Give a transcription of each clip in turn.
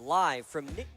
live from Nick.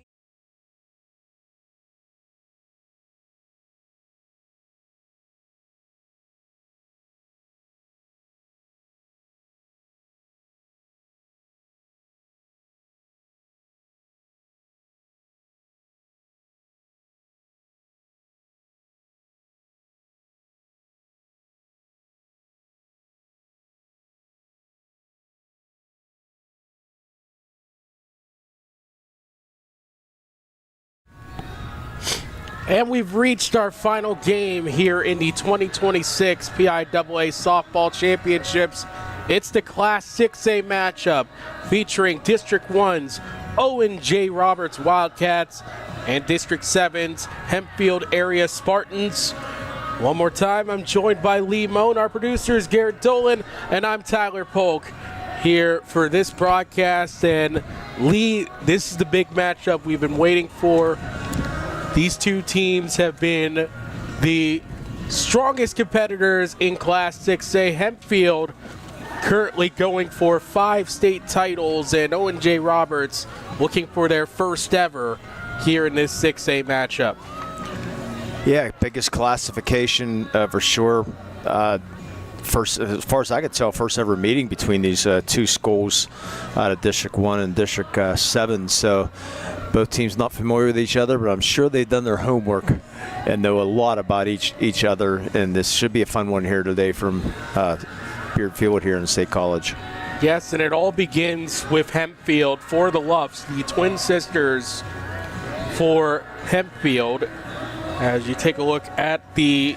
And we've reached our final game here in the 2026 PIAA Softball Championships. It's the Class 6A matchup featuring District 1's Owen J. Roberts Wildcats and District 7's Hempfield Area Spartans. One more time, I'm joined by Lee Moan, our producers, Garrett Dolan, and I'm Tyler Polk here for this broadcast. And Lee, this is the big matchup we've been waiting for. These two teams have been the strongest competitors in Class 6A. Hempfield currently going for 5 state titles, and Owen J. Roberts looking for their first ever here in this 6A matchup. Yeah, biggest classification for sure. First, as far as I could tell, first ever meeting between these two schools out of District 1 and District 7. So both teams not familiar with each other, but I'm sure they've done their homework and know a lot about each other. And this should be a fun one here today from Beard Field here in State College. Yes, and it all begins with Hempfield for the Luffs, the twin sisters for Hempfield. As you take a look at the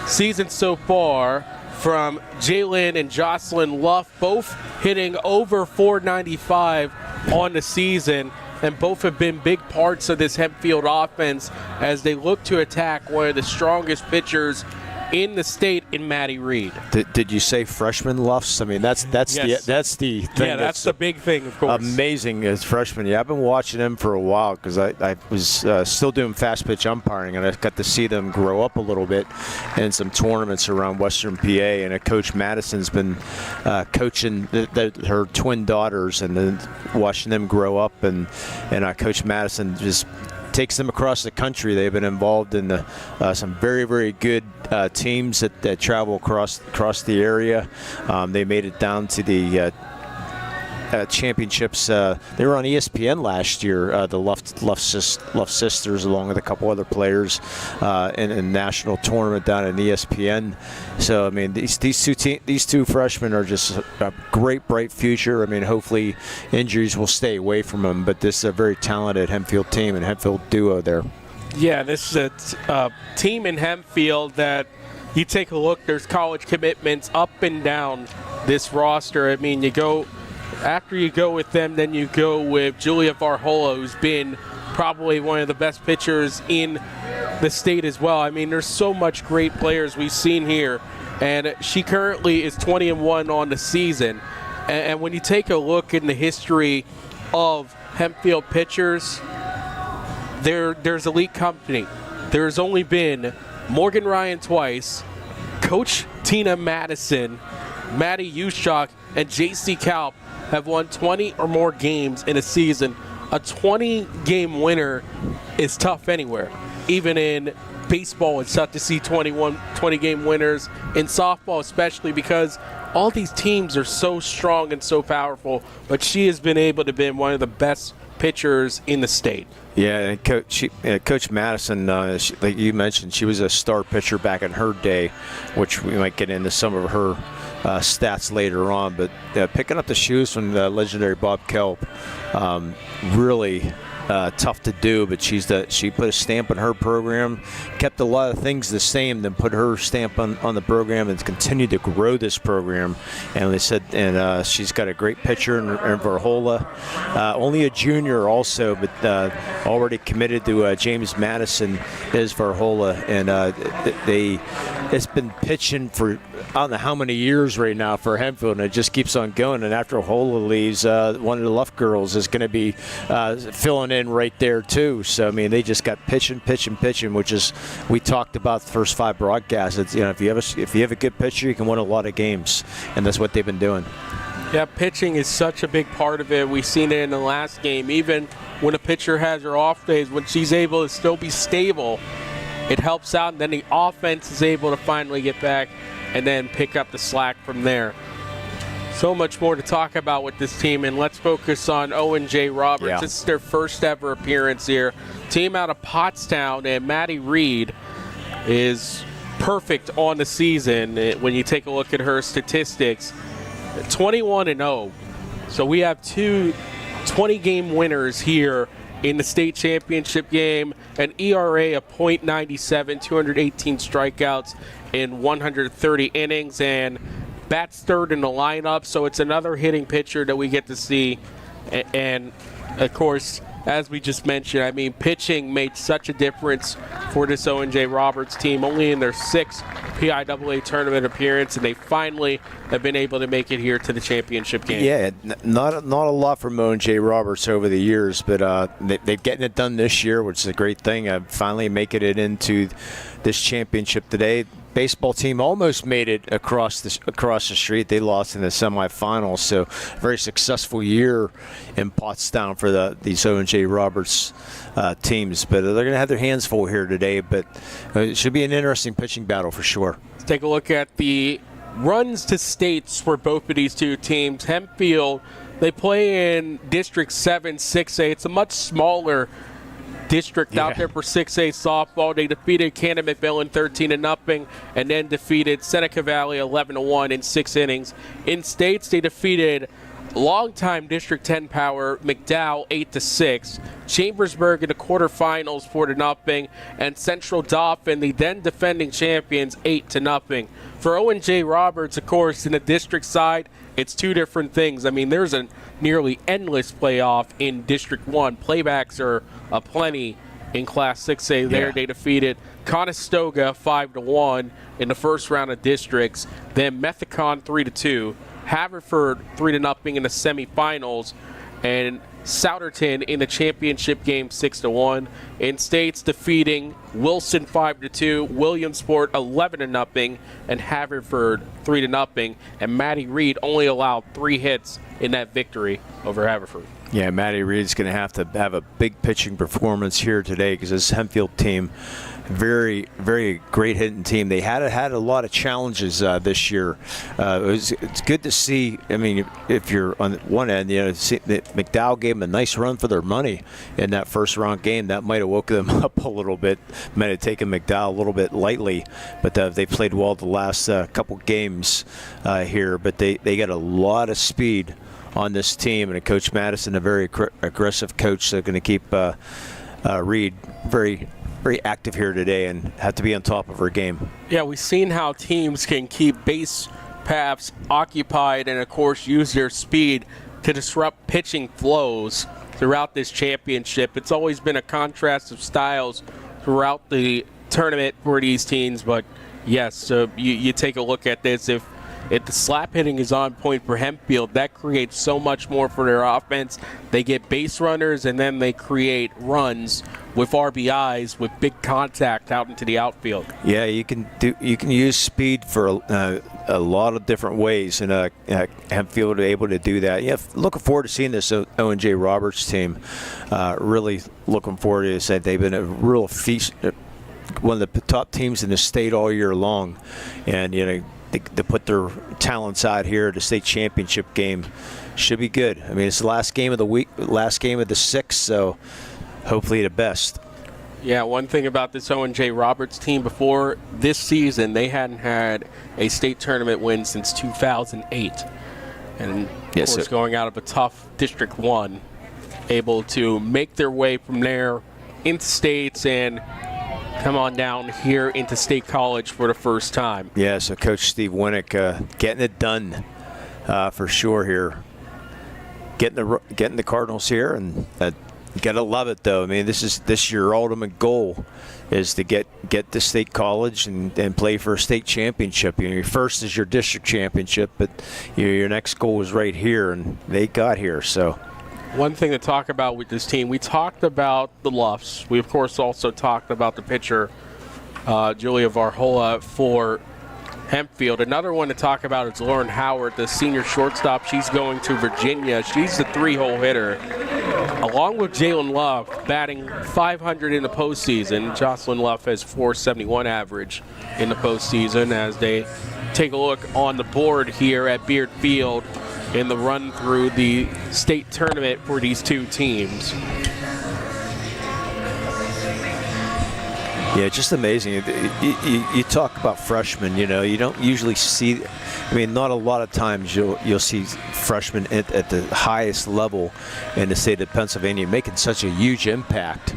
season so far, from Jalen and Jocelyn Luff, both hitting over .495 on the season, and both have been big parts of this Hempfield offense as they look to attack one of the strongest pitchers in the state in Maddie Reed. Did you say freshman Luffs? I mean, that's Yes. the thing. Yeah, that's the big thing, of course. Amazing as freshmen. Yeah, I've been watching them for a while because I was still doing fast pitch umpiring, and I got to see them grow up a little bit in some tournaments around Western PA. And Coach Madison's been coaching her twin daughters, and then watching them grow up. And Coach Madison just takes them across the country. They've been involved in some very, very good teams that travel across the area. They made it down to the championships. They were on ESPN last year, the Luff sisters, along with a couple other players in a national tournament down in ESPN. So I mean, these two freshmen are just a great, bright future. I mean, hopefully injuries will stay away from them, but this is a very talented Hempfield team and Hempfield duo there. Yeah, this is a team in Hempfield that you take a look, there's college commitments up and down this roster. I mean, after you go with them, then you go with Julia Varhola, who's been probably one of the best pitchers in the state as well. I mean, there's so much great players we've seen here, and she currently is 20-1 on the season. And when you take a look in the history of Hempfield pitchers, there's elite company. There's only been Morgan Ryan twice, Coach Tina Madison, Maddie Ushok, and J.C. Kalp have won 20 or more games in a season. A 20-game winner is tough anywhere. Even in baseball, it's tough to see 20-game winners. In softball especially, because all these teams are so strong and so powerful, but she has been able to be one of the best pitchers in the state. Yeah, and Coach Madison, like you mentioned, she was a star pitcher back in her day, which we might get into some of her stats later on. But picking up the shoes from the legendary Bob Kelp, really tough to do, but she put a stamp on her program, kept a lot of things the same, then put her stamp on the program and continued to grow this program. And they said, and she's got a great pitcher in Varhola, only a junior also, but already committed to James Madison is Varhola, and it's been pitching for I don't know how many years right now for Hempfield, and it just keeps on going. And after Varhola leaves, one of the Luff girls is going to be filling in right there too. So I mean, they just got pitching, which is, we talked about the first 5 broadcasts. It's, if you have a good pitcher, you can win a lot of games, and that's what they've been doing. Yeah, pitching is such a big part of it. We've seen it in the last game. Even when a pitcher has her off days, when she's able to still be stable, it helps out. And then the offense is able to finally get back and then pick up the slack from there. So much more to talk about with this team, and let's focus on Owen J. Roberts. Yeah. This is their first ever appearance here. Team out of Pottstown, and Maddie Reed is perfect on the season when you take a look at her statistics. 21-0. So we have two 20-game winners here in the state championship game, an ERA of .97, 218 strikeouts in 130 innings, and bats third in the lineup. So it's another hitting pitcher that we get to see. And of course, as we just mentioned, I mean, pitching made such a difference for this Owen J. Roberts team, only in their sixth PIAA tournament appearance, and they finally have been able to make it here to the championship game. Yeah, not a lot from Owen J. Roberts over the years, but they're getting it done this year, which is a great thing. Finally making it into this championship today. Baseball team almost made it across the street. They lost in the semifinals, so very successful year in Pottstown for these Owen J. Roberts teams. But they're going to have their hands full here today. But it should be an interesting pitching battle for sure. Let's take a look at the runs to states for both of these two teams. Hempfield, they play in District 7 6A. It's a much smaller district out there for 6A softball. They defeated Canada-McMillan 13-0, and then defeated Seneca Valley 11-1 in 6 innings. In states, they defeated longtime District 10 power McDowell 8-6, Chambersburg in the quarterfinals 4-0, and Central Dauphin, the then defending champions, 8-0. For Owen J. Roberts, of course, in the district side, it's two different things. I mean, there's a nearly endless playoff in District 1. Playbacks are aplenty in Class 6A there. They defeated Conestoga 5-1 in the first round of districts, then Methicon 3-2, Haverford 3-0 in the semifinals, and Souderton in the championship game 6-1. In states, defeating Wilson 5-2, Williamsport 11-0, and Haverford 3-0. And Maddie Reed only allowed 3 hits in that victory over Haverford. Yeah, Maddie Reed's going to have a big pitching performance here today because this Hempfield team, very, very great hitting team. They had a lot of challenges this year. It's good to see. I mean, if you're on one end, see that McDowell gave them a nice run for their money in that first round game. That might have woken them up a little bit. Might have taken McDowell a little bit lightly, but they played well the last couple games here. But they got a lot of speed on this team, and Coach Madison, a very aggressive coach, they're going to keep Reed very, very active here today and have to be on top of her game. Yeah, we've seen how teams can keep base paths occupied and, of course, use their speed to disrupt pitching flows throughout this championship. It's always been a contrast of styles throughout the tournament for these teams, but yes, so you take a look at this. If the slap hitting is on point for Hempfield, that creates so much more for their offense. They get base runners, and then they create runs with RBIs with big contact out into the outfield. Yeah, you can use speed for a lot of different ways, and Hempfield are able to do that. Yeah, looking forward to seeing this Owen J. Roberts team. Really looking forward to this. They've been a real feast, one of the top teams in the state all year long, and They put their talents out here at the state championship game. Should be good. I mean, it's the last game of the week, last game of the 6th, so hopefully the best. Yeah, one thing about this Owen J. Roberts team, before this season, they hadn't had a state tournament win since 2008. And, of course, going out of a tough District 1, able to make their way from there into states and come on down here into State College for the first time. Yeah, so Coach Steve Winnick getting it done for sure here. Getting the Cardinals here, and gotta love it though. I mean, this is your ultimate goal, is to get to State College and play for a state championship. Your first is your district championship, but your next goal is right here, and they got here. So. One thing to talk about with this team, we talked about the Luffs. We, of course, also talked about the pitcher, Julia Varhola, for Hempfield. Another one to talk about is Lauren Howard, the senior shortstop. She's going to Virginia. She's the 3-hole hitter, along with Jalen Love, batting .500 in the postseason. Jocelyn Love has .471 average in the postseason as they take a look on the board here at Beard Field in the run through the state tournament for these two teams. Yeah, just amazing. You talk about freshmen, you know, you don't usually see, I mean, not a lot of times you'll see freshmen at the highest level in the state of Pennsylvania making such a huge impact.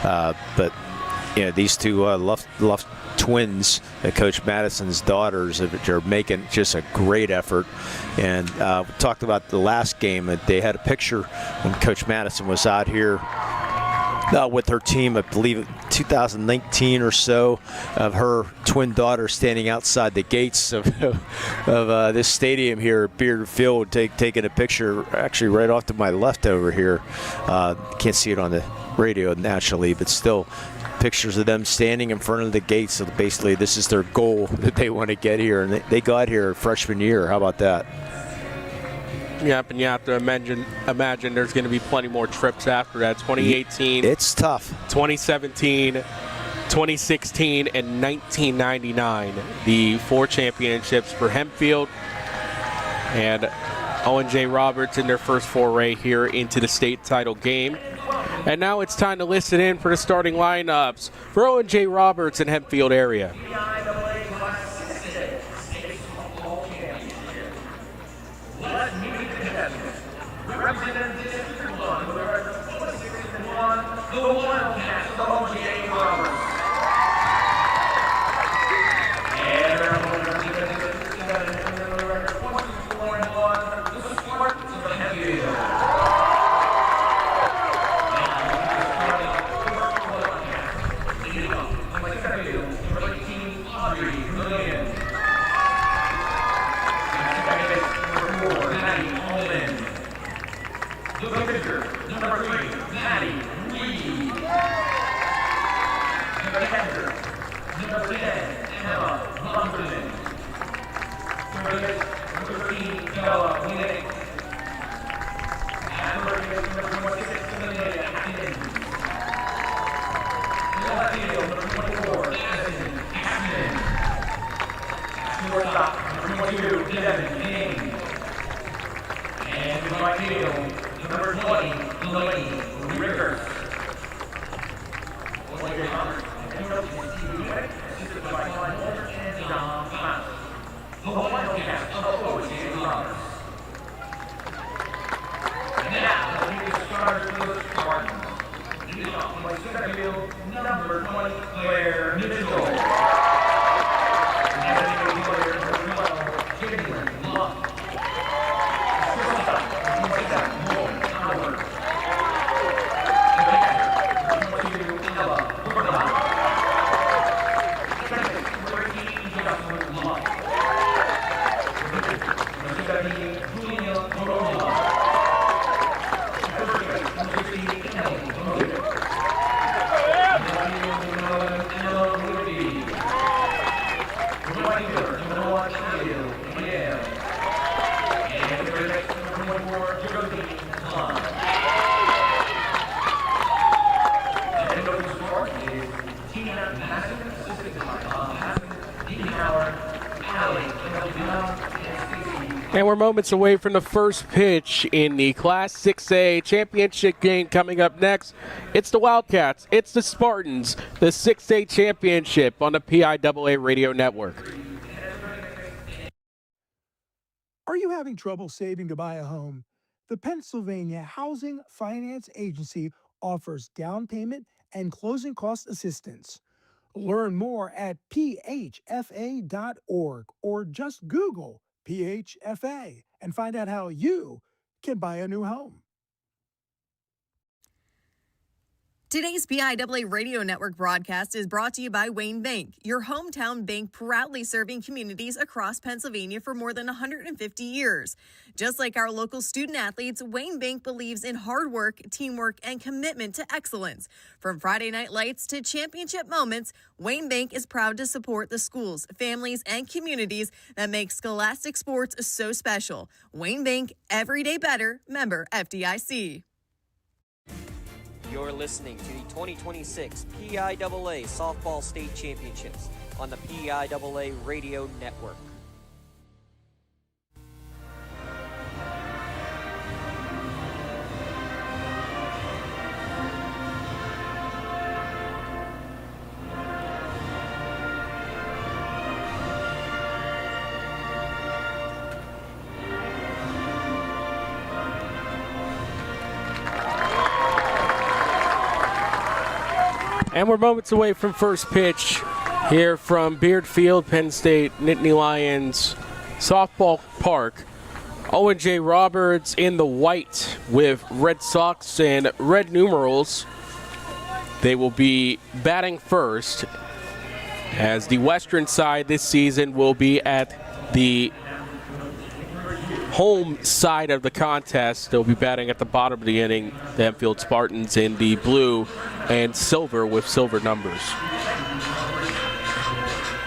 But, you know, these two Luff twins, Coach Madison's daughters, are making just a great effort. And we talked about the last game, that they had a picture when Coach Madison was out here with her team, I believe 2019 or so, of her twin daughter standing outside the gates of this stadium here at Beard Field, taking a picture actually right off to my left over here. Can't see it on the radio naturally, but still pictures of them standing in front of the gates. So basically this is their goal that they want to get here, and they got here freshman year. How about that? Yep, and you have to imagine there's going to be plenty more trips after that. 2018. It's tough. 2017, 2016, and 1999. The 4 championships for Hempfield. And Owen J. Roberts in their first foray here into the state title game. And now it's time to listen in for the starting lineups for Owen J. Roberts in Hempfield area. And we're moments away from the first pitch in the Class 6A championship game coming up next. It's the Wildcats, it's the Spartans, the 6A championship on the PIAA radio network. Are you having trouble saving to buy a home? The Pennsylvania Housing Finance Agency offers down payment and closing cost assistance. Learn more at phfa.org or just Google PHFA and find out how you can buy a new home. Today's PIAA Radio Network broadcast is brought to you by Wayne Bank, your hometown bank proudly serving communities across Pennsylvania for more than 150 years. Just like our local student athletes, Wayne Bank believes in hard work, teamwork, and commitment to excellence. From Friday night lights to championship moments, Wayne Bank is proud to support the schools, families, and communities that make scholastic sports so special. Wayne Bank, every day better, member FDIC. You're listening to the 2026 PIAA Softball State Championships on the PIAA Radio Network. And we're moments away from first pitch here from Beard Field, Penn State Nittany Lions Softball Park. Owen J. Roberts in the white with red socks and red numerals. They will be batting first, as the western side this season will be at the home side of the contest. They'll be batting at the bottom of the inning. The Hempfield Spartans in the blue and silver with silver numbers.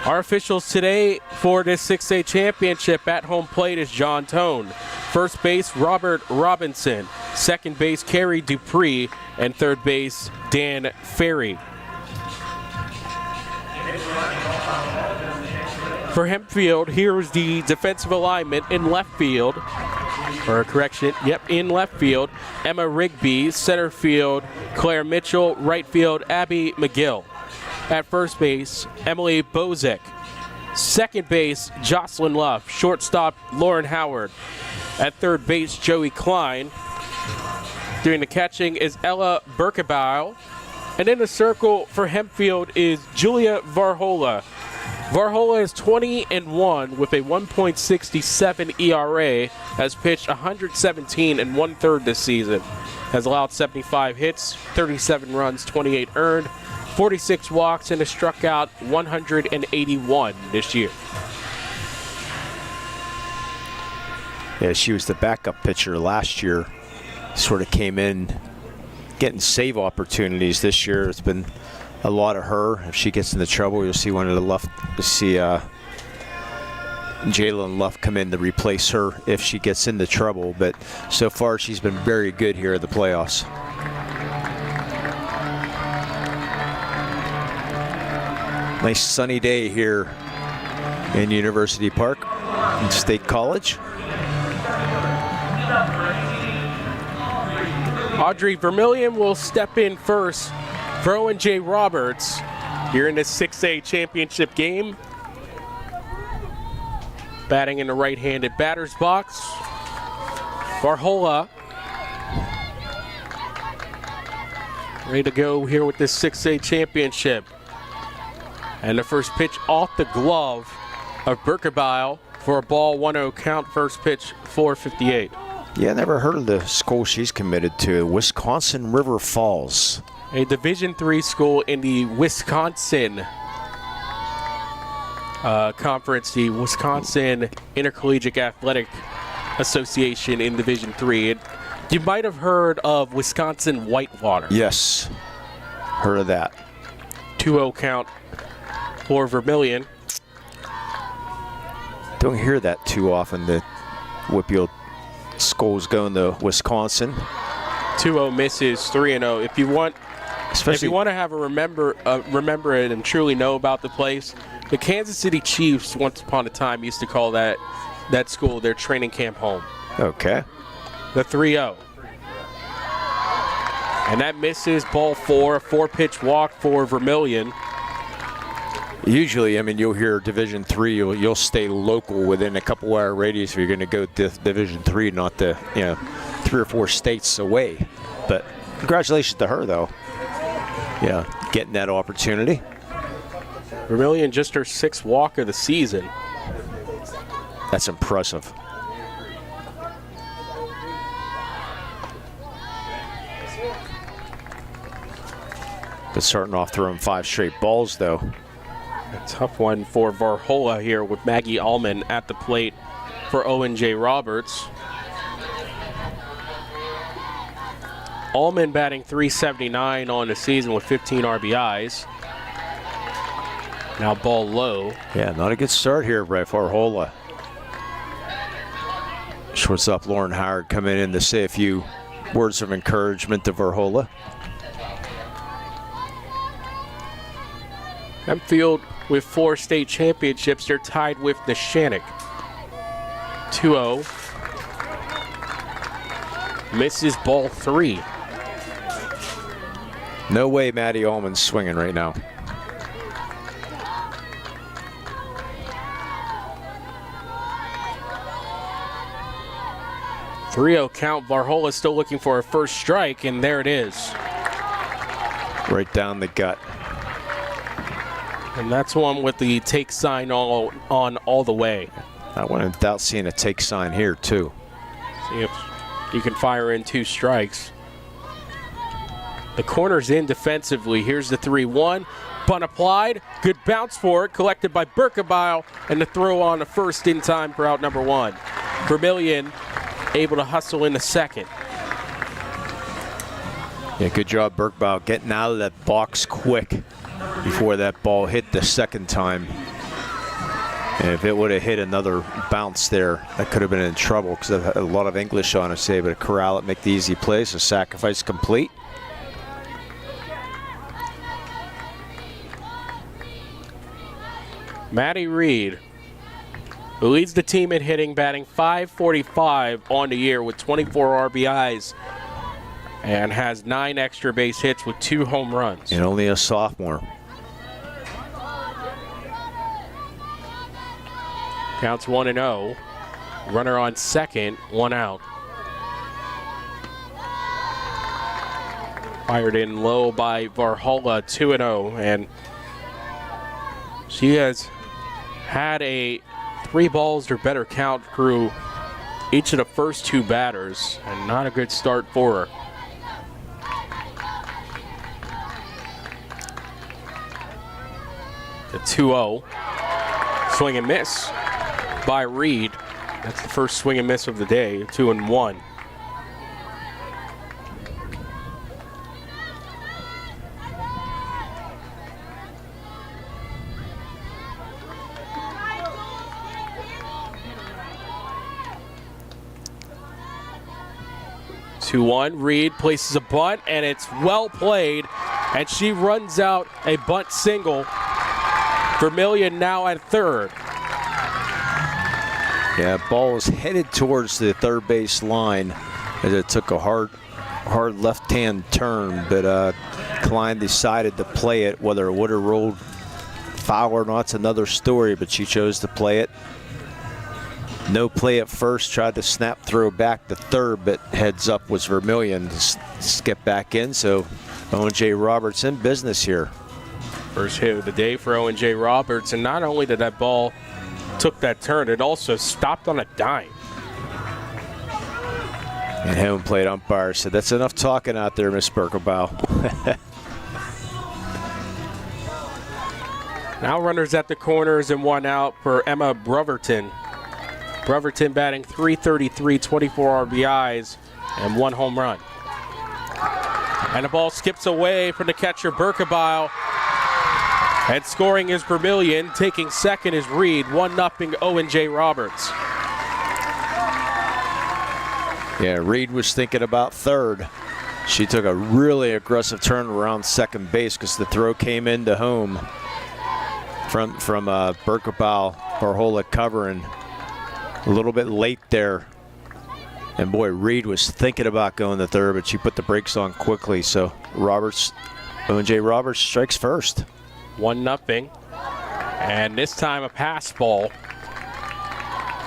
Our officials today for this 6A championship at home plate is John Tone. First base, Robert Robinson. Second base, Kerry Dupree. And third base, Dan Ferry. For Hempfield, here's the defensive alignment in left field. Or correction, in left field, Emma Rigby. Center field, Claire Mitchell. Right field, Abby McGill. At first base, Emily Bozek. Second base, Jocelyn Luff. Shortstop, Lauren Howard. At third base, Joey Klein. Doing the catching is Ella Berkebaugh. And in the circle for Hempfield is Julia Varhola. Varhola is 20-1 with a 1.67 ERA, has pitched 117 and 1/3 this season, has allowed 75 hits, 37 runs, 28 earned, 46 walks, and has struck out 181 this year. Yeah, she was the backup pitcher last year. Sort of came in getting save opportunities this year. It's been a lot of her. If she gets into trouble, you'll see one of the left. You'll see Jalen Luff come in to replace her if she gets into trouble. But so far, she's been very good here at the playoffs. Nice sunny day here in University Park, in State College. Audrey Vermillion will step in first for Owen J. Roberts here in this 6A championship game. Batting in the right-handed batter's box, Varhola. Ready to go here with this 6A championship. And the first pitch off the glove of Berkebaugh for a ball, 1-0 count. First pitch, 4:58. Yeah, I never heard of the school she's committed to, Wisconsin River Falls. A Division III school in the Wisconsin Conference, the Wisconsin Intercollegiate Athletic Association in Division III. And you might have heard of Wisconsin Whitewater. Yes, heard of that. 2-0 count for Vermillion. Don't hear that too often, that Whitfield schools going to Wisconsin. 2-0 misses, 3-0. If you want to have a remember it and truly know about the place, the Kansas City Chiefs once upon a time used to call that school their training camp home. Okay. The 3-0. And that misses, ball 4, a 4-pitch walk for Vermillion. Usually, I mean, you'll hear Division III, you'll stay local within a couple-hour radius if you're going to go to Division III, not the 3 or 4 states away. But congratulations to her, though. Yeah, getting that opportunity. Vermillion just her 6th walk of the season. That's impressive. But starting off throwing 5 straight balls, though. A tough one for Varhola here with Maggie Allman at the plate for Owen J. Roberts. Allman batting .379 on the season with 15 RBIs. Now ball low. Yeah, not a good start here by Varhola. Shortstop Lauren Howard coming in to say a few words of encouragement to Varhola. Hempfield with 4 state championships. They're tied with Neshannock. 2-0. Misses ball 3. No way Maddie Allman's swinging right now. .3-0 count. Varhola still looking for a first strike, and there it is. Right down the gut. And that's one with the take sign on all the way. I went without seeing a take sign here, too. See if you can fire in 2 strikes. The corner's in defensively. Here's the 3-1. Bunt applied. Good bounce for it. Collected by Berkebile. And the throw on the first in time for out number 1. Vermillion able to hustle in the second. Yeah, good job, Berkebile, getting out of that box quick before that ball hit the second time. And if it would have hit another bounce there, that could have been in trouble because I've had a lot of English on it, say, but corral it, make the easy play, so sacrifice complete. Maddie Reed, who leads the team in hitting, batting .545 on the year with 24 RBIs and has 9 extra base hits with 2 home runs. And only a sophomore. Counts 1-0. Runner on second, 1 out. Fired in low by Varhola, 2-0, and she has had a 3 balls or better count through each of the first 2 batters, and not a good start for her. The 2-0. Swing and miss by Reed. That's the first swing and miss of the day, 2-1. Reed places a bunt, and it's well played, and she runs out a bunt single. Vermillion now at third. Yeah, ball was headed towards the third base line as it took a hard left-hand turn, but Klein decided to play it. Whether it would have rolled foul or not's another story, but she chose to play it. No play at first, tried to snap throw back to third, but heads up was Vermillion to skip back in, so Owen J. Roberts in business here. First hit of the day for Owen J. Roberts, and not only did that ball took that turn, it also stopped on a dime. And home plate umpire said, "That's enough talking out there, Miss Berkebile." Now runners at the corners and 1 out for Emma Broverton. Broverton batting .333, 24 RBIs, and 1 home run. And the ball skips away from the catcher, Berkebile. And scoring is Vermillion. Taking second is Reed. 1-0 Owen J. Roberts. Yeah, Reed was thinking about third. She took a really aggressive turn around second base because the throw came into home from Berkebile. Varhola covering a little bit late there. And boy, Reed was thinking about going to third, but she put the brakes on quickly. So Owen J. Roberts strikes first. 1-0. And this time a pass ball,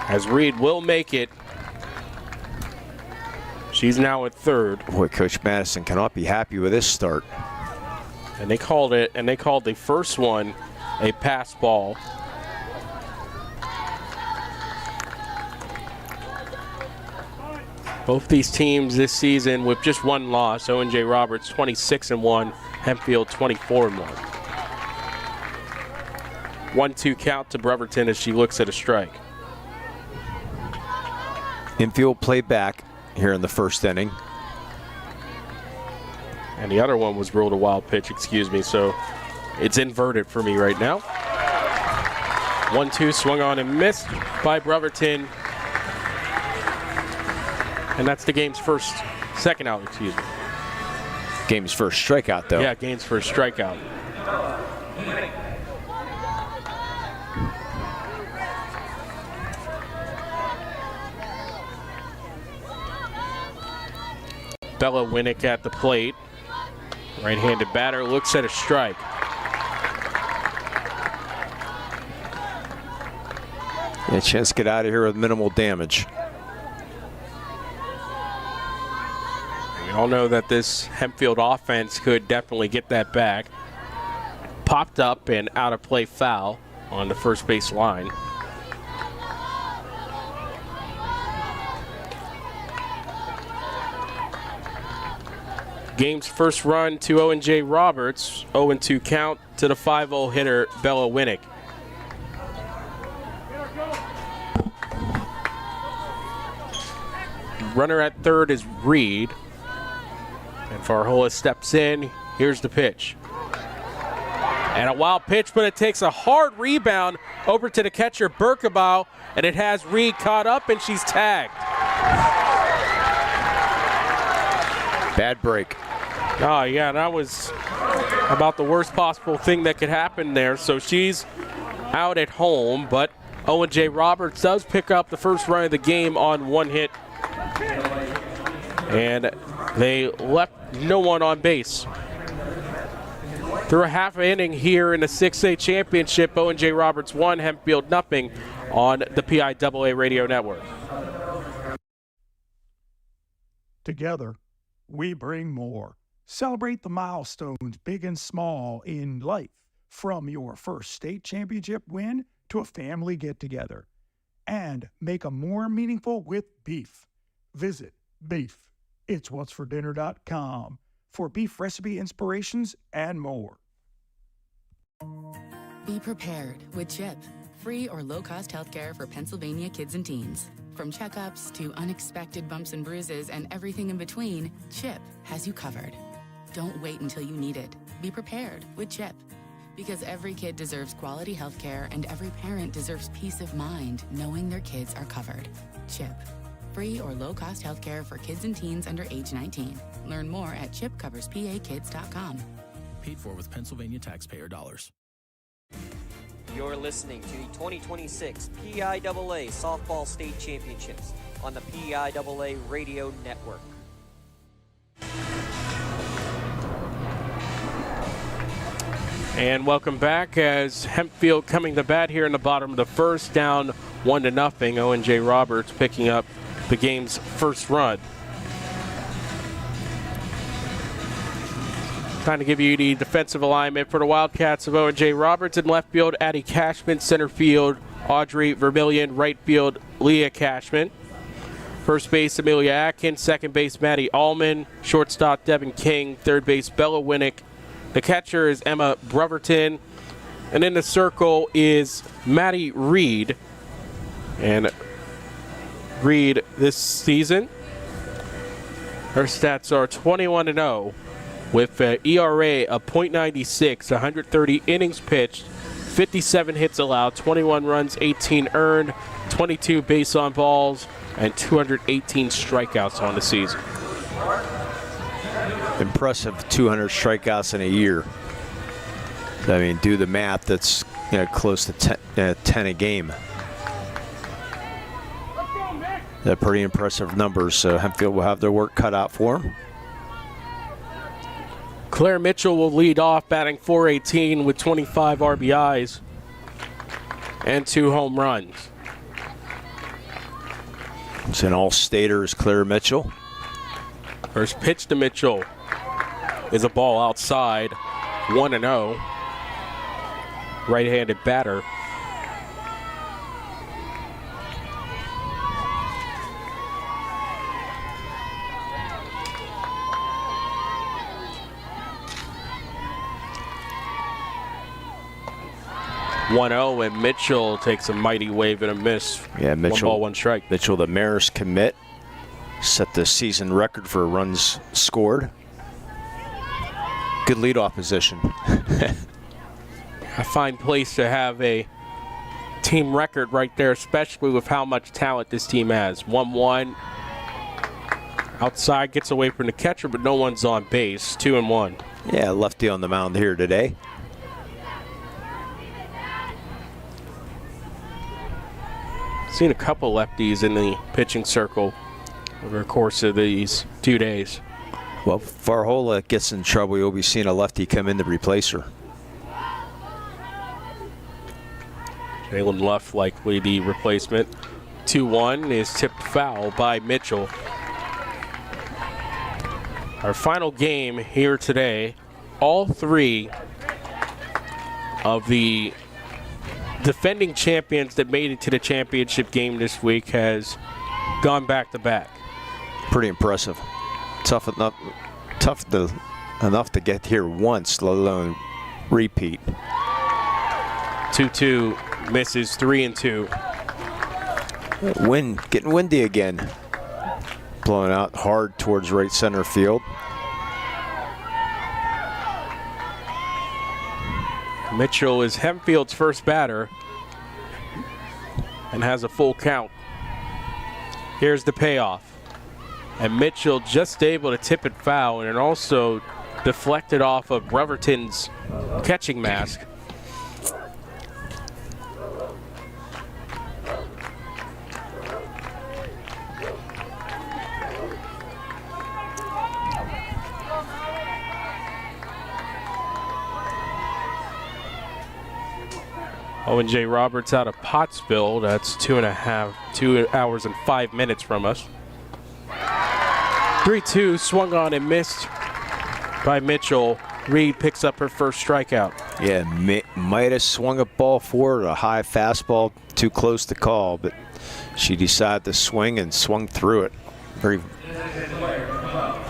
as Reed will make it. She's now at third. Boy, Coach Madison cannot be happy with this start. And they called the first one a pass ball. Both these teams this season with just 1 loss. Owen J. Roberts 26-1, Hempfield 24-1. 1-2 count to Breverton as she looks at a strike. Infield play back here in the first inning. And the other one was ruled a wild pitch, excuse me, so it's inverted for me right now. 1-2 swung on and missed by Breverton. And that's the game's second out, excuse me. Game's first strikeout, though. Yeah, game's first strikeout. Bella Winnick at the plate. Right-handed batter looks at a strike. A chance to get out of here with minimal damage. We all know that this Hempfield offense could definitely get that back. Popped up and out of play foul on the first base line. Game's first run to Owen J. Roberts. 0-2 count to the 5-0 hitter, Bella Winnick. Runner at third is Reed. And Farhola steps in. Here's the pitch. And a wild pitch, but it takes a hard rebound over to the catcher, Berkebau, and it has Reed caught up, and she's tagged. Bad break. Oh, yeah, that was about the worst possible thing that could happen there. So she's out at home, but Owen J. Roberts does pick up the first run of the game on one hit. And they left no one on base. Through a half inning here in the 6A championship, Owen J. Roberts 1, Hempfield nothing on the PIAA radio network. Together, we bring more. Celebrate the milestones, big and small, in life, from your first state championship win to a family get-together. And make them more meaningful with beef. Visit beefitswhatsfordinner.com for beef recipe inspirations and more. Be prepared with CHIP, free or low-cost healthcare for Pennsylvania kids and teens. From checkups to unexpected bumps and bruises and everything in between, CHIP has you covered. Don't wait until you need it. Be prepared with CHIP. Because every kid deserves quality healthcare and every parent deserves peace of mind knowing their kids are covered. CHIP. Free or low-cost healthcare for kids and teens under age 19. Learn more at chipcoverspakids.com. Paid for with Pennsylvania taxpayer dollars. You're listening to the 2026 PIAA Softball State Championships on the PIAA Radio Network. And welcome back as Hempfield coming to bat here in the bottom of the first, down 1-0. Owen J. Roberts picking up the game's first run. Time to give you the defensive alignment for the Wildcats of Owen J. Roberts. In left field, Addie Cashman. Center field, Audrey Vermillion. Right field, Leah Cashman. First base, Amelia Atkins. Second base, Maddie Allman. Shortstop, Devin King. Third base, Bella Winnick. The catcher is Emma Breverton. And in the circle is Maddie Reed. And Reed this season, her stats are 21-0 with an ERA of .96, 130 innings pitched, 57 hits allowed, 21 runs, 18 earned, 22 base on balls, and 218 strikeouts on the season. Impressive 200 strikeouts in a year. I mean, do the math, that's close to 10 a game. They're pretty impressive numbers. So Hempfield will have their work cut out for them. Claire Mitchell will lead off, batting .418 with 25 RBIs and 2 home runs. It's an all-stater is Claire Mitchell. First pitch to Mitchell is a ball outside, 1-0. Right-handed batter. 1-0, and Mitchell takes a mighty wave and a miss. Yeah, Mitchell. 1 ball, 1 strike. Mitchell, the Mariners commit, set the season record for runs scored. Good leadoff position. A fine place to have a team record right there, especially with how much talent this team has. 1-1. Outside, gets away from the catcher, but no one's on base. 2-1. Yeah, lefty on the mound here today. Seen a couple lefties in the pitching circle over the course of these 2 days. Well, if Farhola gets in trouble, you'll be seeing a lefty come in to replace her. Jalen Luff likely the replacement. 2-1 is tipped foul by Mitchell. Our final game here today, all 3 of the defending champions that made it to the championship game this week has gone back-to-back. Pretty impressive. Tough enough to get here once, let alone repeat. 2-2 misses, 3-2. Wind, getting windy again. Blowing out hard towards right center field. Mitchell is Hempfield's first batter and has a full count. Here's the payoff. And Mitchell just able to tip it foul, and it also deflected off of Breverton's catching mask. Owen J. Roberts out of Pottsville. That's 2 hours and 5 minutes from us. 3-2 swung on and missed by Mitchell. Reed picks up her first strikeout. Yeah, might have swung a ball forward, a high fastball, too close to call, but she decided to swing and swung through it. Very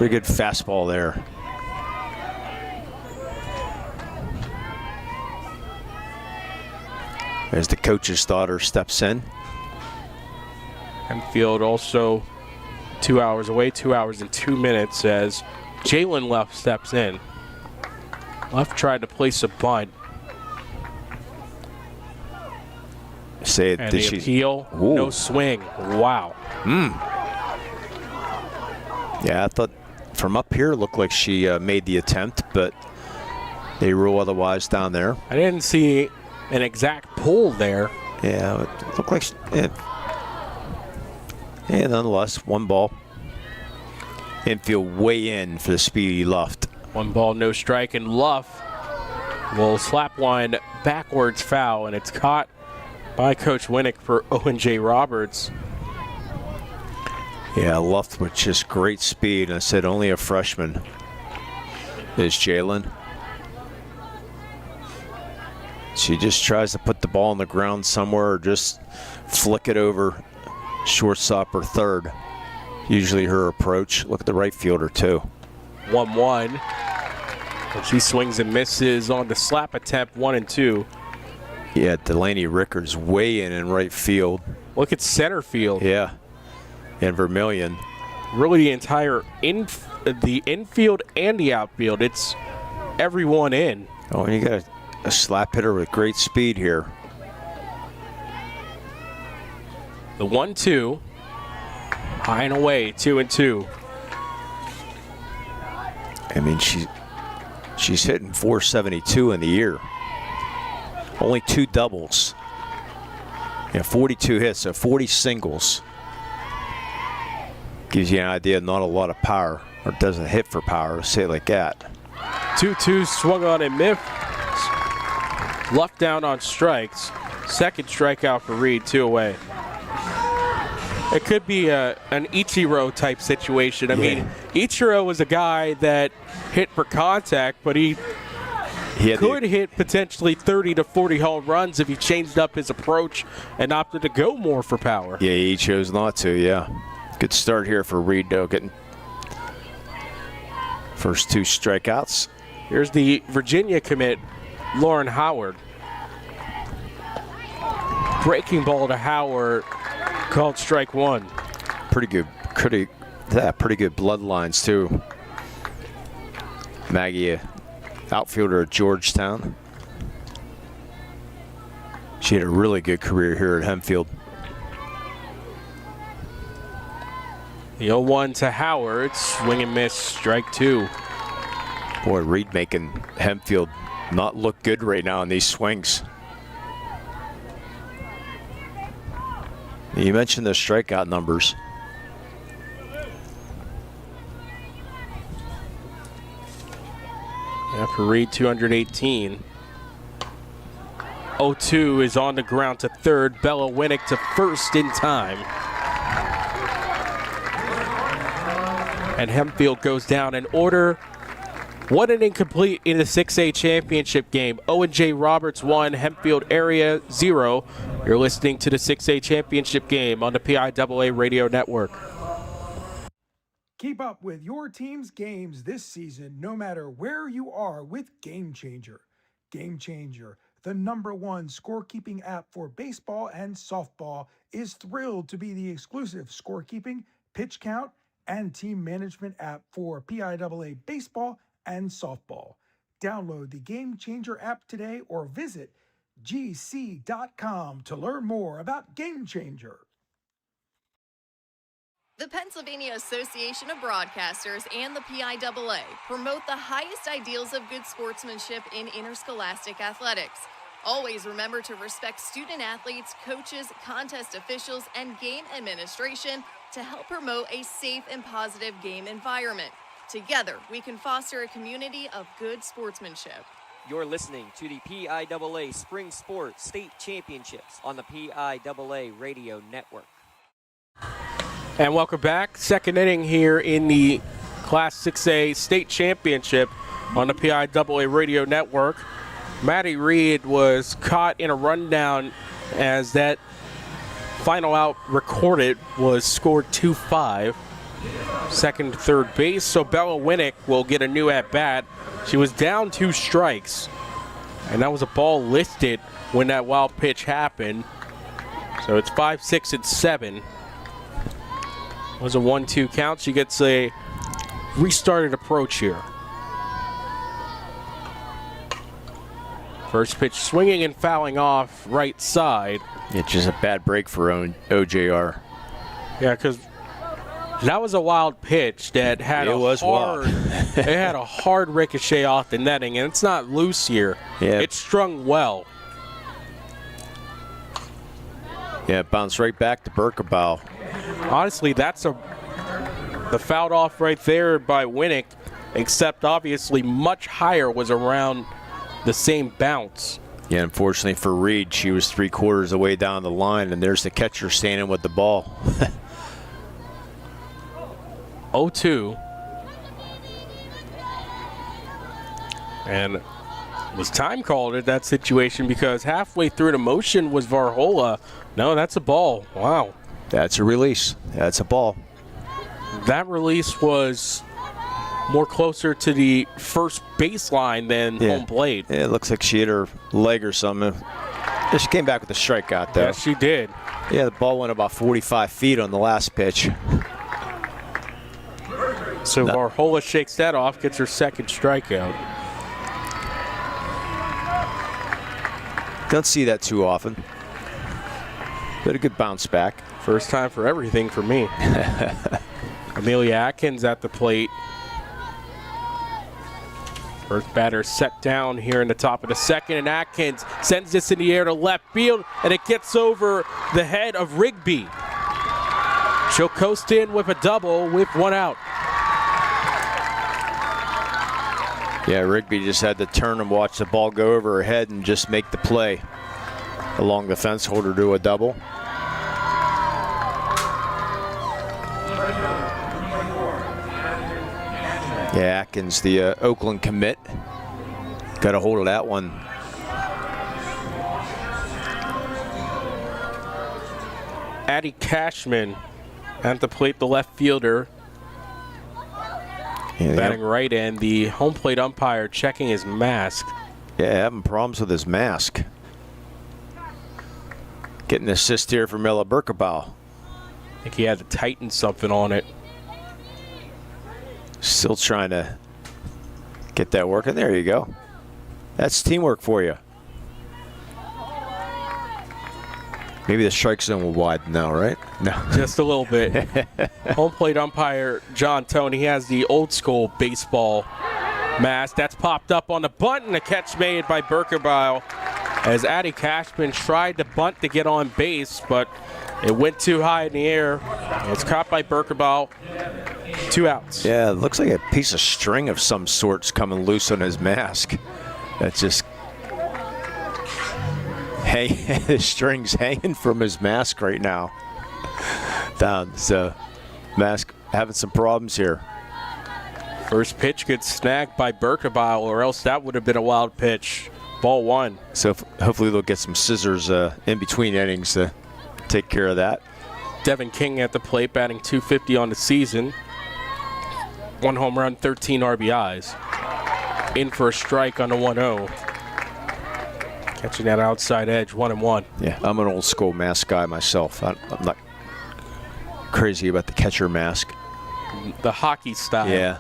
good fastball there. As the coach's daughter steps in. Hempfield also 2 hours away, 2 hours and 2 minutes as Jalen Luff steps in. Luff tried to place a bunt. Say it, And did the she? appeal, Ooh. no swing. Wow. Yeah, I thought from up here it looked like she made the attempt, but they rule otherwise down there. I didn't see an exact pull there. Yeah, it looked like yeah, nonetheless, 1 ball. Infield way in for the speedy Luff. 1 ball, no strike, and Luff will slap one backwards foul, and it's caught by Coach Winnick for Owen J. Roberts. Yeah, Luff with just great speed. I said only a freshman is Jalen. She just tries to put the ball on the ground somewhere or just flick it over shortstop or third. Usually her approach. Look at the right fielder too. 1-1. And she swings and misses on the slap attempt, 1-2. Yeah, Delaney Rickards way in right field. Look at center field. Yeah, and Vermillion. Really the entire the infield and the outfield. It's everyone in. Oh, and you got a slap hitter with great speed here. The 1-2. High and away, 2-2. I mean, she's hitting 472 in the year. Only 2 doubles. Yeah, 42 hits, so 40 singles. Gives you an idea, not a lot of power, or doesn't hit for power, say it like that. 2-2 swung on and missed. Luck down on strikes. Second strikeout for Reed, 2 away. It could be an Ichiro type situation. I mean, Ichiro was a guy that hit for contact, but he could hit potentially 30 to 40 home runs if he changed up his approach and opted to go more for power. Yeah, he chose not to, yeah. Good start here for Reed, though, getting first 2 strikeouts. Here's the Virginia commit, Lauren Howard. breaking ball to Howard, called strike one. Pretty good bloodlines too. Maggie, outfielder at Georgetown. She had a really good career here at Hempfield. The 0-1 to Howard, swing and miss, strike two. Boy, Reed making Hempfield not look good right now in these swings. You mentioned the strikeout numbers. Yeah, for Reed, 218. 0-2 is on the ground to third. Bella Winnick to first in time. And Hempfield goes down in order. One inning complete in the 6A championship game. Owen J. Roberts 1, Hempfield area 0. You're listening to the 6A championship game on the PIAA radio network. Keep up with your team's games this season no matter where you are with Game Changer. Game Changer, the #1 scorekeeping app for baseball and softball, is thrilled to be the exclusive scorekeeping, pitch count, and team management app for PIAA baseball and softball. Download the Game Changer app today or visit gc.com to learn more about Game Changer. The Pennsylvania Association of Broadcasters and the PIAA promote the highest ideals of good sportsmanship in interscholastic athletics. Always remember to respect student athletes, coaches, contest officials, and game administration to help promote a safe and positive game environment. Together, we can foster a community of good sportsmanship. You're listening to the PIAA Spring Sports State Championships on the PIAA Radio Network. And welcome back. Second inning here in the Class 6A State Championship on the PIAA Radio Network. Maddie Reed was caught in a rundown as that final out recorded was scored 2-5. Second to third base, so Bella Winnick will get a new at-bat. She was down 2 strikes, and that was a ball listed when that wild pitch happened. So it's 5, 6, and 7. It was a 1-2 count. She gets a restarted approach here. First pitch swinging and fouling off right side. It's just a bad break for OJR. Yeah, because that was a wild pitch that had it had a hard ricochet off the netting, and it's not loose here. Yeah. It's strung well. Yeah, it bounced right back to Berkebau. Honestly, the fouled off right there by Winnick, except obviously much higher, was around the same bounce. Yeah, unfortunately for Reed, she was 3/4 of the way down the line, and there's the catcher standing with the ball. 0-2. And it was time called at that situation because halfway through the motion was Varhola. No, that's a ball. Wow. That's a release. That's a ball. That release was more closer to the first baseline than home plate. Yeah, it looks like she hit her leg or something. She came back with a strikeout, though. Yes, she did. Yeah, the ball went about 45 feet on the last pitch. So Varhola shakes that off, gets her second strikeout. Don't see that too often. But a good bounce back. First time for everything for me. Amelia Atkins at the plate. First batter set down here in the top of the second, and Atkins sends this in the air to left field, and it gets over the head of Rigby. She'll coast in with a double with one out. Yeah, Rigby just had to turn and watch the ball go over her head and just make the play along the fence holder to a double. Yeah, Atkins, the Oakland commit, got a hold of that one. Addie Cashman at the plate, the left fielder. Yeah, batting right in, the home plate umpire checking his mask. Yeah, having problems with his mask. Getting an assist here from Ella Berkebaugh. I think he had to tighten something on it. Still trying to get that working. There you go. That's teamwork for you. Maybe the strike zone will widen now, right? No. Just a little bit. Home plate umpire John Tone, he has the old school baseball mask. That's popped up on the bunt, and a catch made by Berkebaugh as Addie Cashman tried to bunt to get on base, but it went too high in the air. It's caught by Berkebaugh. 2 outs. Yeah, it looks like a piece of string of some sort's coming loose on his mask. That's just the string's hanging from his mask right now. Down. So, mask having some problems here. First pitch gets snagged by Berkebaugh, or else that would have been a wild pitch. Ball 1. So hopefully they'll get some scissors in between innings to take care of that. Devin King at the plate, batting .250 on the season. 1 home run, 13 RBIs. In for a strike on the 1-0. Catching that outside edge, 1-1. Yeah, I'm an old school mask guy myself. I'm not crazy about the catcher mask. The hockey style. Yeah.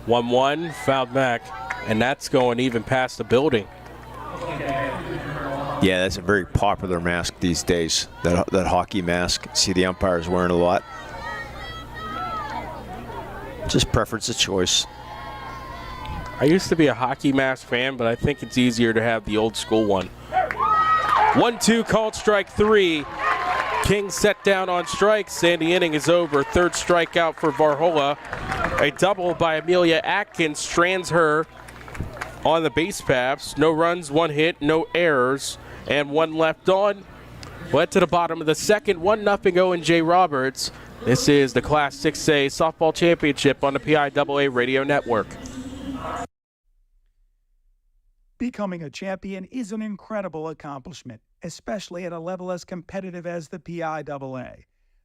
1-1, fouled back, and that's going even past the building. Yeah, that's a very popular mask these days, that hockey mask. See the umpires wearing a lot. Just preference of choice. I used to be a hockey mask fan, but I think it's easier to have the old school one. 1-2, called strike 3. King set down on strikes, and the inning is over. Third strikeout for Varhola. A double by Amelia Atkins strands her on the base paths. No runs, 1 hit, no errors, and 1 left on. Went to the bottom of the second, 1-0 Owen J. Roberts. This is the Class 6A Softball Championship on the PIAA Radio Network. Becoming a champion is an incredible accomplishment, especially at a level as competitive as the PIAA.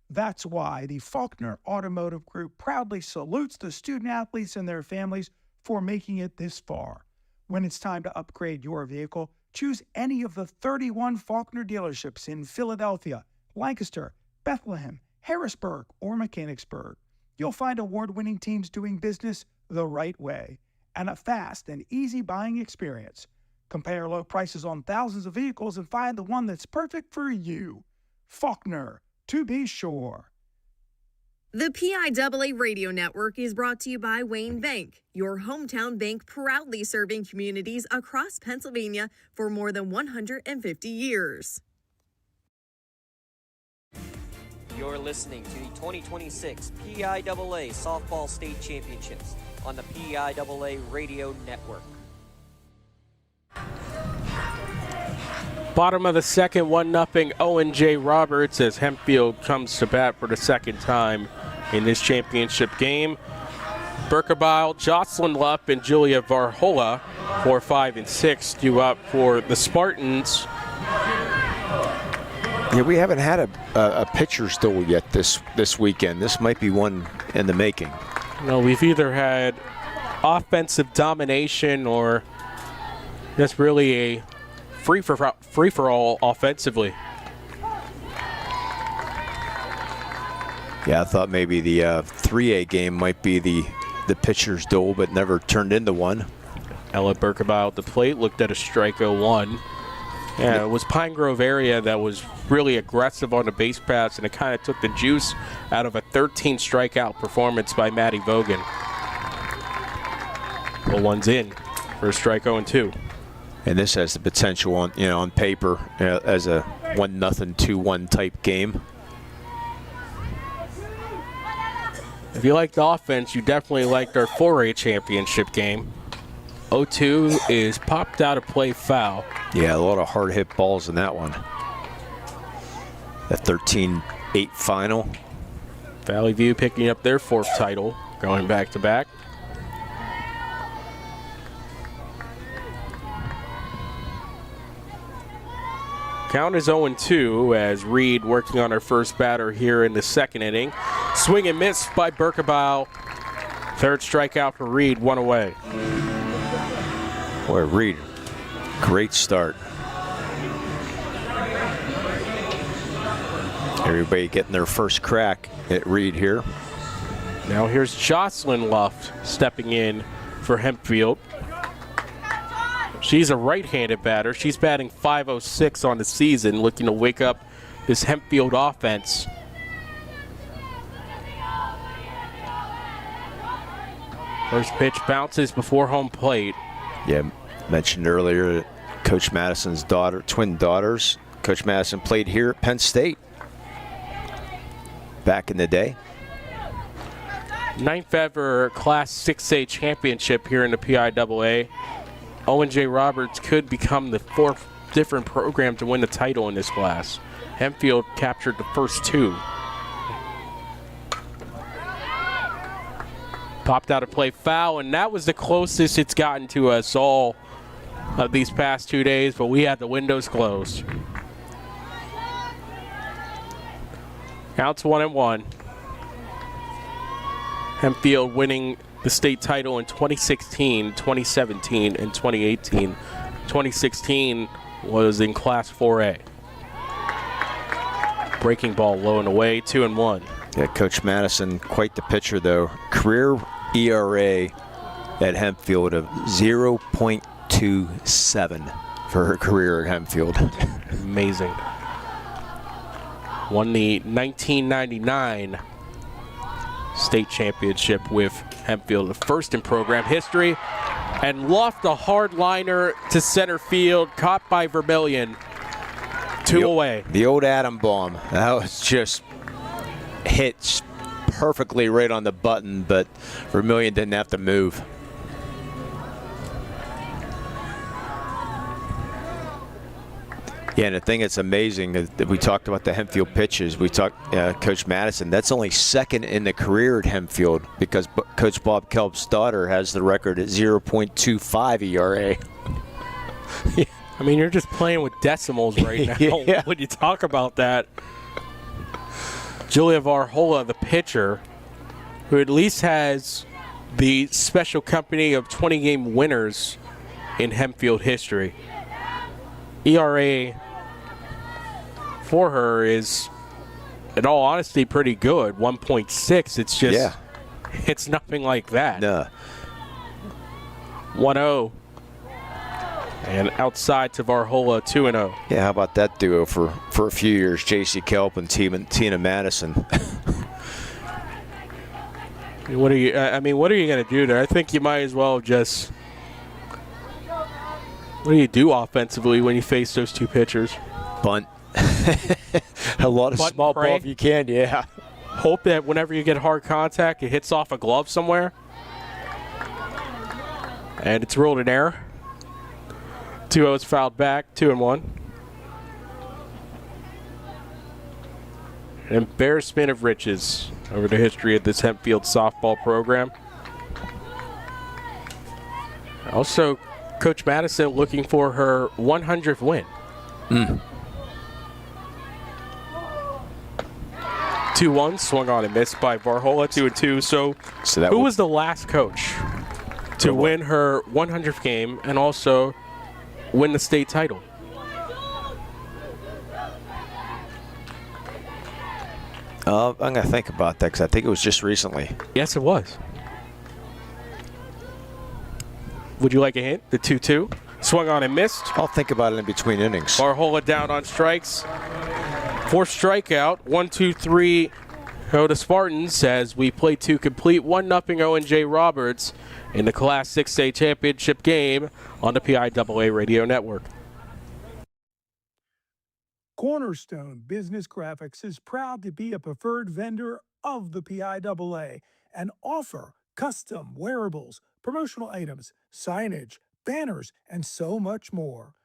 That's why the Faulkner Automotive Group proudly salutes the student-athletes and their families for making it this far. When it's time to upgrade your vehicle, choose any of the 31 Faulkner dealerships in Philadelphia, Lancaster, Bethlehem, Harrisburg, or Mechanicsburg. You'll find award-winning teams doing business the right way and a fast and easy buying experience. Compare low prices on thousands of vehicles and find the one that's perfect for you. Faulkner, to be sure. The PIAA Radio Network is brought to you by Wayne Bank, your hometown bank proudly serving communities across Pennsylvania for more than 150 years. You're listening to the 2026 PIAA Softball State Championships on the PIAA Radio Network. Bottom of the second, 1-0 Owen J. Roberts as Hempfield comes to bat for the second time in this championship game. Berkebaugh, Jocelyn Lupp, and Julia Varhola, 4, 5, and 6, due up for the Spartans. Yeah, we haven't had a pitcher's duel yet this weekend. This might be one in the making. No, we've either had offensive domination or just really a free-for-all offensively. Yeah, I thought maybe the 3A game might be the pitcher's duel, but never turned into one. Ella Berkebaugh at the plate, looked at a strike 0-1. Yeah, it was Pine Grove area that was really aggressive on the base paths, and it kind of took the juice out of a 13 strikeout performance by Maddie Vogan. 0-1's in for a strike 0-2. And this has the potential on paper as a 1-0, 2-1 type game. If you liked the offense, you definitely liked our 4A championship game. 0-2 is popped out of play foul. Yeah, a lot of hard hit balls in that one. That 13-8 final. Valley View picking up their 4th title, going back to back. Count is 0-2 as Reed working on her first batter here in the second inning. Swing and miss by Berkebaugh. 3rd strikeout for Reed, 1 away. Boy, Reed, great start. Everybody getting their first crack at Reed here. Now here's Jocelyn Luft stepping in for Hempfield. She's a right-handed batter. She's batting .506 on the season, looking to wake up this Hempfield offense. First pitch bounces before home plate. Yeah, mentioned earlier, Coach Madison's twin daughters. Coach Madison played here at Penn State back in the day. 9th ever Class 6A championship here in the PIAA. Owen J. Roberts could become the 4th different program to win the title in this class. Hempfield captured the first 2. Popped out a play foul, and that was the closest it's gotten to us all of these past 2 days, but we had the windows closed. Counts 1-1. Hempfield winning the state title in 2016, 2017, and 2018. 2016 was in Class 4A. Breaking ball low and away, 2-1. Yeah, Coach Madison, quite the pitcher though. Career ERA at Hempfield of 0.27 for her career at Hempfield. Amazing. Won the 1999 state championship with Hempfield, the first in program history, and loft a hard liner to center field, caught by Vermillion. 2 away. The old atom bomb. That was just hit perfectly right on the button, but Vermillion didn't have to move. Yeah, and the thing that's amazing is that we talked about the Hempfield pitches. We talked, Coach Madison, that's only second in the career at Hempfield because Coach Bob Kelp's daughter has the record at 0.25 ERA. I mean, you're just playing with decimals right now Yeah. when you talk about that. Julia Varhola, the pitcher, who at least has the special company of 20-game winners in Hempfield history. ERA for her is, in all honesty, pretty good. 1.6. It's just, it's nothing like that. No. 1-0. And outside to Varhola, 2-0. Yeah, how about that duo for a few years, J.C. Kelp and Tina Madison. What are you going to do there? I think you might as well just. What do you do offensively when you face those two pitchers? Bunt. A lot of Bunt small pray. ball if you can, yeah. Hope that whenever you get hard contact, it hits off a glove somewhere. And it's ruled an error. 2-0's fouled back, 2-1. An embarrassment of riches over the history of this Hempfield softball program. Also, Coach Madison looking for her 100th win. 2-1, swung on and missed by Varhola, 2-2. So who was the last coach to win her 100th game and also win the state title? I'm going to think about that because I think it was just recently. Yes, it was. Would you like a hint? The 2-2. Swung on and missed. I'll think about it in between innings. Varhola down on strikes. 4th strikeout. 1-2-3. Go to Spartans as we play 2 complete. 1-0 Owen J. Roberts in the Class 6A championship game on the PIAA Radio Network. Cornerstone Business Graphics is proud to be a preferred vendor of the PIAA and offer custom wearables, promotional items, signage, banners, and so much more.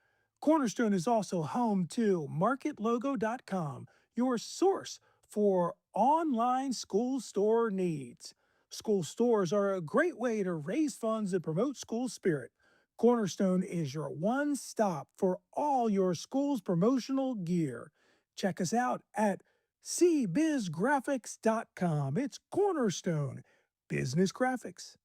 Cornerstone is also home to MarketLogo.com, your source for online school store needs. School stores are a great way to raise funds and promote school spirit. Cornerstone is your one stop for all your school's promotional gear. Check us out at cbizgraphics.com. It's Cornerstone Business Graphics.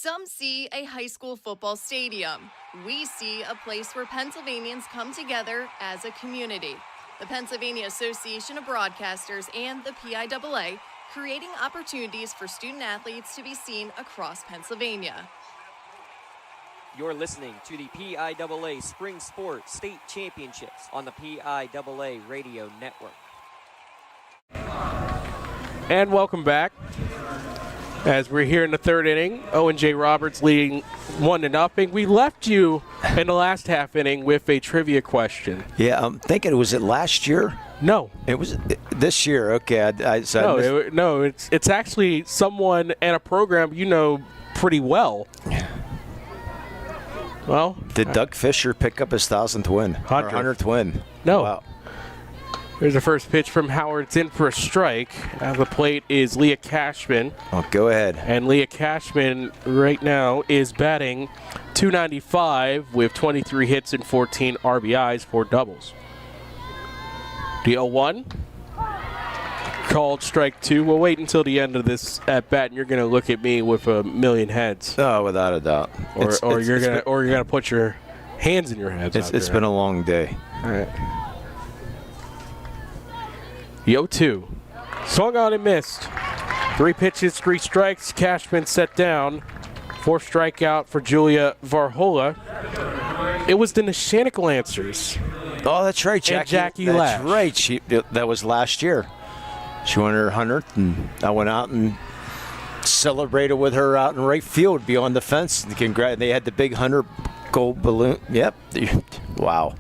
Some see a high school football stadium. We see a place where Pennsylvanians come together as a community. The Pennsylvania Association of Broadcasters and the PIAA creating opportunities for student athletes to be seen across Pennsylvania. You're listening to the PIAA Spring Sports State Championships on the PIAA Radio Network. And welcome back. As we're here in the third inning, Owen J. Roberts leading 1-0. We left you in the last half inning with a trivia question. Yeah, I'm thinking, was it last year? No. It was this year. Okay. It's actually someone and a program you know pretty well. Well, did Doug Fisher pick up his 1,000th win? 100th win? No. Wow. Here's the first pitch from Howard. It's in for a strike. At the plate is Leah Cashman. Oh, go ahead. And Leah Cashman right now is batting .295 with 23 hits and 14 RBIs, 4 doubles. The 0-1. Called strike 2. We'll wait until the end of this at bat, and you're going to look at me with a million heads. Oh, without a doubt. Or you're gonna put your hands in your heads. It's been a long day. All right. The 0-2. Swung on and missed. 3 pitches, 3 strikes. Cashman set down. 4th strikeout for Julia Varhola. It was the Neshannock Lancers. Oh, that's right, Jackie That's Lash. right. That was last year. She won her 100th, and I went out and celebrated with her out in right field beyond the fence. They had the big 100 gold balloon. Yep. Wow.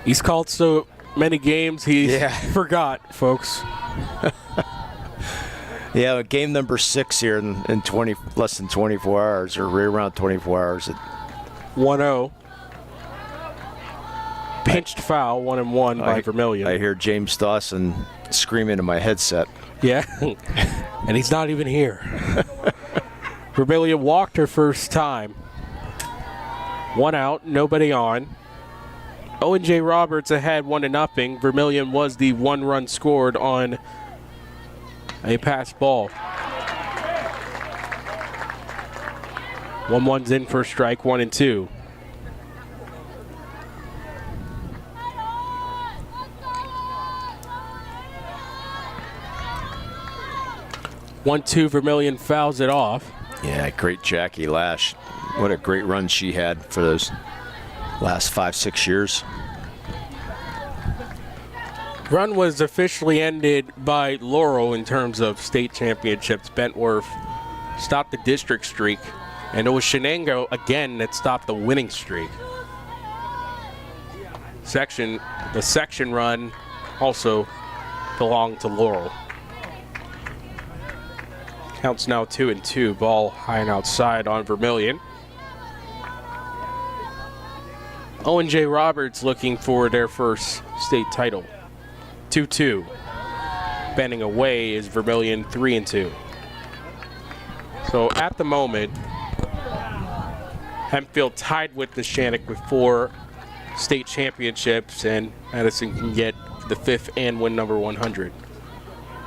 He's called so many games he forgot, folks. Yeah, game number 6 here in less than 24 hours, or right around 24 hours. 1-0. Pinched foul, 1-1 by Vermillion. I hear James Dawson screaming in my headset. Yeah, and he's not even here. Vermillion walked her first time. 1 out, nobody on. Owen J. Roberts ahead 1-0. Vermillion was the 1 run scored on a pass ball. 1-1's in for a strike, 1-2. Vermillion fouls it off. Yeah, great Jackie Lash. What a great run she had for those last 5-6 years. Run was officially ended by Laurel in terms of state championships. Bentworth stopped the district streak, and it was Shenango again that stopped the winning streak. The section run also belonged to Laurel. Counts now 2-2. Ball high and outside on Vermillion. Owen J. Roberts looking for their first state title. 2-2. Bending away is Vermillion 3-2. So at the moment, Hempfield tied with Neshannock with 4 state championships, and Madison can get the 5th and win number 100.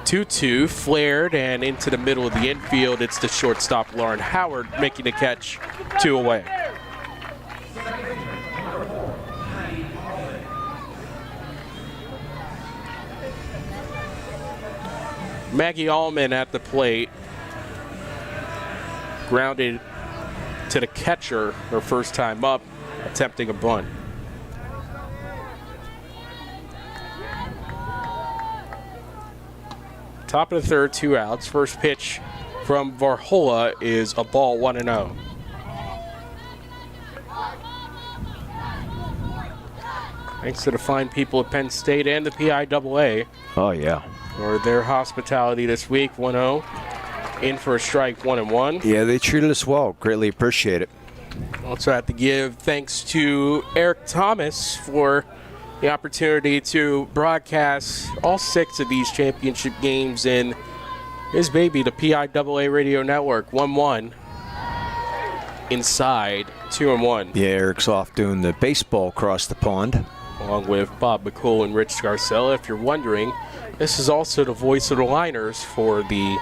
2-2, flared and into the middle of the infield. It's the shortstop Lauren Howard making the catch, 2 away. Maggie Allman at the plate. Grounded to the catcher her first time up, attempting a bunt. Top of the third, 2 outs. First pitch from Varhola is a ball, 1-0. Thanks to the fine people at Penn State and the PIAA. Oh, yeah. For their hospitality this week. 1-0. In for a strike, 1-1. Yeah, they treated us well. Greatly appreciate it. Also have to give thanks to Eric Thomas for the opportunity to broadcast all 6 of these championship games in his baby, the PIAA Radio Network. 1-1 inside, 2-1. Yeah, Eric's off doing the baseball across the pond. Along with Bob McCool and Rich Scarcella. If you're wondering, this is also the voice of the Liners for the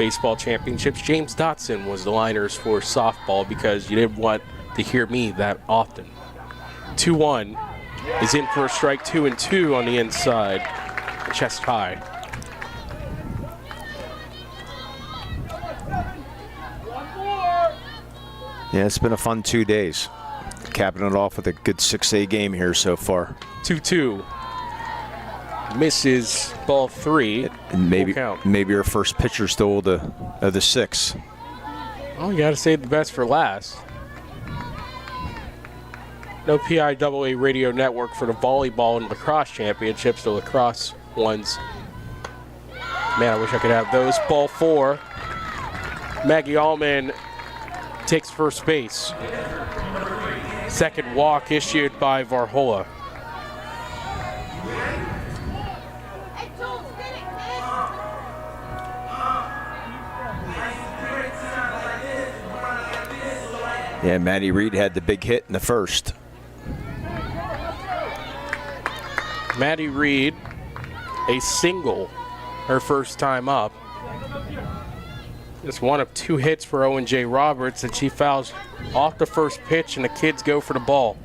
baseball championships. James Dotson was the liners for softball because you didn't want to hear me that often. 2-1 is in for a strike, 2-2 on the inside, chest high. Yeah, it's been a fun 2 days. Capping it off with a good 6A game here so far. 2-2. Misses ball 3. And maybe Full count. maybe our first pitcher stole of the 6. Oh, you got to save the best for last. No PIAA radio network for the volleyball and lacrosse championships. The lacrosse ones. Man, I wish I could have those. Ball 4. Maggie Allman takes first base. Second walk issued by Varhola. Yeah, Maddie Reed had the big hit in the first. Maddie Reed, a single, her first time up. Just one of 2 hits for Owen J. Roberts, and she fouls off the first pitch, and the kids go for the ball.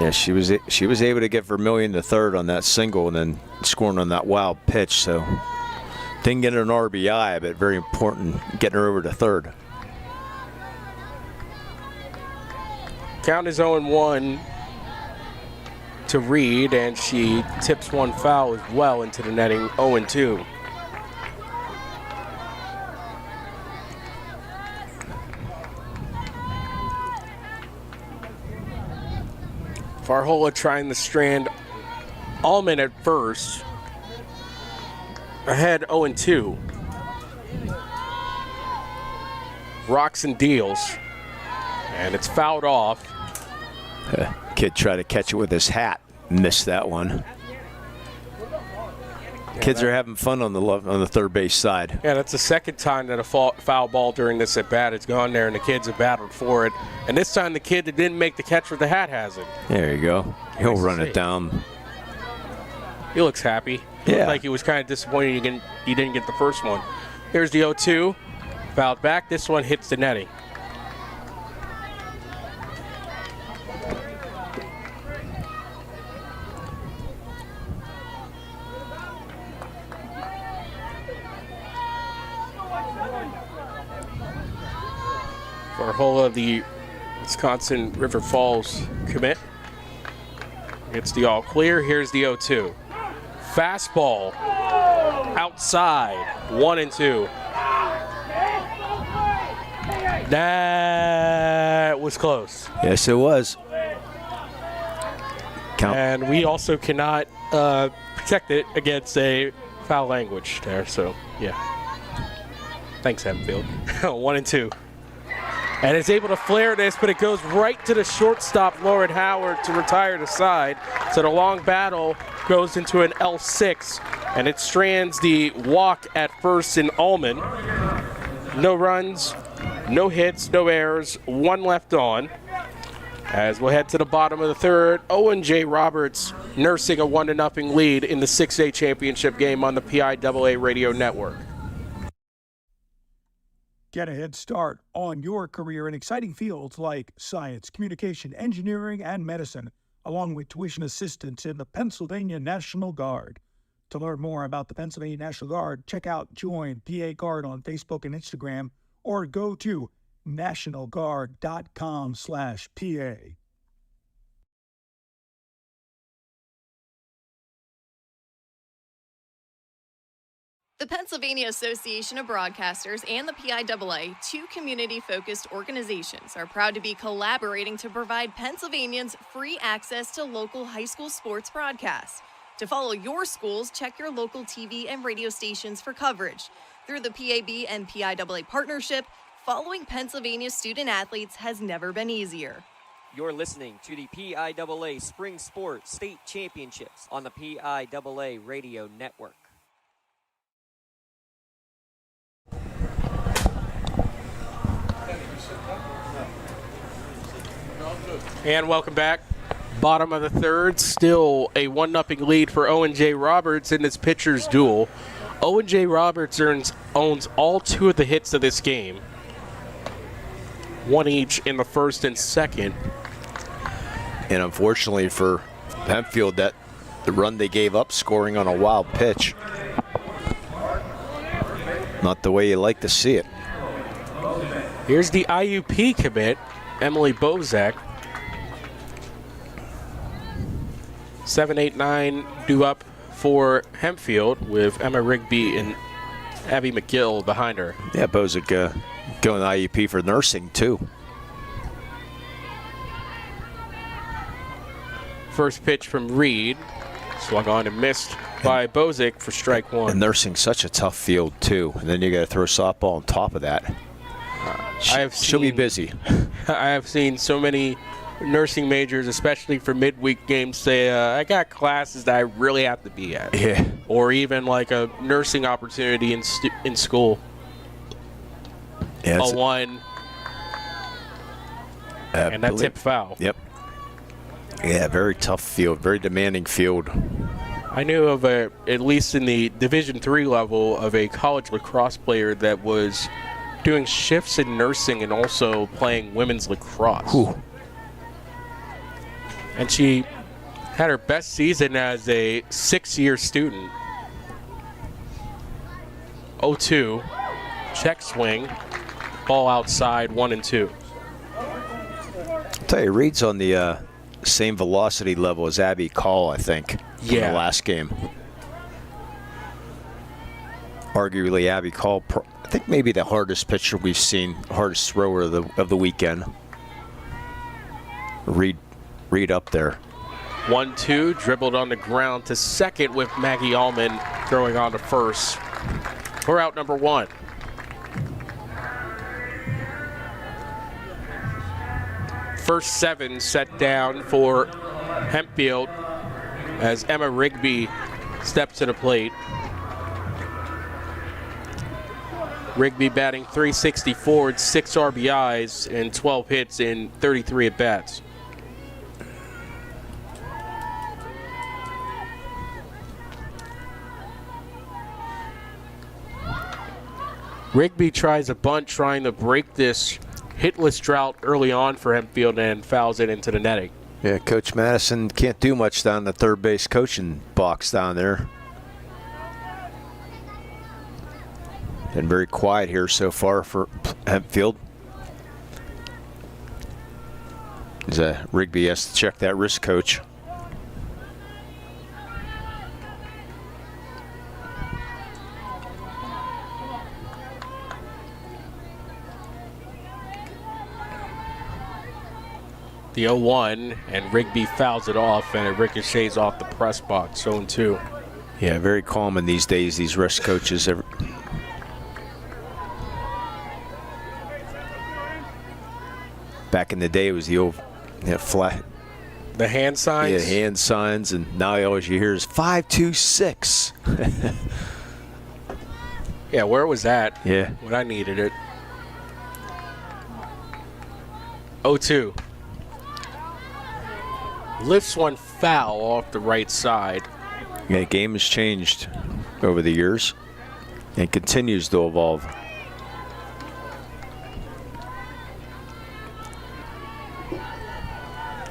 Yeah, she was able to get Vermillion to third on that single and then scoring on that wild pitch. So didn't get an RBI, but very important getting her over to third. Count is 0-1 to Reed, and she tips one foul as well into the netting, 0-2. Varhola trying to strand Allman at first. Ahead 0-2. Rocks and deals. And it's fouled off. Kid tried to catch it with his hat. Missed that one. Kids are having fun on the third base side. Yeah, that's the second time that a foul ball during this at-bat has gone there, and the kids have battled for it. And this time the kid that didn't make the catch with the hat has it. There you go. He'll run it down. He looks happy. He looked like he was kind of disappointed he didn't get the first one. Here's the 0-2. Fouled back. This one hits the netting. Varhola, the Wisconsin River Falls commit. It's the all clear. Here's the 0-2. Fastball outside, 1-2. That was close. Yes, it was. Count. And we also cannot protect it against a foul language there. So, yeah. Thanks, Hempfield. 1-2. And is able to flare this, but it goes right to the shortstop, Lauren Howard, to retire the side. So the long battle goes into an L6, and it strands the walk at first in Allman. No runs, no hits, no errors, 1 left on. As we'll head to the bottom of the third, Owen J. Roberts nursing a 1-0 lead in the 6A championship game on the PIAA radio network. Get a head start on your career in exciting fields like science, communication, engineering, and medicine, along with tuition assistance in the Pennsylvania National Guard. To learn more about the Pennsylvania National Guard, check out Join PA Guard on Facebook and Instagram, or go to nationalguard.com/PA. The Pennsylvania Association of Broadcasters and the PIAA, 2 community-focused organizations, are proud to be collaborating to provide Pennsylvanians free access to local high school sports broadcasts. To follow your schools, check your local TV and radio stations for coverage. Through the PAB and PIAA partnership, following Pennsylvania student athletes has never been easier. You're listening to the PIAA Spring Sports State Championships on the PIAA Radio Network. And welcome back. Bottom of the third, still a 1-0 lead for Owen J. Roberts in this pitcher's duel. Owen J. Roberts owns all 2 of the hits of this game. 1 each in the first and second. And unfortunately for Hempfield, that the run they gave up scoring on a wild pitch. Not the way you like to see it. Here's the IUP commit, Emily Bozak. 7-8-9 due up for Hempfield with Emma Rigby and Abby McGill behind her. Yeah, Bozak going IUP for nursing too. First pitch from Reed. Swung on and missed by Bozak for strike 1. And nursing's such a tough field too. And then you got to throw softball on top of that. She'll be busy. I have seen so many nursing majors, especially for midweek games, say, I got classes that I really have to be at. Yeah. Or even like a nursing opportunity in school. Yeah, 0-1. And that tip foul. Yep. Yeah, very tough field, very demanding field. I knew of at least in the Division III level, of a college lacrosse player that was doing shifts in nursing and also playing women's lacrosse. Ooh. And she had her best season as a 6-year student. 0-2, check swing, ball outside, 1-2. I'll tell you, Reed's on the same velocity level as Abby Call, I think, in the last game. Arguably, Abby Call, I think maybe the hardest pitcher we've seen, hardest thrower of the weekend. Reed up there. 1-2, dribbled on the ground to second with Maggie Allman throwing on to first. We're out number 1. First 7 set down for Hempfield as Emma Rigby steps to the plate. Rigby batting .364, 6 RBIs and 12 hits in 33 at-bats. Rigby tries a bunt trying to break this hitless drought early on for Hempfield and fouls it into the netting. Yeah, Coach Madison can't do much down the third base coaching box down there. Been very quiet here so far for Hempfield. Rigby has to check that wrist, coach. The 0-1, and Rigby fouls it off, and it ricochets off the press box, 0-2. Yeah, very common these days, these wrist coaches. Back in the day, it was the old flat. The hand signs? Yeah, hand signs, and now all you hear is 5-2-6. Yeah, where was that? Yeah. When I needed it. 0-2. Lifts one foul off the right side. Yeah, the game has changed over the years and continues to evolve.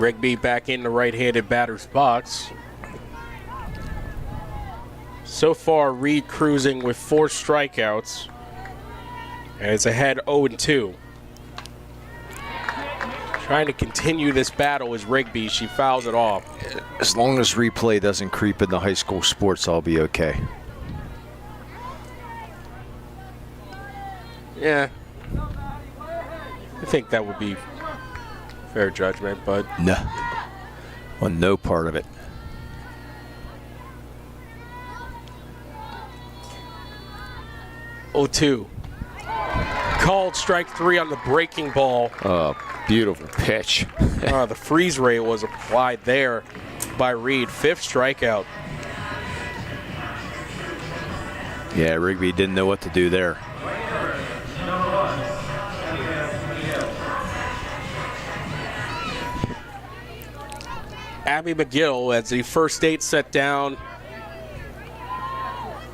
Rigby back in the right-handed batter's box. So far, Reed cruising with 4 strikeouts. And it's ahead 0-2. Trying to continue this battle is Rigby. She fouls it off. As long as replay doesn't creep into high school sports, I'll be okay. Yeah. I think that would be fair judgment, but no. On no part of it. .02. Called strike 3 on the breaking ball. Beautiful pitch. The freeze ray was applied there by Reed. 5th strikeout. Yeah, Rigby didn't know what to do there. Abby McGill as the first 8 set down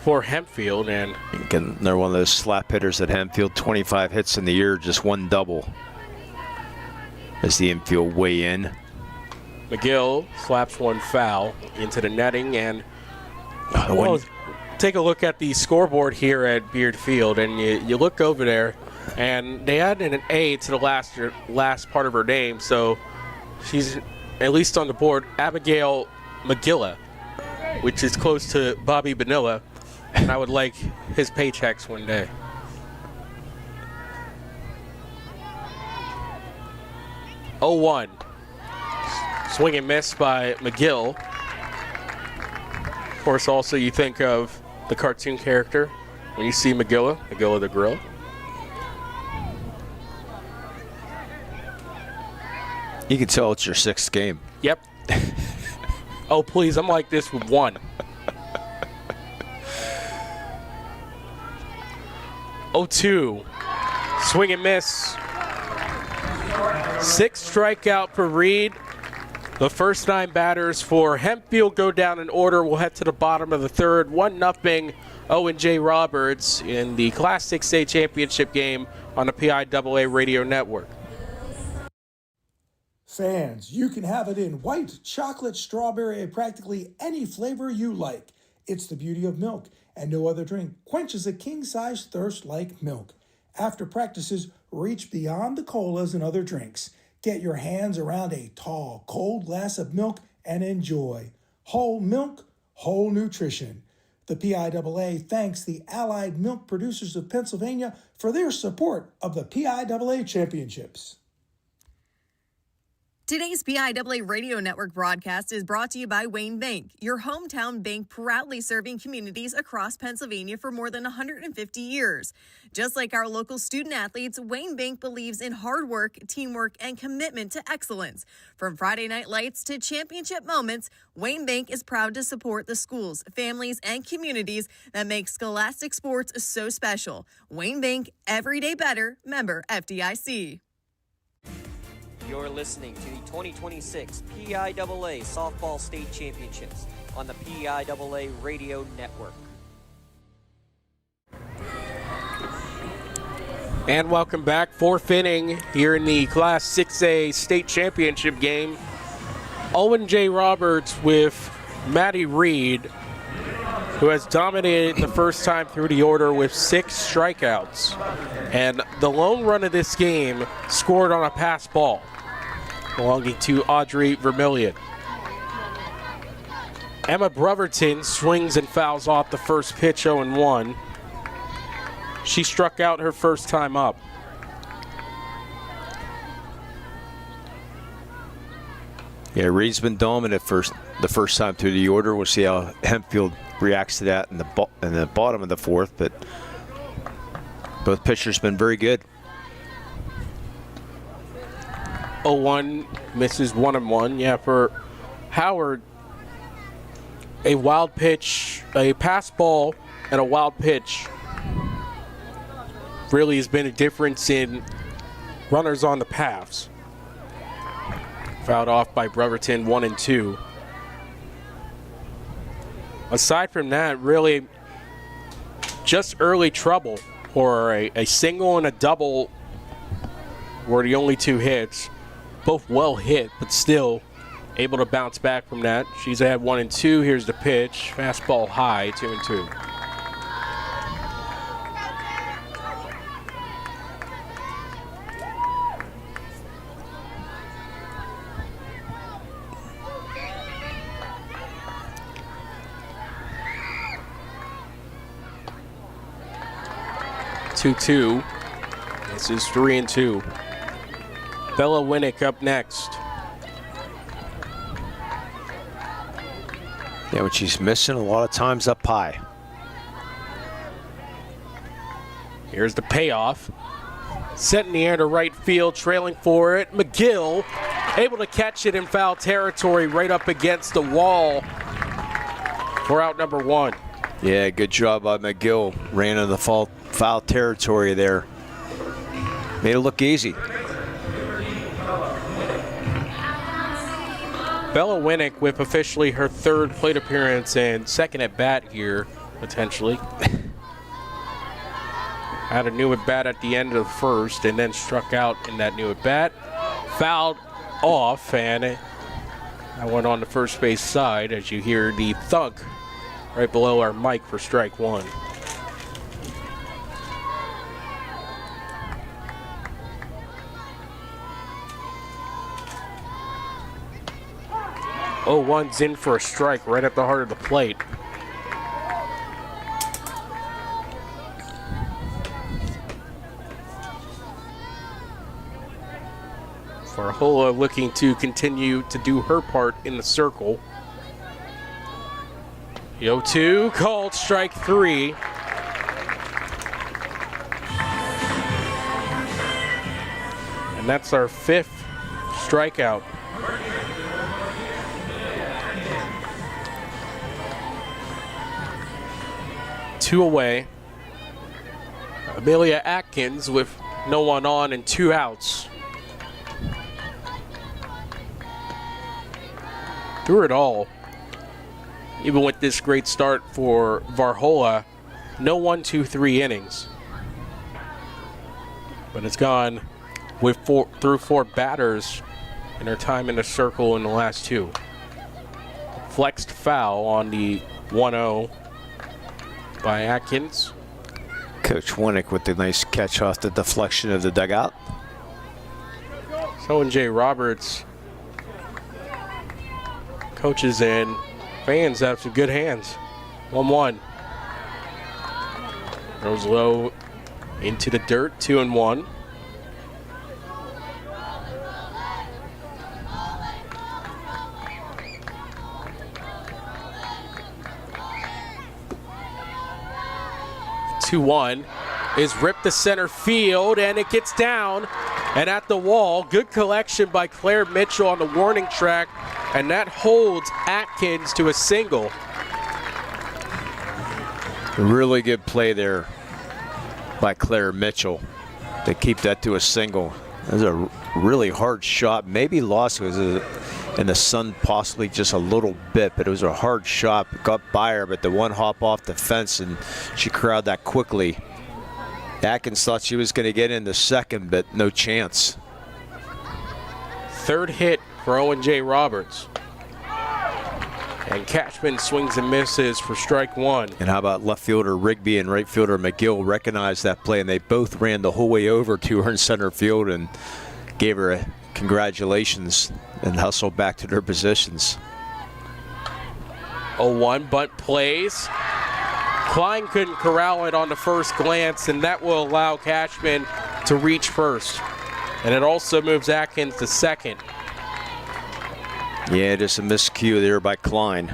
for Hempfield. And again, they're one of those slap hitters at Hempfield. 25 hits in the year, just one double. As the infield weigh in. McGill slaps one foul into the netting. And Well, take a look at the scoreboard here at Beard Field, and you look over there, and they added an A to the last part of her name, so she's at least on the board Abigail McGilla, which is close to Bobby Bonilla, and I would like his paychecks one day. Oh, 1. Swing and miss by McGill. Of course, also you think of the cartoon character when you see Magilla the Grill. you can tell it's your 6th game. Yep. Oh, please, I'm like this with 1. 0-2. Swing and miss. 6th strikeout for Reed. The first 9 batters for Hempfield go down in order. We'll head to the bottom of the 3rd. 1-0 Owen J. Roberts in the Class 6A championship game on the PIAA radio network. Fans, you can have it in white, chocolate, strawberry, and practically any flavor you like. It's the beauty of milk, and no other drink quenches a king-size thirst like milk. After practices, reach beyond the colas and other drinks. Get your hands around a tall, cold glass of milk and enjoy. Whole milk, whole nutrition. The PIAA thanks the Allied Milk Producers of Pennsylvania for their support of the PIAA Championships. Today's PIAA Radio Network broadcast is brought to you by Wayne Bank, your hometown bank proudly serving communities across Pennsylvania for more than 150 years. Just like our local student athletes, Wayne Bank believes in hard work, teamwork, and commitment to excellence. From Friday night lights to championship moments, Wayne Bank is proud to support the schools, families, and communities that make scholastic sports so special. Wayne Bank, every day better, member FDIC. You're listening to the 2026 PIAA Softball State Championships on the PIAA Radio Network. And welcome back. 4th inning here in the Class 6A State Championship game. Owen J. Roberts with Maddie Reed, who has dominated the first time through the order with 6 strikeouts. And the lone run of this game scored on a pass ball belonging to Audrey Vermillion. Emma Breverton swings and fouls off the first pitch, 0-1. She struck out her first time up. Yeah, Reed's been dominant the first time through the order. We'll see how Hempfield reacts to that in the bottom of the 4th, but both pitchers been very good. 0-1, misses 1-1. Yeah, for Howard, a wild pitch, a pass ball and a wild pitch really has been a difference in runners on the paths. Fouled off by Breverton, 1-2. Aside from that, really just early trouble, or a single and a double were the only 2 hits. Both well hit, but still able to bounce back from that. She's had 1-2. Here's the pitch. Fastball high, 2-2. This is 3-2. Bella Winnick up next. Yeah, when she's missing a lot of times up high. Here's the payoff. Set in the air to right field, trailing for it. McGill able to catch it in foul territory right up against the wall for out number 1. Yeah, good job by McGill. Ran in the foul territory there. Made it look easy. Bella Winnick with officially her 3rd plate appearance and 2nd at bat here potentially. Had a new at-bat at the end of the first and then struck out in that new at-bat. Fouled off, and I went on the first base side as you hear the thunk right below our mic for strike one. Oh, one's in for a strike right at the heart of the plate. Varhola looking to continue to do her part in the circle. The 0-2 called strike three. And that's our 5th strikeout. Two away. Amelia Atkins with no one on and 2 outs. Through it all, even with this great start for Varhola, no 1-2-3 innings. But it's gone with through 4 batters in her time in the circle in the last 2. Flexed foul on the 1-0 by Atkins. Coach Winnick with the nice catch off the deflection of the dugout. So Owen J. Roberts, coaches and fans have some good hands. 1-1. Throws low into the dirt, 2-1. Two-one is ripped to center field, and it gets down and at the wall. Good collection by Claire Mitchell on the warning track, and that holds Atkins to a single. Really good play there by Claire Mitchell to keep that to a single. It was a really hard shot. Maybe lost was in the sun possibly just a little bit, but it was a hard shot. It got by her, but the one hop off the fence and she corralled that quickly. Atkins thought she was going to get into second, but no chance. 3rd hit for Owen J. Roberts. And Cashman swings and misses for strike 1. And how about left fielder Rigby and right fielder McGill recognized that play, and they both ran the whole way over to her in center field and gave her a congratulations and hustled back to their positions. 0-1, bunt plays. Klein couldn't corral it on the first glance, and that will allow Cashman to reach first. And it also moves Atkins to second. Yeah, just a miscue there by Klein.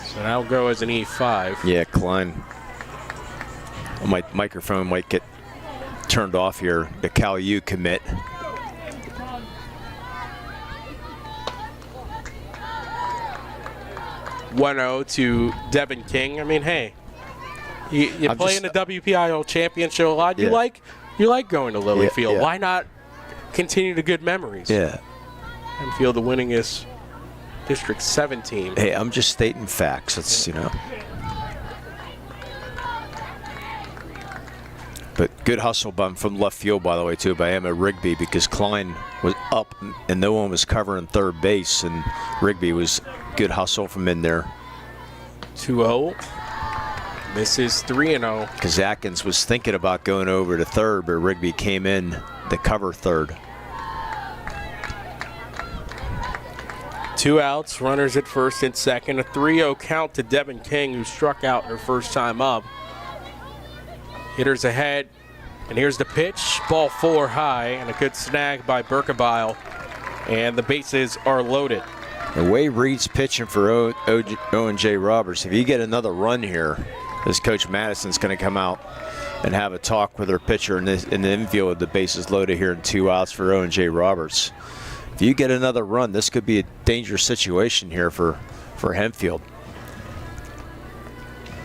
So that'll go as an E5. Yeah, Klein. My microphone might get turned off here. The Cal U commit. To Devin King. I mean, hey, you play in the WPIAA championship a lot. Yeah. You like going to Lilyfield. Yeah. Why not continue the good memories? Yeah. Hempfield, the winningest District 7 team. Hey, I'm just stating facts. It's, you know. But good hustle from left field, by the way, too, by Emma Rigby, because Klein was up and no one was covering third base, and Rigby was good hustle from in there. 2-0. Misses 3-0. Because Atkins was thinking about going over to third, but Rigby came in to cover third. 2 outs, runners at first and second. A 3-0 count to Devin King, who struck out her first time up. Hitters ahead, and here's the pitch. Ball 4 high, and a good snag by Berkebile, and the bases are loaded. The way Reed's pitching for Owen J. Roberts, if you get another run here, this Coach Madison's going to come out and have a talk with her pitcher in the infield with the bases loaded here and 2 outs for Owen J. Roberts. If you get another run, this could be a dangerous situation here for Hempfield.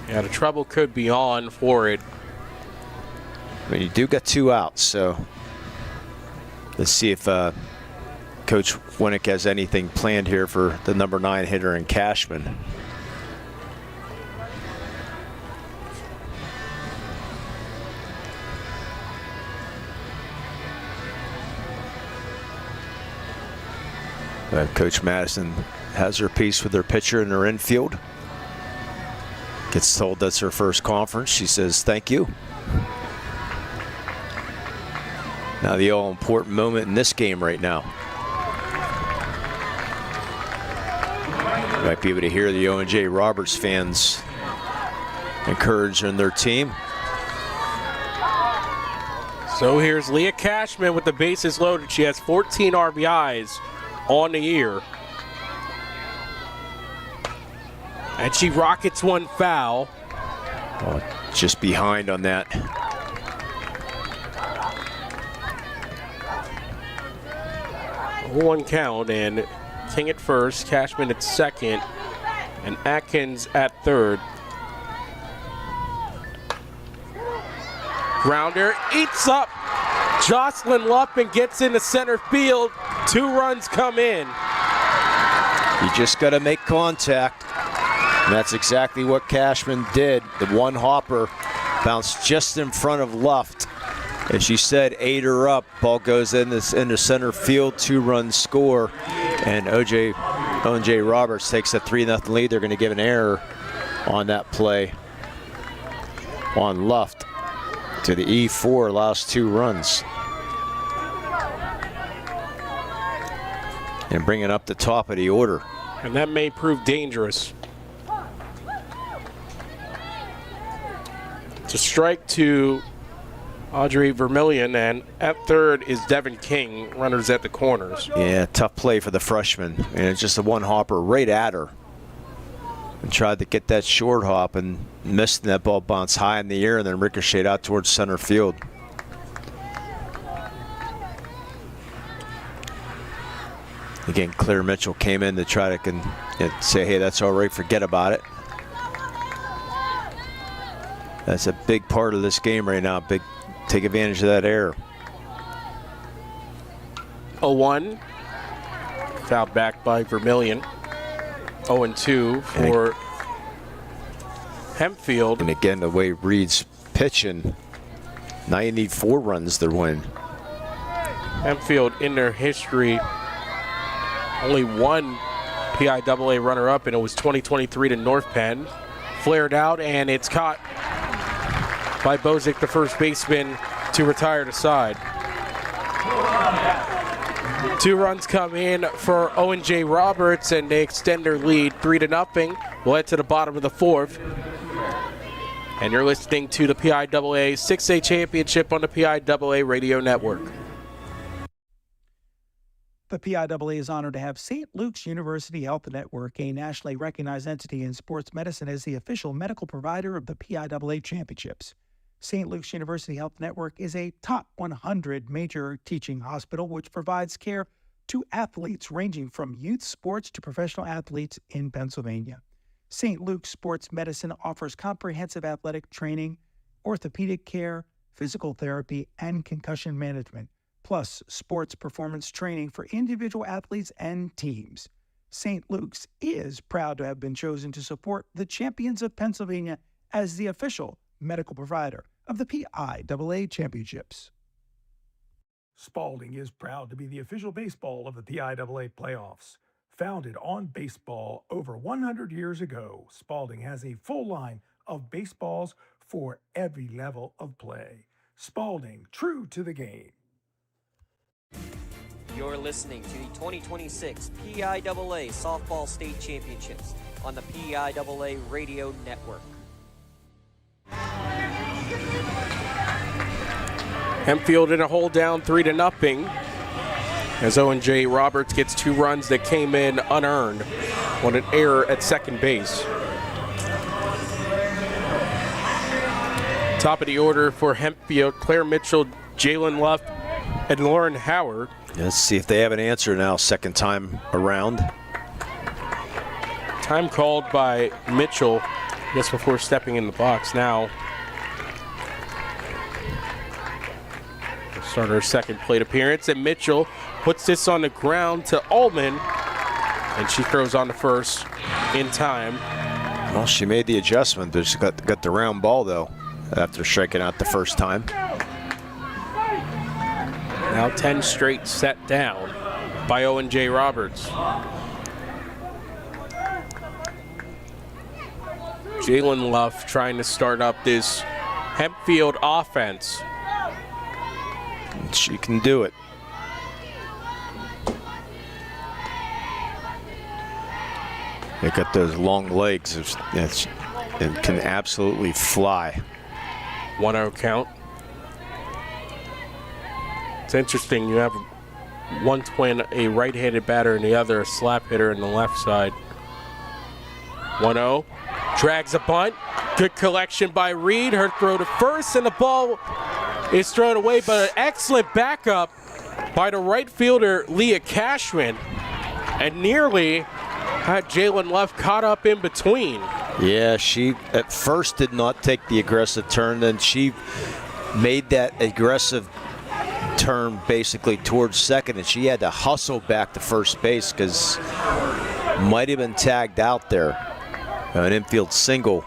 Yeah, the trouble could be on for it. I mean, you do got 2 outs, so let's see if Coach Winnick has anything planned here for the number 9 hitter in Cashman. Coach Madison has her piece with her pitcher in her infield. Gets told that's her first conference. She says, thank you. Now the all-important moment in this game right now. You might be able to hear the Owen J. Roberts fans encouraging their team. So here's Leah Cashman with the bases loaded. She has 14 RBIs on the year. And she rockets one foul. Oh, just behind on that. One count, and King at first, Cashman at second, and Atkins at third. Grounder eats up Jocelyn Lupp and gets into center field. 2 runs come in. You just got to make contact. And that's exactly what Cashman did. The one hopper bounced just in front of Luft. As she said, ate her up. Ball goes into center field, 2-run score. And Owen J. Roberts takes a 3-0 lead. They're going to give an error on that play on Luft. To the E4, allows 2 runs. And bring it up the top of the order. And that may prove dangerous. It's a strike to Audrey Vermillion, and at third is Devin King, runners at the corners. Yeah, tough play for the freshman. And it's just a one hopper right at her. And tried to get that short hop and missed, and that ball bounced high in the air and then ricocheted out towards center field. Again, Claire Mitchell came in to try to say, hey, that's all right, forget about it. That's a big part of this game right now. Take advantage of that error. 0-1. Fouled back by Vermillion. 0-2 for Hempfield. And again, the way Reed's pitching, now you need 4 runs to win. Hempfield, in their history, only one PIAA runner-up, and it was 2023 to North Penn. Flared out, and it's caught by Bozic, the first baseman, to retire to side. 2 runs come in for Owen J. Roberts, and they extend their lead 3-0. We'll head to the bottom of the 4th. And you're listening to the PIAA 6A Championship on the PIAA Radio Network. The PIAA is honored to have St. Luke's University Health Network, a nationally recognized entity in sports medicine, as the official medical provider of the PIAA Championships. St. Luke's University Health Network is a top 100 major teaching hospital which provides care to athletes ranging from youth sports to professional athletes in Pennsylvania. St. Luke's Sports Medicine offers comprehensive athletic training, orthopedic care, physical therapy, and concussion management, plus sports performance training for individual athletes and teams. St. Luke's is proud to have been chosen to support the Champions of Pennsylvania as the official medical provider of the PIAA Championships. Spalding is proud to be the official baseball of the PIAA playoffs. Founded on baseball over 100 years ago, Spalding has a full line of baseballs for every level of play. Spalding, true to the game. You're listening to the 2026 PIAA Softball State Championships on the PIAA Radio Network. Hempfield in a hole down 3-0 as Owen J. Roberts gets 2 runs that came in unearned on an error at second base. Top of the order for Hempfield, Claire Mitchell, Jalen Luff, and Lauren Howard. Let's see if they have an answer now, second time around. Time called by Mitchell just before stepping in the box. Now Started her second plate appearance, and Mitchell puts this on the ground to Ullman, and she throws on the first in time. Well, she made the adjustment, but she got the round ball, though, after striking out the first time. Now 10 straight set down by Owen J. Roberts. Jalen Luff trying to start up this Hempfield offense. She can do it. They got those long legs and can absolutely fly. 1-0 count. It's interesting, you have one twin, a right-handed batter, and the other a slap hitter in the left side. 1-0, drags a bunt. Good collection by Reed. Her throw to first, and the ball is thrown away, but an excellent backup by the right fielder, Leah Cashman, and nearly had Jalen Luff caught up in between. Yeah, she at first did not take the aggressive turn, then she made that aggressive turn basically towards second, and she had to hustle back to first base because might have been tagged out there. An infield single,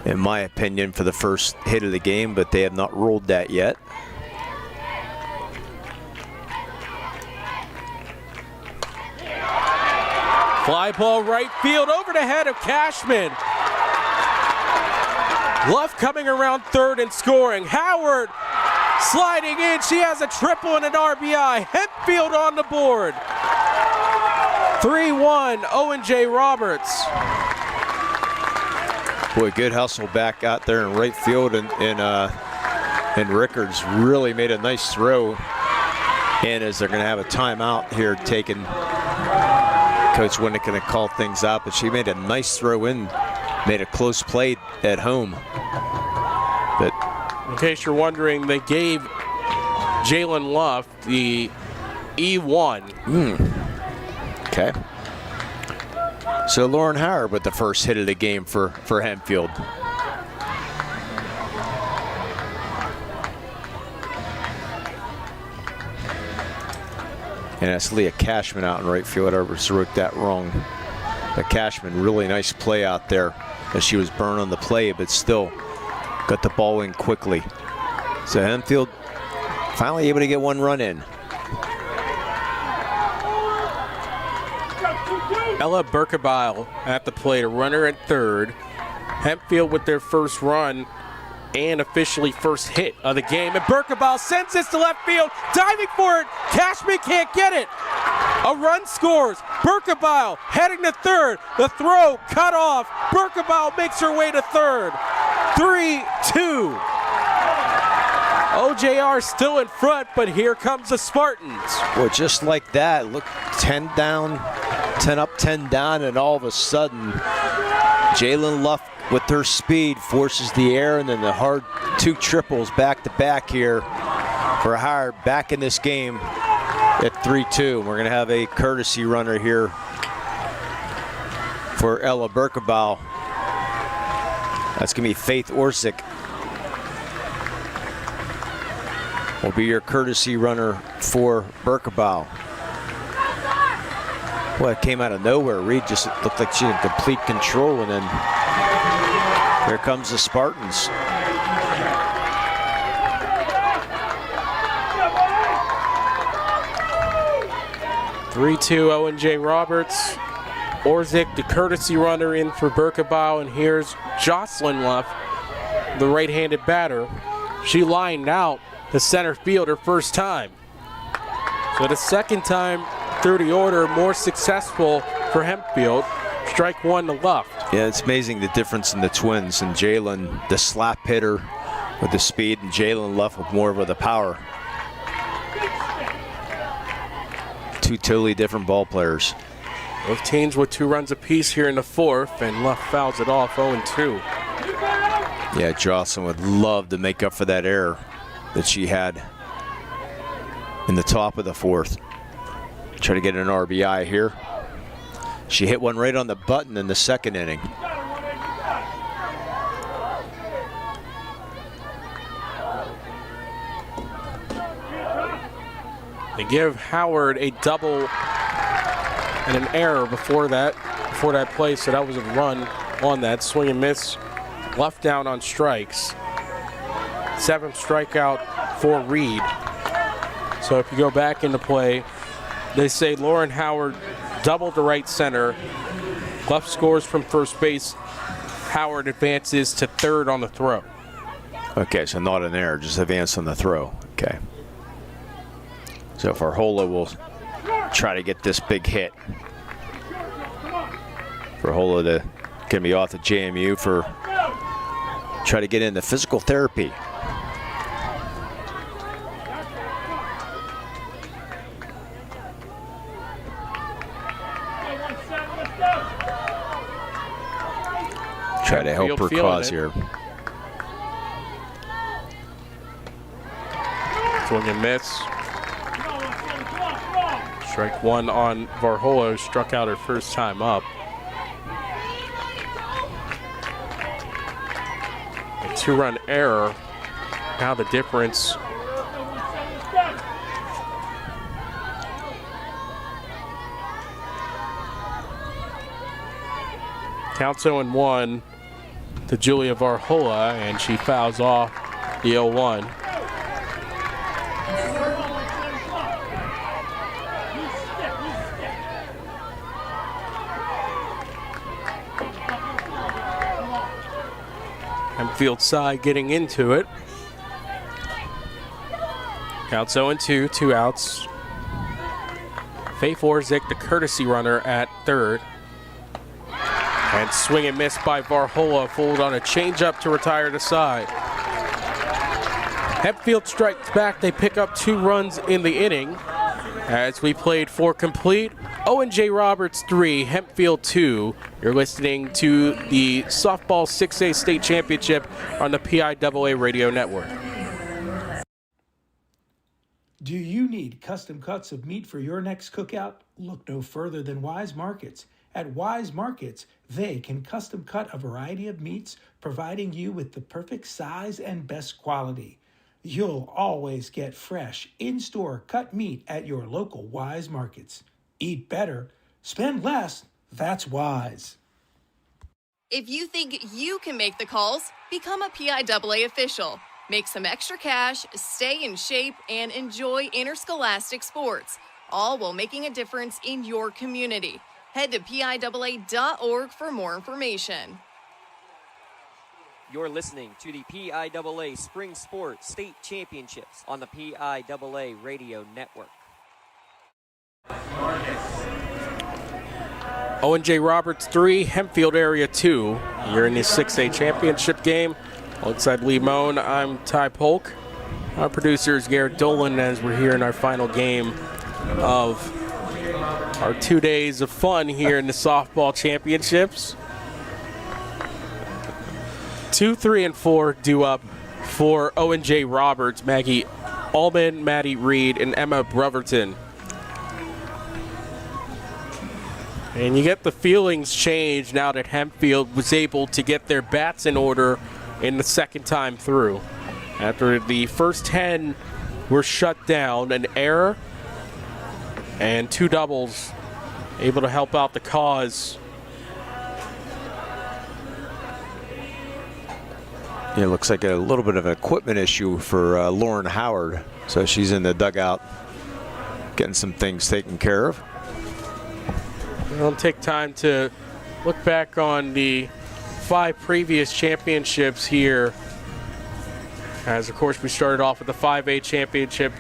in my opinion, for the first hit of the game, but they have not ruled that yet. Fly ball right field over the head of Cashman. Luff coming around third and scoring. Howard sliding in. She has a triple and an RBI. Hempfield on the board. 3-1, Owen J. Roberts. Boy, good hustle back out there in right field, and Rickards really made a nice throw. And as they're going to have a timeout here taken, Coach Winnick going to call things out, but she made a nice throw in, made a close play at home. But in case you're wondering, they gave Jalen Luff the E1. Okay. So Lauren Howard with the first hit of the game for Hempfield. And that's Leah Cashman out in right field. I wrote that wrong. But Cashman, really nice play out there as she was burned on the play, but still got the ball in quickly. So Hempfield finally able to get one run in. Ella Berkebile at the plate, a runner at third. Hempfield with their first run and officially first hit of the game. And Berkebile sends this to left field, diving for it. Cashman can't get it. A run scores. Berkebile heading to third. The throw cut off. Berkebile makes her way to third. 3-2. OJR still in front, but here comes the Spartans. Well, just like that, look, 10 down, 10 up, 10 down, and all of a sudden, Jalen Luff with her speed forces the air, and then the hard two triples back to back here for Howard back in this game at 3-2. We're going to have a courtesy runner here for Ella Berkebile. That's going to be Faith Orsic. Will be your courtesy runner for Berkebile. Well, it came out of nowhere. Reed just looked like she had complete control, and then here comes the Spartans. (3-2) Owen J. Roberts. Orzick, the courtesy runner, in for Berkebile, and here's Jocelyn Luff, the right-handed batter. She lined out the center field her first time. So the second time through the order, more successful for Hempfield. Strike one to Luff. Yeah, it's amazing the difference in the twins, and Jalen, the slap hitter with the speed, and Jalen Luff with more of the power. Two totally different ball players. Both teams with 2 runs apiece here in the fourth, and Luff fouls it off 0-2. Yeah, Jocelyn would love to make up for that error that she had in the top of the fourth. Try to get an RBI here. She hit one right on the button in the second inning. They give Howard a double and an error before that play, so that was a run on that. Swing and miss, left down on strikes. 7th strikeout for Reed. So if you go back into play, they say Lauren Howard doubled to right center. Left scores from first base. Howard advances to third on the throw. Okay, so not an error, just advance on the throw. Okay. So Varhola will try to get this big hit. Varhola going to be off the JMU for try to get into physical therapy. Try to help her cause here. Swing and miss. Strike one on Varhola, struck out her first time up. A 2-run error. Now the difference. Counts 0-1 to Julia Varhola, and she fouls off the 0-1. Hempfield side getting into it. Counts 0-2, 2 outs. Faye Forzik, the courtesy runner at third. And swing and miss by Varhola, fooled on a changeup to retire the side. Hempfield strikes back. They pick up 2 runs in the inning as we played 4 complete. Owen J. Roberts 3, Hempfield 2. You're listening to the Softball 6A State Championship on the PIAA Radio Network. Do you need custom cuts of meat for your next cookout? Look no further than Wise Markets. At Wise Markets, they can custom cut a variety of meats, providing you with the perfect size and best quality. You'll always get fresh, in-store cut meat at your local Wise Markets. Eat better, spend less, that's Wise. If you think you can make the calls, become a PIAA official. Make some extra cash, stay in shape, and enjoy interscholastic sports, all while making a difference in your community. Head to PIAA.org for more information. You're listening to the PIAA Spring Sports State Championships on the PIAA Radio Network. Owen J. Roberts 3, Hempfield area 2. You're in the 6A championship game. Alongside Lee Moan, I'm Ty Polk. Our producer is Garrett Dolan as we're here in our final game of our 2 days of fun here in the softball championships. 2, 3, and 4 due up for Owen J. Roberts, Maggie Allman, Maddie Reed, and Emma Broverton. And you get the feelings change now that Hempfield was able to get their bats in order in the second time through. After the first 10 were shut down, an error and 2 doubles able to help out the cause. It looks like a little bit of an equipment issue for Lauren Howard. So she's in the dugout getting some things taken care of. We'll take time to look back on the 5 previous championships here. As of course we started off with the 5A championship.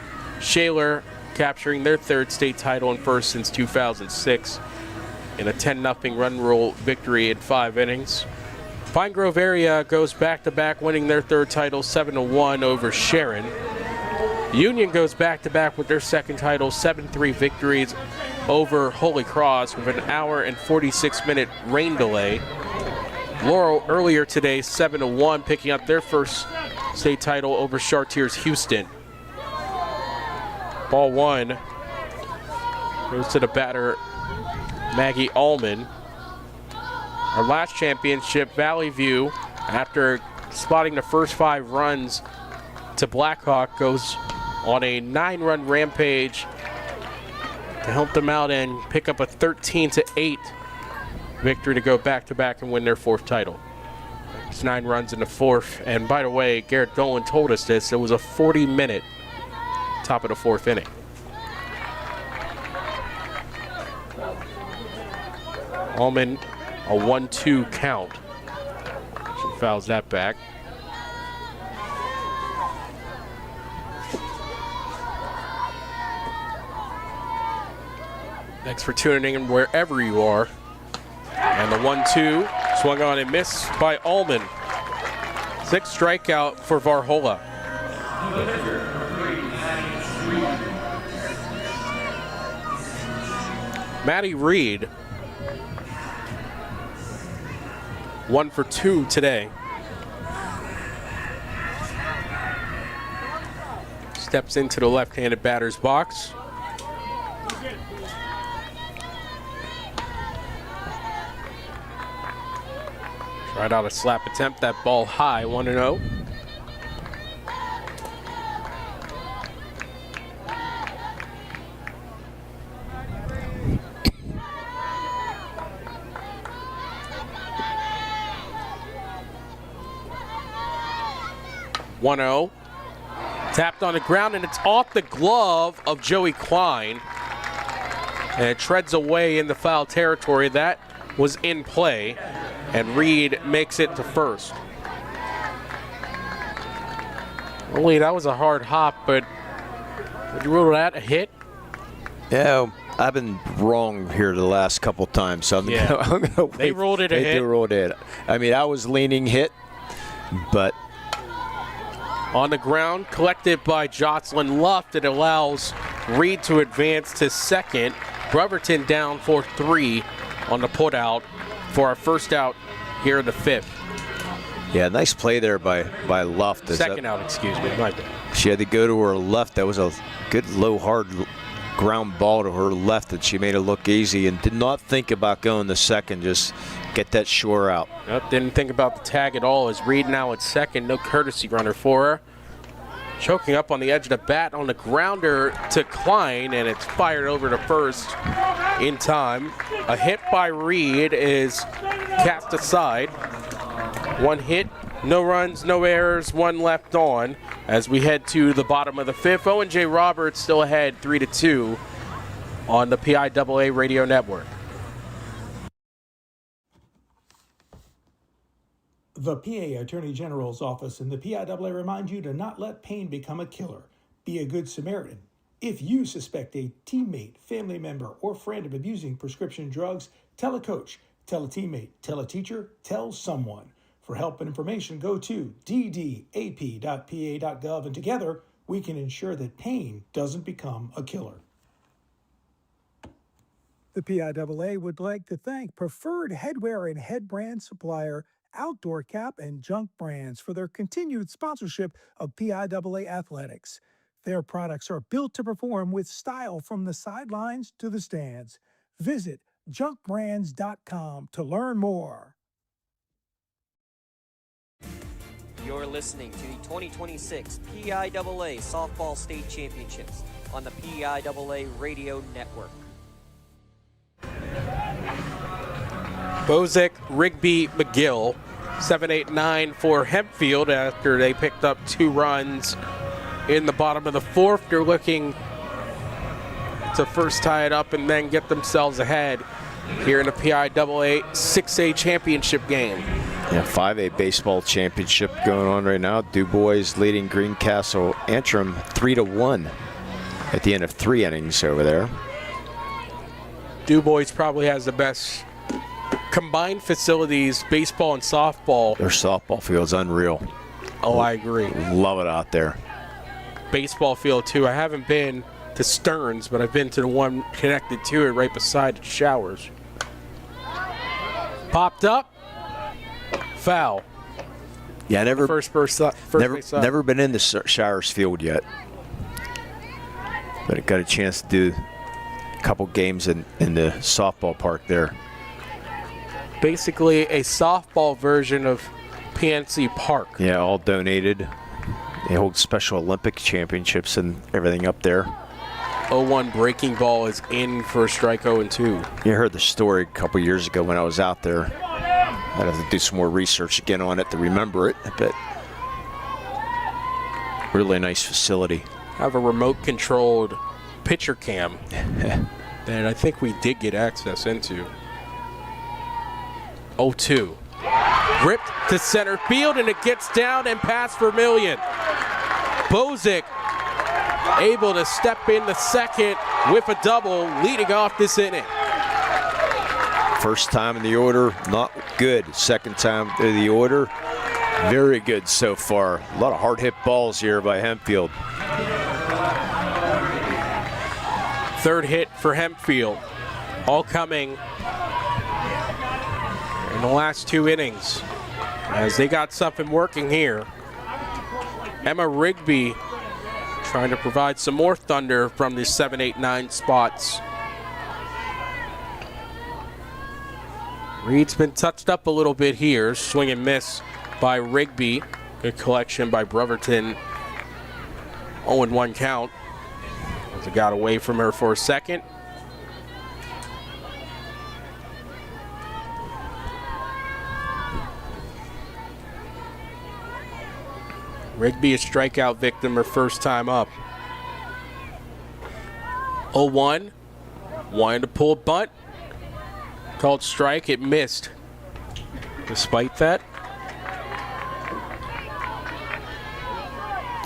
Shaler capturing their 3rd state title and first since 2006 in a 10-0 run rule victory in 5 innings. Pine Grove area goes back-to-back, winning their 3rd title 7-1 over Sharon. Union goes back-to-back with their 2nd title, 7-3 victories over Holy Cross with an hour and 46-minute rain delay. Laurel earlier today, 7-1, picking up their 1st state title over Chartiers Houston. Ball 1 goes to the batter, Maggie Allman. Our last championship, Valley View, after spotting the first 5 runs to Blackhawk, goes on a 9-run rampage to help them out and pick up a 13-8 victory to go back-to-back and win their 4th title. It's 9 runs in the 4th. And by the way, Garrett Dolan told us this. It was a 40-minute top of the 4th inning. Allman, a 1-2 count. She fouls that back. Thanks for tuning in wherever you are. And the 1-2 swung on and missed by Allman. 6th strikeout for Varhola. Maddie Reed, 1 for 2 today. Steps into the left-handed batter's box. Tried out a slap attempt, that ball high, 1-0. Tapped on the ground, and it's off the glove of Joey Klein. And it treads away in the foul territory. That was in play, and Reed makes it to first. Only that was a hard hop, but would you rule that a hit? Yeah, I've been wrong here the last couple times, so I'm gonna wait. They ruled it a hit. They ruled it. I mean, I was leaning hit, but on the ground, collected by Jocelyn Luft. It allows Reed to advance to second. Breverton down for 3 on the putout for our first out here in the 5th. yeah, nice play there by Luft. Second out, excuse me. My bad. She had to go to her left. That was a good low, hard ground ball to her left that she made it look easy and did not think about going to second. Just get that shore out. Nope, didn't think about the tag at all. As Reed now at second, no courtesy runner for her. Choking up on the edge of the bat on the grounder to Klein, and it's fired over to first in time. A hit by Reed is cast aside. 1 hit, no runs, no errors, 1 left on. As we head to the bottom of the 5th, Owen J. Roberts still ahead 3-2 on the PIAA Radio Network. The PA Attorney General's office and the PIAA remind you to not let pain become a killer. Be a good Samaritan. If you suspect a teammate, family member, or friend of abusing prescription drugs, tell a coach, tell a teammate, tell a teacher, tell someone. For help and information, go to ddap.pa.gov, and together we can ensure that pain doesn't become a killer. The PIAA would like to thank Preferred Headwear and Headbrand supplier Outdoor Cap and Junk Brands for their continued sponsorship of PIAA athletics. Their products are built to perform with style from the sidelines to the stands. Visit junkbrands.com to learn more. You're listening to the 2026 PIAA Softball State Championships on the PIAA Radio Network. Bozick, Rigby, McGill, 7-8-9 for Hempfield after they picked up 2 runs in the bottom of the 4th. They're looking to first tie it up and then get themselves ahead here in the PIAA 6A championship game. Yeah, 5A baseball championship going on right now. DuBois leading Greencastle Antrim 3-1 at the end of 3 innings over there. DuBois probably has the best combined facilities, baseball and softball. Their softball field's unreal. Oh, I agree. Love it out there. Baseball field, too. I haven't been to Stearns, but I've been to the one connected to it right beside the showers. Popped up. Foul. Yeah, never First base up. never been in the Showers field yet. But I got a chance to do a couple games in the softball park there. Basically a softball version of PNC Park. Yeah, all donated. They hold Special Olympic championships and everything up there. 0-1 breaking ball is in for a strike 0-2. You heard the story a couple years ago when I was out there. I'd have to do some more research again on it to remember it, but really nice facility. Have a remote-controlled pitcher cam that I think we did get access into. 0-2. Ripped to center field, and it gets down and past Vermillion. Bozic able to step in the second with a double, leading off this inning. First time in the order, not good. Second time in the order, very good so far. A lot of hard hit balls here by Hempfield. Third hit for Hempfield, all coming in the last 2 innings as they got something working here. Emma Rigby trying to provide some more thunder from the 7, 8, 9 spots. Reed's been touched up a little bit here. Swing and miss by Rigby. Good collection by Brotherton. 0-1 count. As it got away from her for a second. Rigby a strikeout victim her first time up. 0-1. Wanted to pull a bunt. Called strike, it missed. Despite that.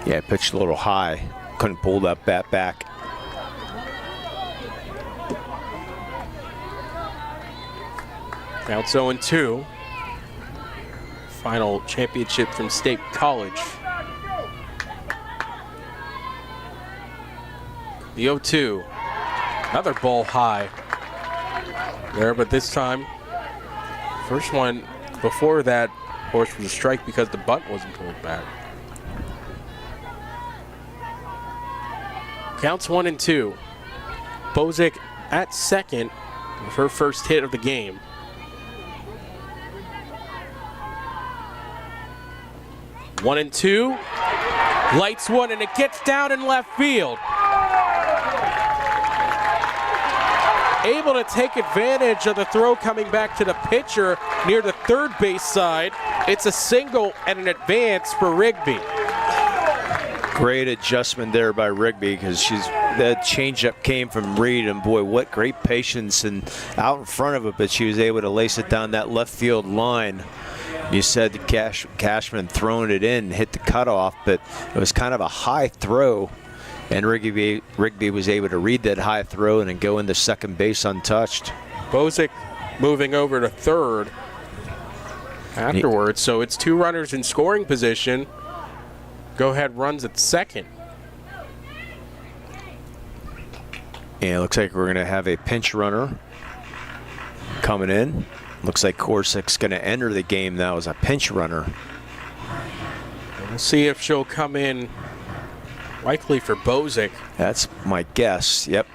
Yeah, pitched a little high. Couldn't pull that bat back. Counts 0-2. Final championship from State College. The 0-2. Another ball high there, but this time, first one before that, of course, was a strike because the bunt wasn't pulled back. Counts 1-2. Bozic at second with her first hit of the game. 1-2. Lights one, and it gets down in left field. Able to take advantage of the throw coming back to the pitcher near the third base side. It's a single and an advance for Rigby. Great adjustment there by Rigby because that changeup came from Reed, and boy, what great patience and out in front of it, but she was able to lace it down that left field line. You said the Cashman throwing it in, hit the cutoff, but it was kind of a high throw. And Rigby was able to read that high throw and then go into second base untouched. Bozic moving over to third afterwards. So it's 2 runners in scoring position. Go ahead runs at second. And it looks like we're going to have a pinch runner coming in. Looks like Korsak's going to enter the game now as a pinch runner. We'll see if she'll come in. Likely for Bozic. That's my guess, yep.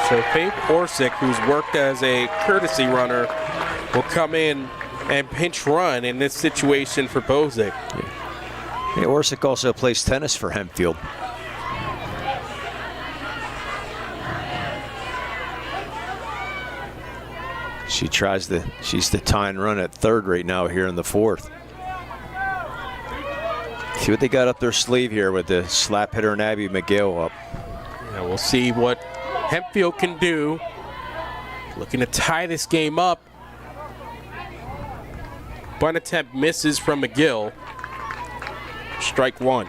So Faith Orsic, who's worked as a courtesy runner, will come in and pinch run in this situation for Bozic. Yeah, Orsic also plays tennis for Hempfield. She's the tying run at third right now here in the fourth. See what they got up their sleeve here with the slap hitter and Abby McGill up. Yeah, we'll see what Hempfield can do. Looking to tie this game up. Bunt attempt misses from McGill. Strike 1.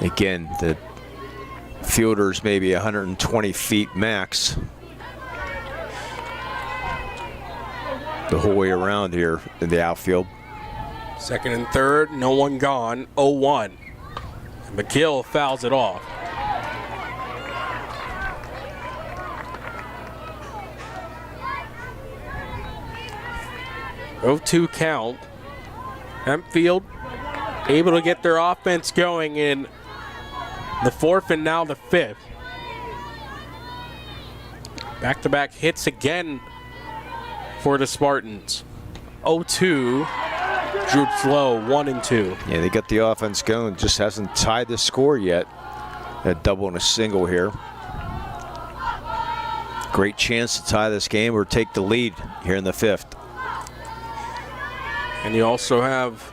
Again, the fielder's maybe 120 feet max. The whole way around here in the outfield. Second and third, no one gone, 0-1. McGill fouls it off. Oh, 2 count. Hempfield able to get their offense going in the fourth and now the fifth. Back-to-back hits again for the Spartans. 0-2. droops low, 1-2. Yeah, they got the offense going. Just hasn't tied the score yet. A double and a single here. Great chance to tie this game or take the lead here in the 5th. And you also have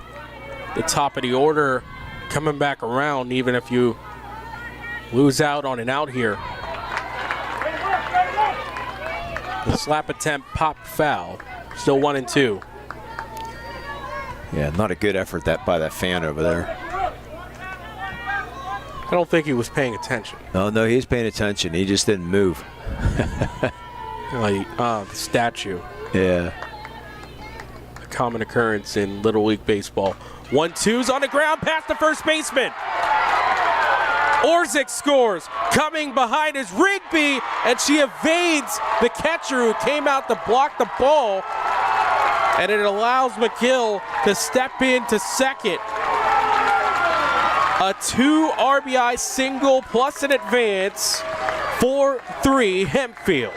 the top of the order coming back around, even if you lose out on an out here. The slap attempt, pop, foul. Still 1-2. Yeah, not a good effort by that fan over there. I don't think he was paying attention. No, he's paying attention. He just didn't move. Like, the statue. Yeah. A common occurrence in Little League Baseball. 1-2's on the ground past the first baseman. Orzik scores. Coming behind is Rigby, and she evades the catcher who came out to block the ball. And it allows McGill to step into second. A 2 RBI single plus an advance. 4-3 Hempfield.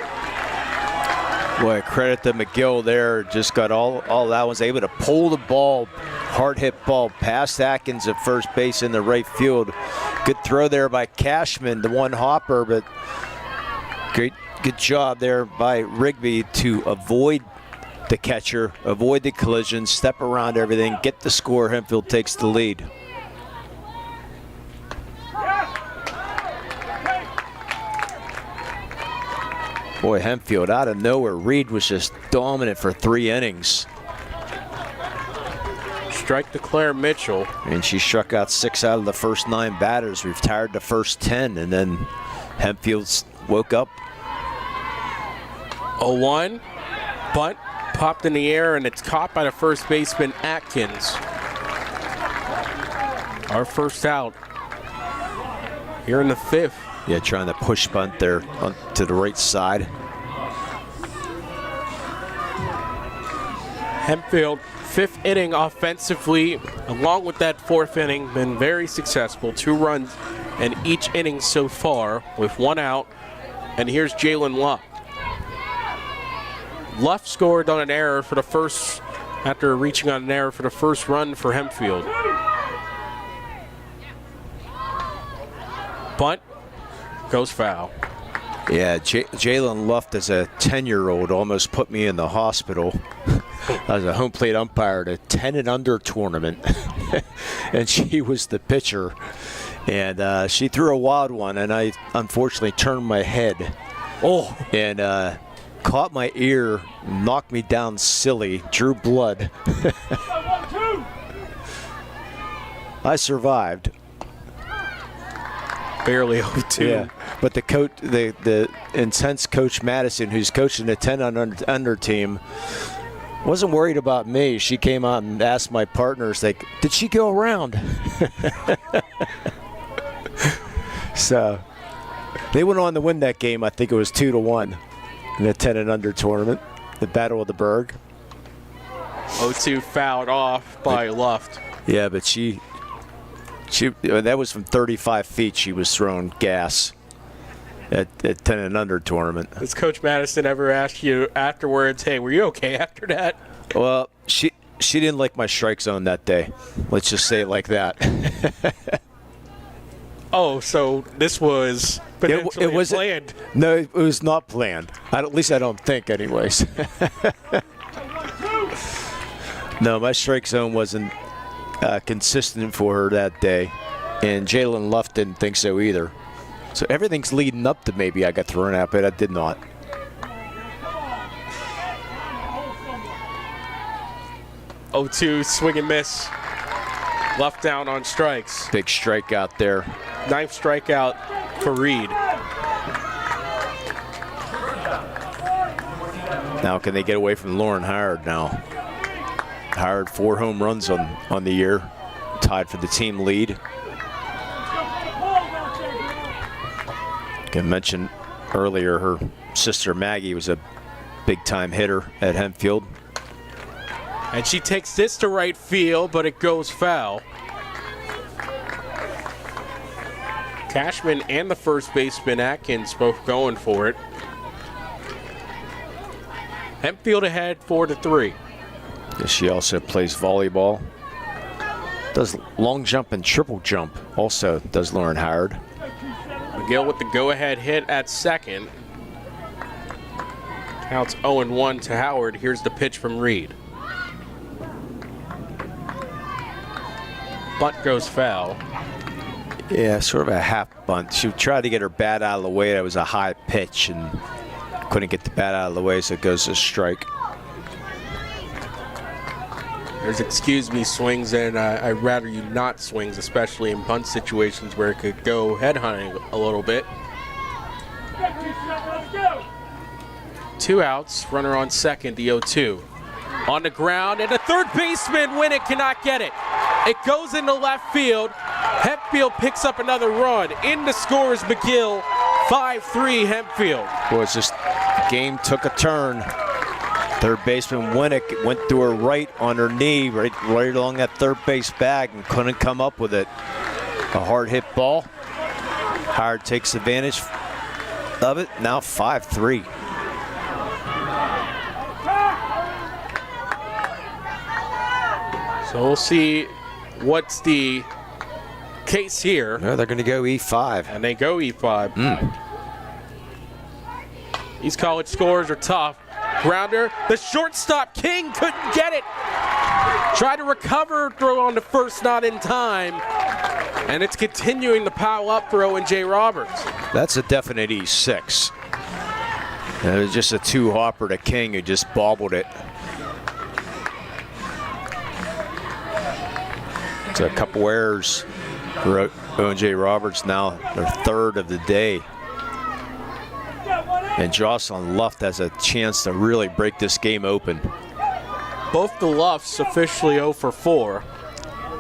Boy, credit to McGill there. Just got all that, was able to pull the ball, hard hit ball past Atkins at first base in the right field. Good throw there by Cashman, the one hopper, but good job there by Rigby to avoid the catcher, avoid the collision, step around everything, get the score. Hempfield takes the lead. Boy, Hempfield out of nowhere. Reed was just dominant for 3 innings. Strike to Claire Mitchell. And she struck out 6 out of the first 9 batters. We've retired the first 10, and then Hempfield woke up. 0-1. Bunt popped in the air, and it's caught by the first baseman, Atkins. Our first out here in the 5th. Yeah, trying to push bunt there to the right side. Hempfield, 5th inning offensively, along with that 4th inning, been very successful. 2 runs in each inning so far with 1 out. And here's Jalen Luff. Luff scored on an error for the first, after reaching on an error for the first run for Hempfield. Bunt goes foul. Yeah, Jalen Luft as a 10-year-old almost put me in the hospital. I was a home plate umpire at a 10 and under tournament, and she was the pitcher. And she threw a wild one, and I unfortunately turned my head. Oh! And caught my ear, knocked me down silly, drew blood. I survived. Barely 0-2. Yeah, but the coach, the intense Coach Madison, who's coaching the 10 under team, wasn't worried about me. She came out and asked my partners, like, did she go around? So they went on to win that game. I think it was 2-1 in the 10 and under tournament, the Battle of the Berg. 0-2 fouled off by Luft. Yeah, but she that was from 35 feet. She was throwing gas at 10 and under tournament. Does Coach Madison ever ask you afterwards, hey, were you okay after that? Well, she didn't like my strike zone that day. Let's just say it like that. Oh, so this was potentially it was planned. No, it was not planned. At least I don't think, anyways. No, my strike zone wasn't consistent for her that day, and Jalen Luft didn't think so either. So everything's leading up to maybe I got thrown out, but I did not. Oh, 2 swing and miss. Luft down on strikes. Big strikeout there. 9th strikeout for Reed. Now can they get away from Lauren Howard now? Howard 4 home runs on the year, tied for the team lead. I mentioned earlier her sister Maggie was a big-time hitter at Hempfield. And she takes this to right field, but it goes foul. Cashman and the first baseman Atkins both going for it. Hempfield ahead 4-3. She also plays volleyball. Does long jump and triple jump also, does Lauren Howard. McGill with the go-ahead hit at second. Counts 0-1 to Howard. Here's the pitch from Reed. Bunt goes foul. Yeah, sort of a half bunt. She tried to get her bat out of the way. That was a high pitch and couldn't get the bat out of the way, so it goes to strike. There's excuse me swings, and I'd rather you not swings, especially in bunt situations where it could go headhunting a little bit. 2 outs, runner on second, the 0-2. On the ground, and the third baseman, Winnick, cannot get it. It goes into left field. Hempfield picks up another run. In the scores, McGill, 5-3 Hempfield. Boy, it's just the game took a turn. Third baseman Winnick went to her right on her knee, right along that third base bag, and couldn't come up with it. A hard hit ball. Howard takes advantage of it. Now 5-3. So we'll see what's the case here. No, they're going to go E5. And they go E5. These college scores are tough. Grounder, the shortstop, King, couldn't get it. Tried to recover, throw on to first, not in time. And it's continuing to pile up for Owen J. Roberts. That's a definite E6. And it was just a two-hopper to King who just bobbled it. So a couple errors for Owen J. Roberts, now their third of the day. And Jocelyn Luft has a chance to really break this game open. Both the Lufts officially 0 for 4,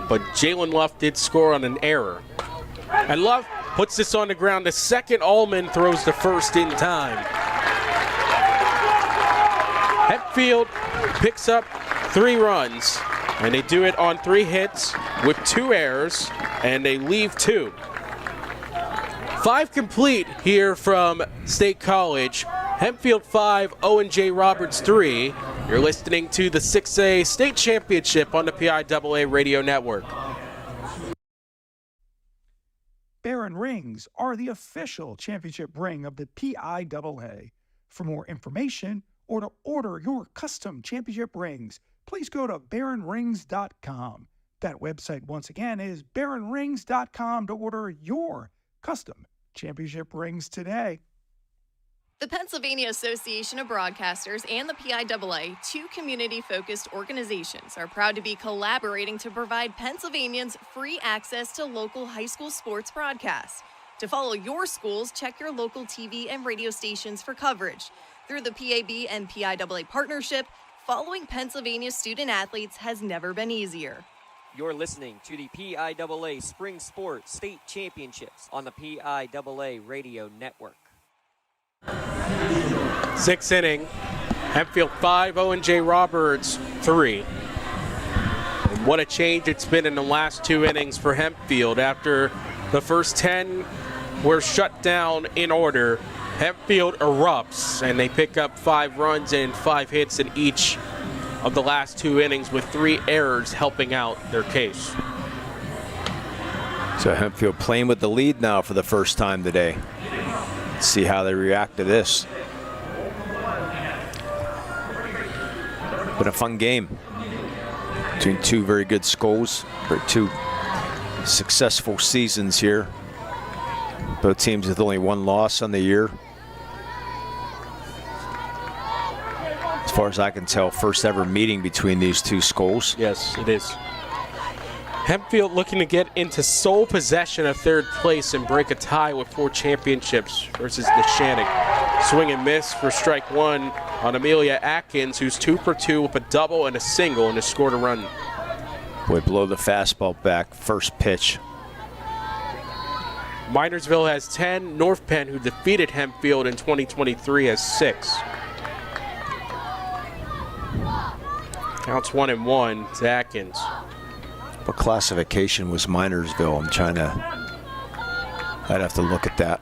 but Jalen Luft did score on an error. And Luft puts this on the ground. The second, Allman throws to first in time. Hempfield picks up 3 runs, and they do it on 3 hits with 2 errors, and they leave 2. 5 complete here from State College. Hempfield 5, Owen J. Roberts 3. You're listening to the 6A State Championship on the PIAA Radio Network. Baron Rings are the official championship ring of the PIAA. For more information or to order your custom championship rings, please go to baronrings.com. That website, once again, is baronrings.com to order your custom championship rings today. The Pennsylvania Association of Broadcasters and the PIAA, 2 community-focused organizations, are proud to be collaborating to provide Pennsylvanians free access to local high school sports broadcasts. To follow your schools, check your local TV and radio stations for coverage. Through the PAB and PIAA partnership, following Pennsylvania student athletes has never been easier. You're listening to the PIAA Spring Sports State Championships on the PIAA Radio Network. 6th inning, Hempfield 5, Owen J. Roberts 3. And what a change it's been in the last 2 innings for Hempfield. After the first 10 were shut down in order, Hempfield erupts, and they pick up 5 runs and 5 hits in each of the last 2 innings, with 3 errors helping out their case. So Hempfield playing with the lead now for the first time today. Let's see how they react to this. Been a fun game between 2 very good schools, for 2 successful seasons here. Both teams with only 1 loss on the year. As far as I can tell, first ever meeting between these 2 schools. Yes, it is. Hempfield looking to get into sole possession of 3rd place and break a tie with 4 championships versus Neshannock. Swing and miss for strike 1 on Amelia Atkins, who's 2 for 2 with a double and a single, and has scored a run. Boy, blow the fastball back, first pitch. Minersville has 10. North Penn, who defeated Hempfield in 2023, has 6. Counts 1-1 to Atkins. What classification was Minersville? I'd have to look at that.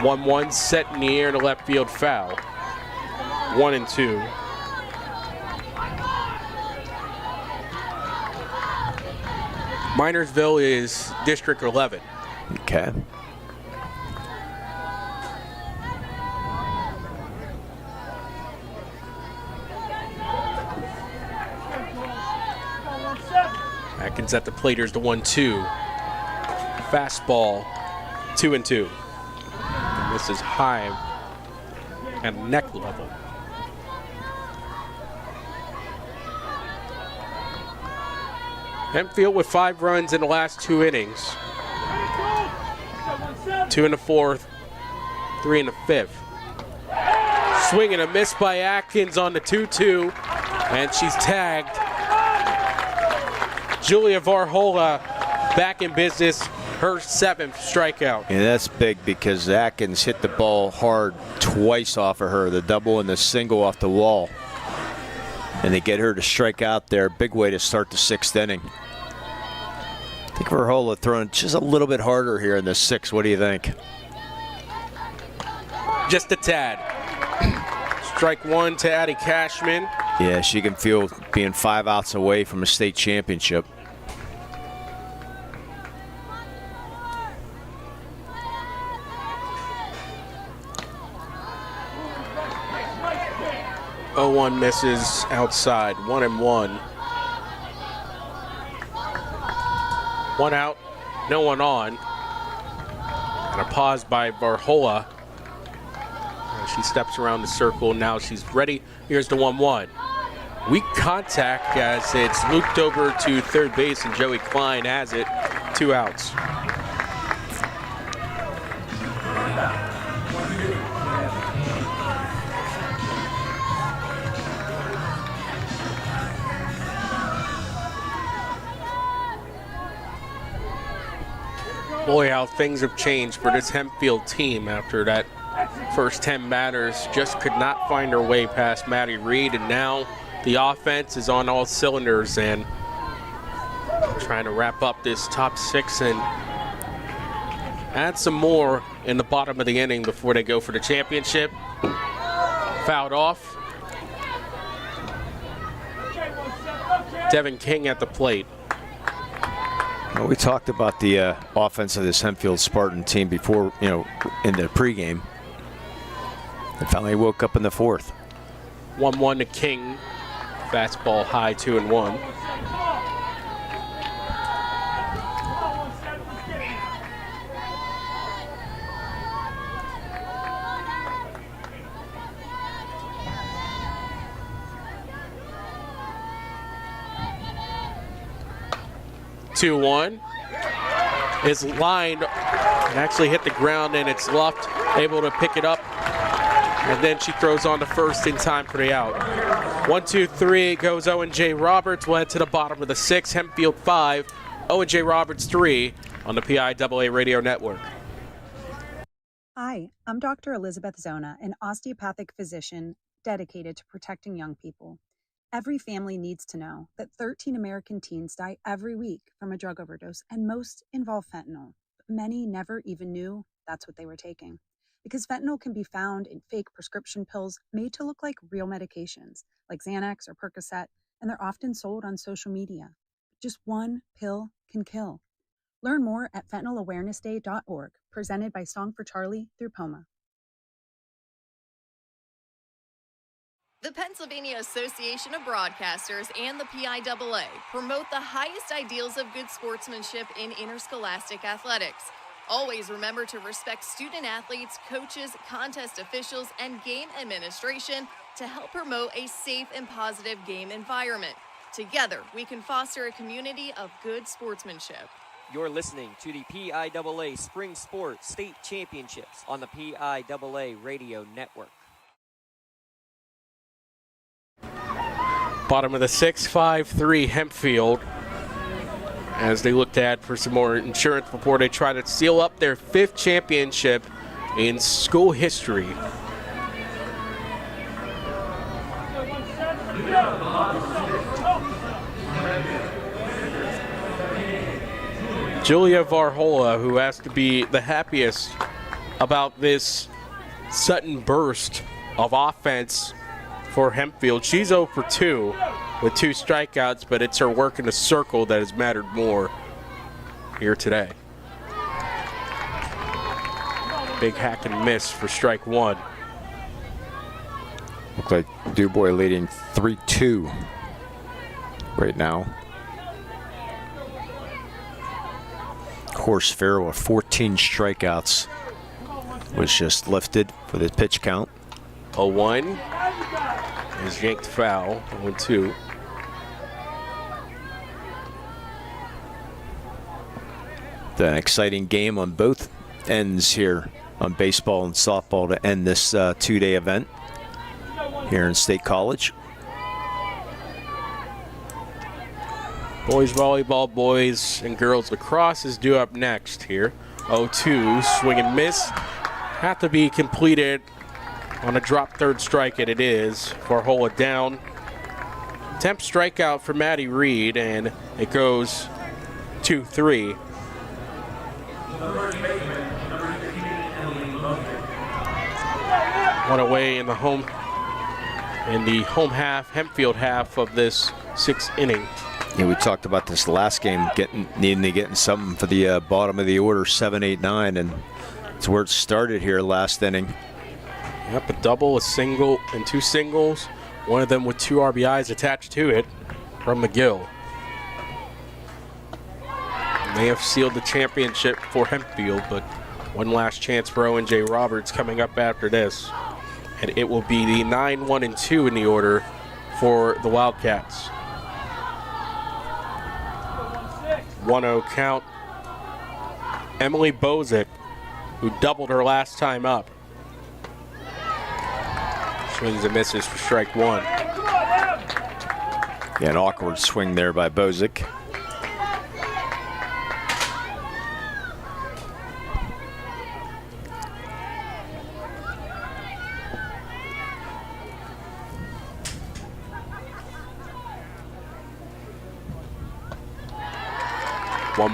1-1 set in the air to left field foul. 1-2. Minersville is District 11. Okay. Atkins at the plate. Here's the 1-2. Fastball, 2-2. And this is high at neck level. Hempfield with 5 runs in the last 2 innings. 2 in the 4th, 3 in the 5th. Swing and a miss by Atkins on the 2-2, and she's tagged. Julia Varhola back in business, her 7th strikeout. And that's big because Atkins hit the ball hard twice off of her, the double and the single off the wall. And they get her to strike out there. Big way to start the 6th inning. I think Varhola throwing just a little bit harder here in the 6th. What do you think? Just a tad. Strike 1 to Addie Cashman. Yeah, she can feel being 5 outs away from a state championship. Owen misses outside, 1-1. 1 out, no one on. And a pause by Varhola. She steps around the circle. Now she's ready. Here's the 1-1. Weak contact as it's looped over to third base, and Joey Klein has it. 2 outs. Boy, how things have changed for this Hempfield team after that first 10 batters. Just could not find her way past Maddie Reed, and now the offense is on all cylinders and trying to wrap up this top 6 and add some more in the bottom of the inning before they go for the championship. Fouled off. Devin King at the plate. Well, we talked about the offense of this Hempfield Spartan team before, in the pregame. They finally woke up in the 4th. 1-1 to King. Fastball high, 2-1. Is lined and actually hit the ground, and it's Luft able to pick it up, and then she throws on the first in time for the out. 1-2-3 goes Owen J. Roberts. We'll head to the bottom of the 6th. Hempfield 5, Owen J. Roberts 3 on the PIAA Radio Network. Hi, I'm Dr. Elizabeth Zona, an osteopathic physician dedicated to protecting young people. Every family needs to know that 13 American teens die every week from a drug overdose, and most involve fentanyl. But many never even knew that's what they were taking. Because fentanyl can be found in fake prescription pills made to look like real medications, like Xanax or Percocet, and they're often sold on social media. Just one pill can kill. Learn more at fentanylawarenessday.org, presented by Song for Charlie through POMA. The Pennsylvania Association of Broadcasters and the PIAA promote the highest ideals of good sportsmanship in interscholastic athletics. Always remember to respect student athletes, coaches, contest officials, and game administration to help promote a safe and positive game environment. Together, we can foster a community of good sportsmanship. You're listening to the PIAA Spring Sports State Championships on the PIAA Radio Network. Bottom of the 6th, 5-3 Hempfield. As they look to add for some more insurance before they try to seal up their 5th championship in school history. Julia Varhola, who has to be the happiest about this sudden burst of offense for Hempfield. She's 0 for 2 with 2 strikeouts, but it's her work in the circle that has mattered more. here today. Big hack and miss for strike one. Look like Dubois leading 3-2 right now. Horse Farrell with 14 strikeouts was just lifted for the pitch count. 0-1 is yanked foul. 0-2. An exciting game on both ends here on baseball and softball to end this two-day event here in State College. Boys volleyball, boys and girls lacrosse is due up next here. 0-2, swing and miss. Have to be completed on a drop third strike, and it is for hold it down. 10th strikeout for Maddie Reed, and it goes 2-3. One away in the home half, Hempfield half of this 6th inning. Yeah, we talked about this last game, needing to get something for the bottom of the order, 7, 8, 9, and it's where it started here last inning. Yep, a double, a single, and 2 singles. One of them with 2 RBIs attached to it from McGill. May have sealed the championship for Hempfield, but one last chance for Owen J. Roberts coming up after this. And it will be the 9, 1, and 2 in the order for the Wildcats. 1-0 count. Emily Bozick, who doubled her last time up. Swings and misses for strike one. Yeah, an awkward swing there by Bozick.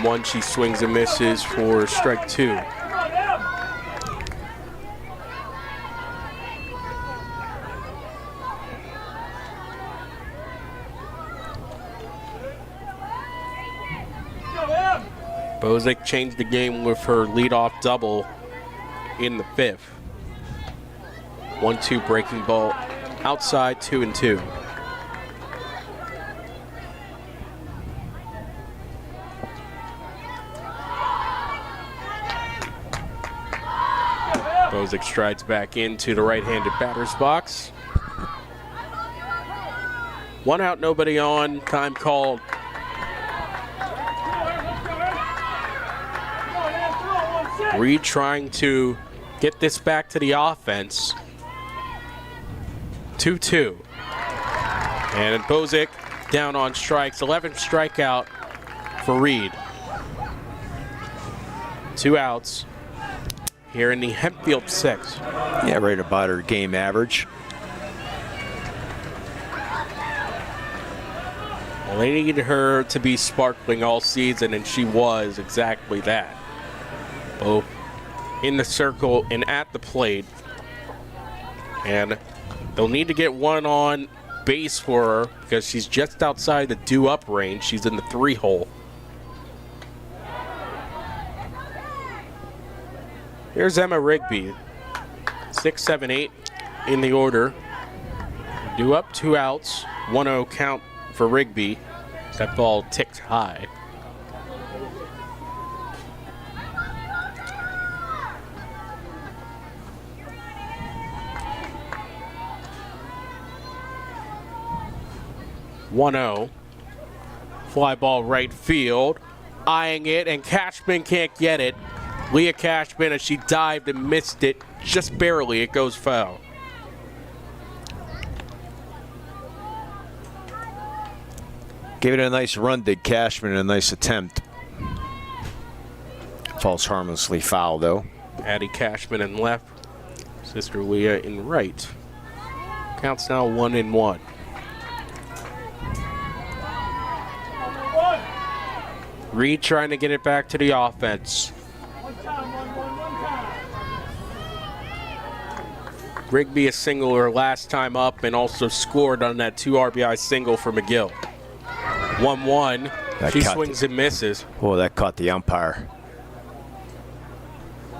One, she swings and misses for strike two. Bozick changed the game with her leadoff double in the 5th. 1-2 breaking ball outside, 2-2. Bozick strides back into the right-handed batter's box. 1 out, nobody on, time called. Reed trying to get this back to the offense. 2-2. And Bozick down on strikes. 11th strikeout for Reed. 2 outs here in the Hempfield 6th. Yeah, right about her game average. Well, they needed her to be sparkling all season, and she was exactly that. Both in the circle and at the plate. And they'll need to get 1 on base for her because she's just outside the due-up range. She's in the 3-hole. Here's Emma Rigby. 6, 7, 8 in the order. Due up, 2 outs. 1-0 count for Rigby. That ball ticked high. Fly ball right field, eyeing it, and Cashman can't get it. Leah Cashman, as she dived and missed it just barely, it goes foul. Gave it a nice run, did Cashman, a nice attempt. Falls harmlessly foul, though. Addie Cashman in left, sister Leah in right. Counts now 1-1. Reed trying to get it back to the offense. Rigby a single her last time up and also scored on that 2 RBI single for McGill. 1-1, She swings and misses. Oh, that caught the umpire.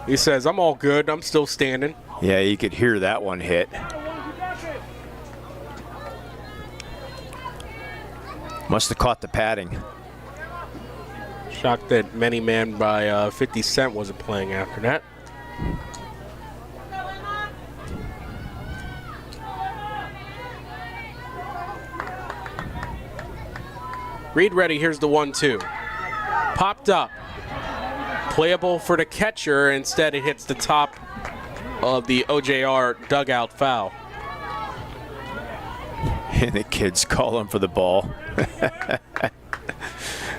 He says, I'm all good. I'm still standing. Yeah, you could hear that one hit. Must have caught the padding. Shocked that Many Man by 50 Cent wasn't playing after that. Reed ready, here's the 1-2. Popped up. Playable for the catcher, instead it hits the top of the OJR dugout foul. And the kids call him for the ball.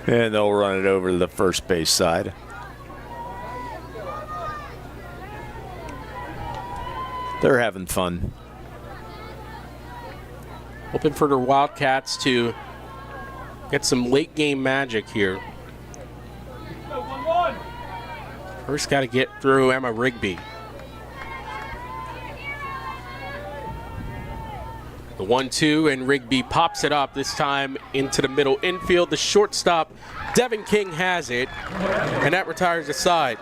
And they'll run it over to the first base side. They're having fun. Hoping for the Wildcats to get some late game magic here. First got to get through Emma Rigby. The 1-2, and Rigby pops it up, this time into the middle infield. The shortstop, Devin King, has it, and that retires the side.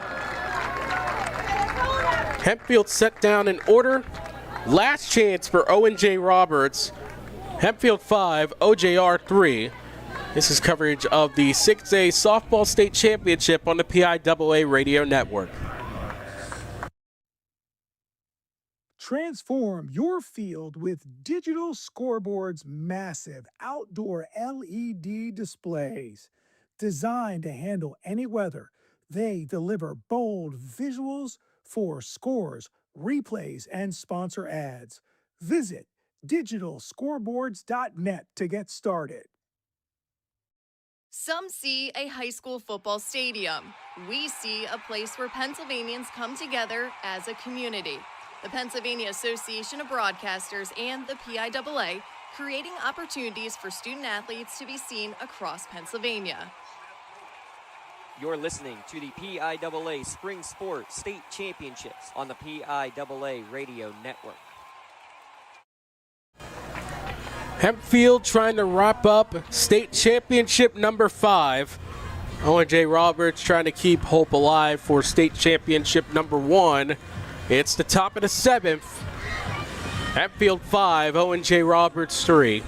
Hempfield set down in order. Last chance for Owen J. Roberts. Hempfield 5, OJR 3. This is coverage of the 6A Softball State Championship on the PIAA Radio Network. Transform your field with Digital Scoreboard's massive outdoor LED displays. Designed to handle any weather, they deliver bold visuals for scores, replays, and sponsor ads. Visit digitalscoreboards.net to get started. Some see a high school football stadium. We see a place where Pennsylvanians come together as a community. The Pennsylvania Association of Broadcasters and the PIAA creating opportunities for student athletes to be seen across Pennsylvania. You're listening to the PIAA Spring Sports State Championships on the PIAA Radio Network. Hempfield trying to wrap up state championship number 5. Owen J. Roberts trying to keep hope alive for state championship number 1. It's the top of the 7th. Hempfield 5, Owen J. Roberts 3.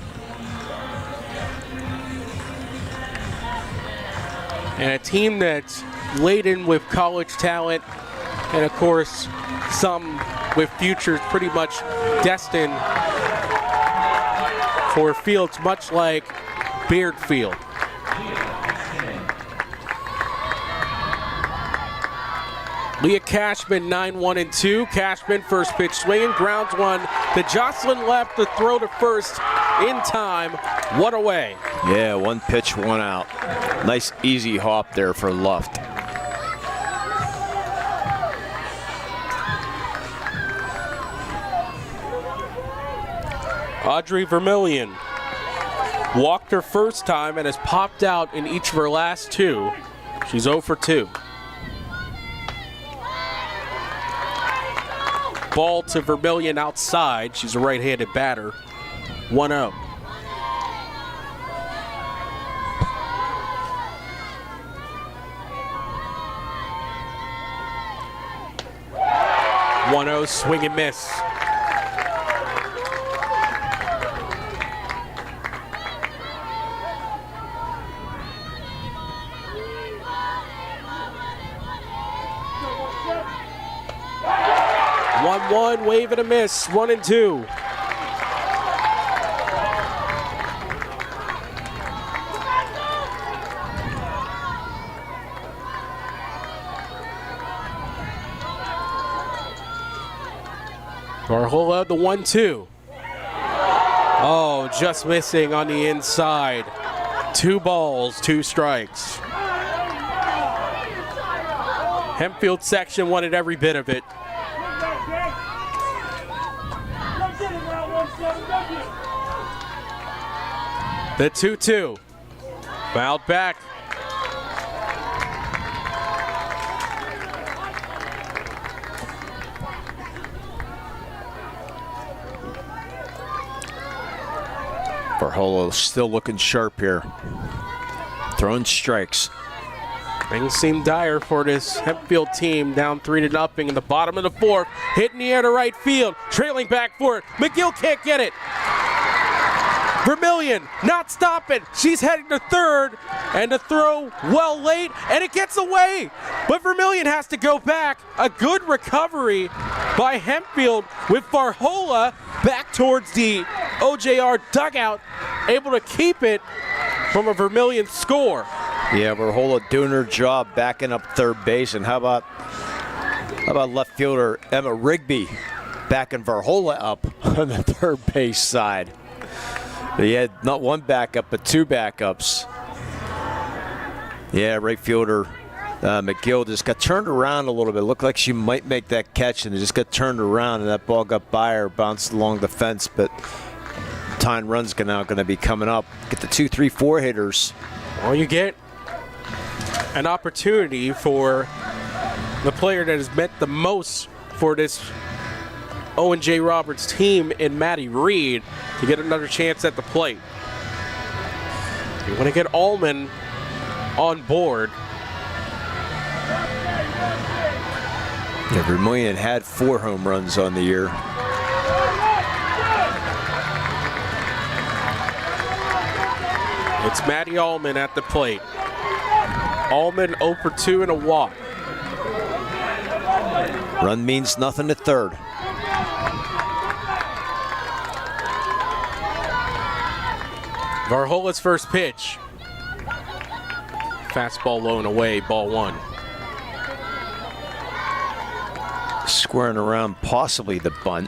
And a team that's laden with college talent, and of course, some with futures pretty much destined for fields much like Beard Field. Leah Cashman 9-1-2. Cashman first pitch swinging, grounds one to Jocelyn left, the throw to first in time. What a way. Yeah, one pitch, one out. Nice easy hop there for Luft. Audrey Vermillion walked her first time and has popped out in each of her last 2. She's 0 for 2. Ball to Vermillion outside. She's a right-handed batter. 1-0. Swing and miss. One, wave and a miss, 1-2. Varhola, the 1-2. Oh, just missing on the inside. 2 balls, 2 strikes. Hempfield section wanted every bit of it. The 2-2. Fouled back. Varhola still looking sharp here. Throwing strikes. Things seem dire for this Hempfield team, down 3-0 in the bottom of the fourth. Hit in the air to right field, trailing back for it. McGill can't get it. Vermillion not stopping. She's heading to third, and the throw well late, and it gets away. But Vermillion has to go back. A good recovery by Hempfield with Varhola back towards the OJR dugout, able to keep it from a Vermillion score. Yeah, Varhola doing her job backing up third base. And how about left fielder Emma Rigby backing Varhola up on the third base side. They had not one backup, but two backups. Yeah, right fielder McGill just got turned around a little bit. Looked like she might make that catch, and it just got turned around, and that ball got by her, bounced along the fence. But tying run's now going to be coming up. Get the 2, 3, 4 hitters. Well, you get an opportunity for the player that has meant the most for this Owen J. Roberts team in Maddie Reed to get another chance at the plate. You want to get Allman on board. Yeah, Vermillion had 4 home runs on the year. It's Maddie Allman at the plate. Allman 0 for 2 and a walk. Run means nothing at third. Varhola's first pitch. Fastball low and away, ball 1. Squaring around possibly the bunt.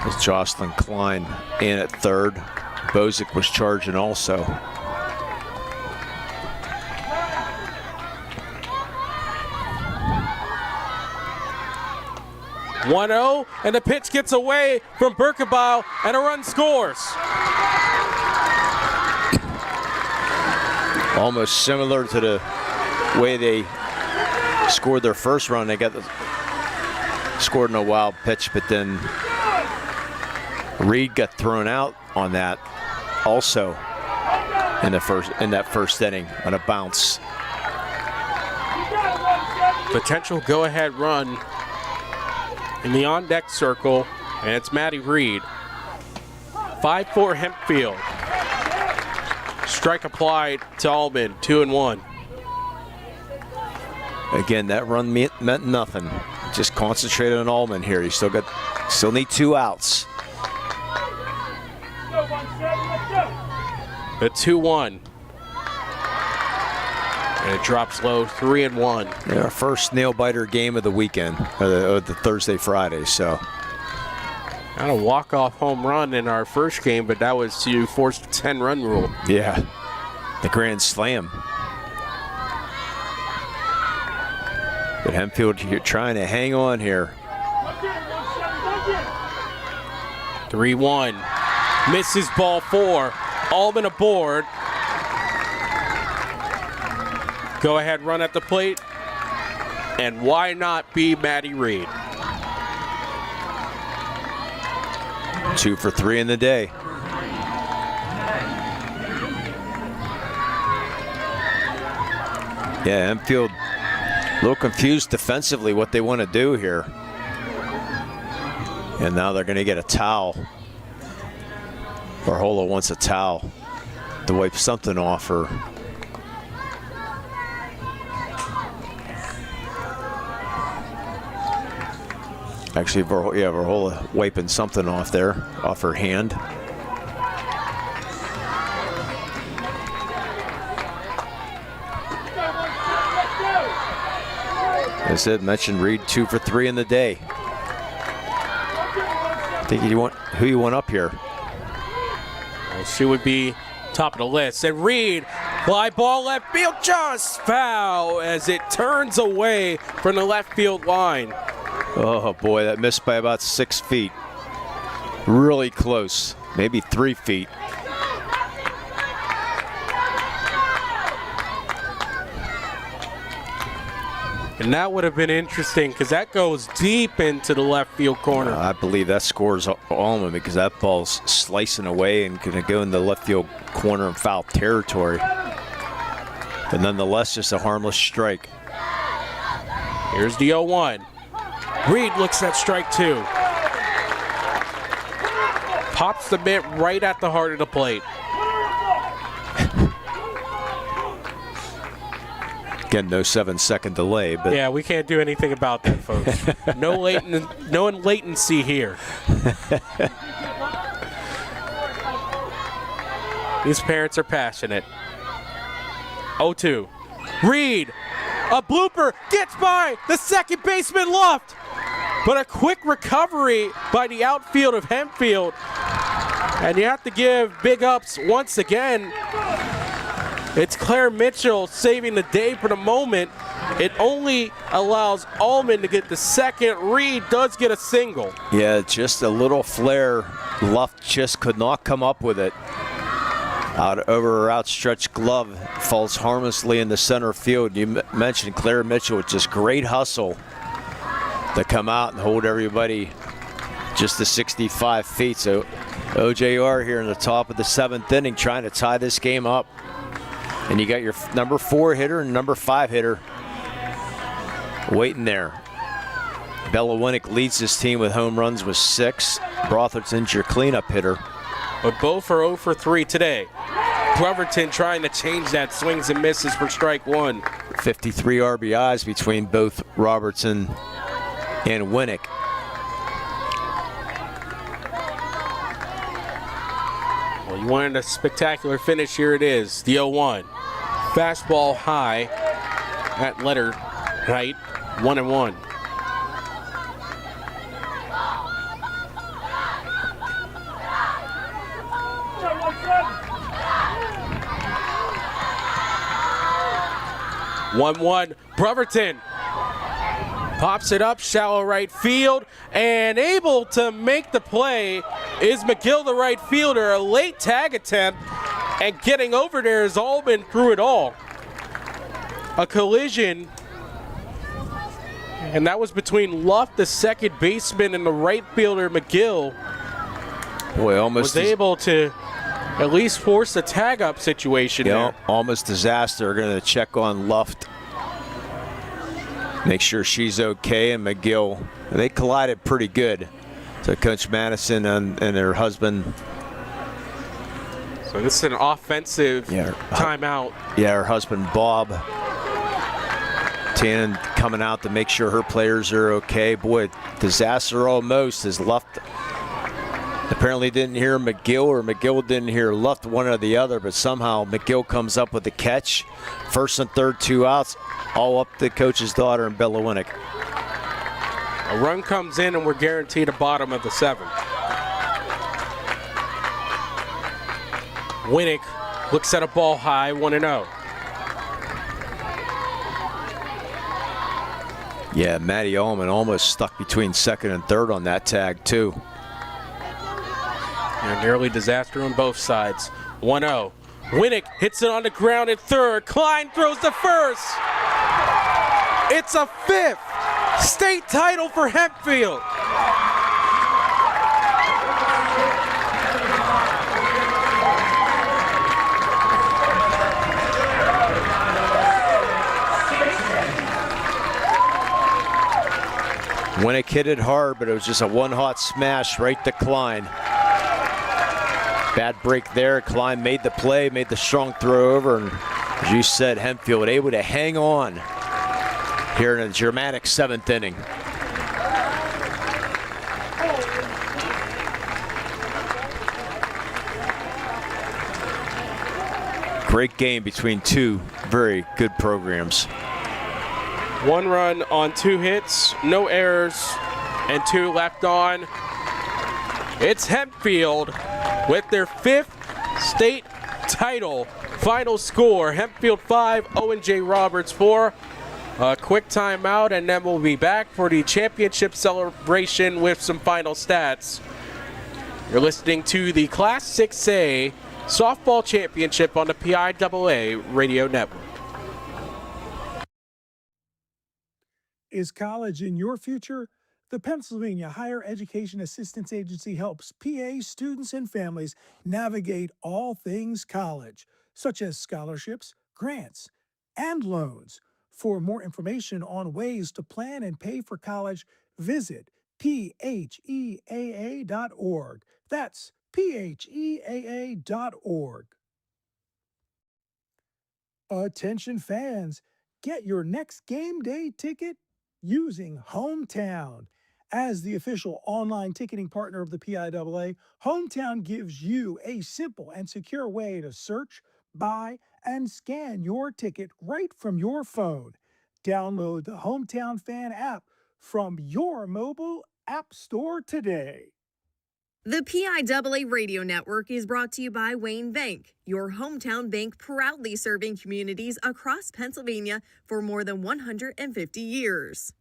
As Jocelyn Klein in at third. Bozick was charging also. (1-0) and the pitch gets away from Berkebaugh and a run scores. Almost similar to the way they scored their first run. They scored in a wild pitch, but then Reed got thrown out on that also in that first inning on a bounce. Potential go-ahead run in the on-deck circle, and it's Maddie Reed. 5-4 Hempfield. Strike applied to Allman, 2-1. Again, that run meant nothing. Just concentrated on Allman here. You still need 2 outs. The 2-1. And it drops low, 3-1. Yeah, our first nail-biter game of the weekend, or the Thursday, Friday, so. Not a walk-off home run in our first game, but that was to force the 10-run rule. Yeah, the grand slam. But Hempfield, you're trying to hang on here. 3-1. Misses ball 4. Allman aboard. Go ahead, run at the plate. And why not be Maddie Reed? 2 for 3 in the day. Yeah, Hempfield a little confused defensively what they want to do here. And now they're going to get a towel. Varhola wants a towel to wipe something off her. Actually, Varhola wiping something off there, off her hand. As I said, mentioned Reed 2 for 3 in the day. Think who you want up here? Well, she would be top of the list. And Reed, fly ball left field, just foul as it turns away from the left field line. Oh boy, that missed by about 6 feet. Really close, maybe 3 feet. And that would have been interesting because that goes deep into the left field corner. I believe that scores Allman because that ball's slicing away and going to go in the left field corner in foul territory. But nonetheless, just a harmless strike. Here's the 0-1. Reed looks at strike 2. Pops the mitt right at the heart of the plate. Again, no 7-second delay, but Yeah, we can't do anything about that, folks. No latency here. These parents are passionate. 0-2. Reed, a blooper, gets by the second baseman Luft. But a quick recovery by the outfield of Hempfield. And you have to give big ups once again. It's Claire Mitchell saving the day for the moment. It only allows Owen to get the second. Reed does get a single. yeah, just a little flare. Luft just could not come up with it. Out over her outstretched glove, falls harmlessly in the center field. You mentioned Claire Mitchell with just great hustle to come out and hold everybody just to 65 feet. So OJR here in the top of the 7th inning trying to tie this game up. And you got your number 4 hitter and number 5 hitter waiting there. Bella Winnick leads this team with home runs with 6. Brotherton's your cleanup hitter. But both are 0 for 3 today. Brotherton trying to change that, swings and misses for strike 1. 53 RBIs between both Robertson and Winnick. Well, you wanted a spectacular finish, here it is. The 0-1. Fastball high at letter height, 1-1. Brotherton pops it up, shallow right field, and able to make the play is McGill, the right fielder. A late tag attempt, and getting over there is Allman through it all. A collision, and that was between Luft, the second baseman, and the right fielder, McGill. Boy, almost was able to at least force a tag-up situation there. Almost disaster. Going to check on Luft. Make sure she's okay, and McGill. They collided pretty good. So Coach Madison and her husband. So this is an offensive timeout. Yeah, her husband Bob Tannen coming out to make sure her players are okay. Boy, disaster almost as Luft apparently didn't hear McGill, or McGill didn't hear Luft, one or the other, but somehow McGill comes up with the catch. First and third, 2 outs, all up to coach's daughter and Bella Winnick. A run comes in and we're guaranteed a bottom of the 7th. Winnick looks at a ball high, 1-0. Yeah, Maddie Allman almost stuck between second and third on that tag too. And nearly disaster on both sides. 1-0. Winnick hits it on the ground at third. Klein throws to first. It's a 5th state title for Hempfield. Winnick hit it hard, but it was just a one-hot smash right to Klein. Bad break there. Klein made the play, made the strong throw over, and as you said, Hempfield able to hang on here in a dramatic 7th inning. Great game between two very good programs. 1 run on 2 hits, no errors, and 2 left on. It's Hempfield with their 5th state title. Final score, Hempfield 5, Owen J. Roberts 4. A quick timeout, and then we'll be back for the championship celebration with some final stats. You're listening to the Class 6A Softball Championship on the PIAA Radio Network. Is college in your future? The Pennsylvania Higher Education Assistance Agency helps PA students and families navigate all things college, such as scholarships, grants, and loans. For more information on ways to plan and pay for college, visit PHEAA.org. That's PHEAA.org. Attention fans, get your next game day ticket using Hometown. As the official online ticketing partner of the PIAA, Hometown gives you a simple and secure way to search, buy, and scan your ticket right from your phone. Download the Hometown Fan app from your mobile app store today. The PIAA Radio Network is brought to you by Wayne Bank, your hometown bank proudly serving communities across Pennsylvania for more than 150 years.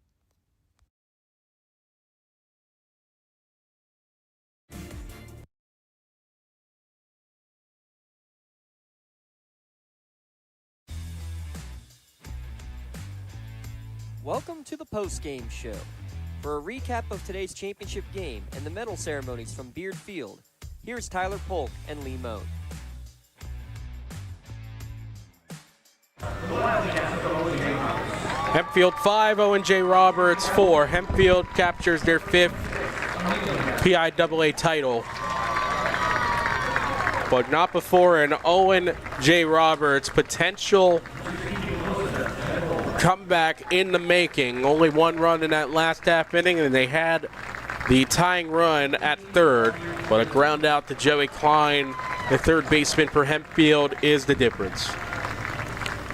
Welcome to the post-game show. For a recap of today's championship game and the medal ceremonies from Beard Field, here's Tyler Polk and Lee Moan. Hempfield 5, Owen J. Roberts 4. Hempfield captures their 5th PIAA title, but not before an Owen J. Roberts potential comeback in the making. Only one run in that last half inning, and they had the tying run at third, but a ground out to Joey Klein, the third baseman for Hempfield, is the difference.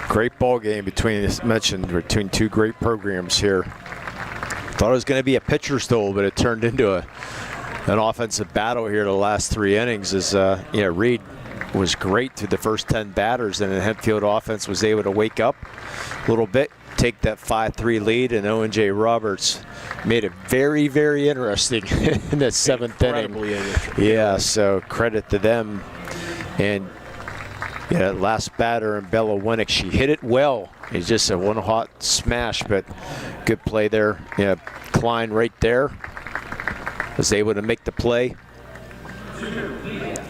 Great ball game between two great programs here. Thought it was going to be a pitcher's duel, but it turned into an offensive battle here the last 3 innings. As Reed was great through the first 10 batters, and the Hempfield offense was able to wake up a little bit, take that 5-3 lead, and Owen J. Roberts made it very, very interesting in that 7th inning. Yeah, so credit to them. And last batter in Bella Winnick, she hit it well. It's just a one hot smash, but good play there. Klein right there was able to make the play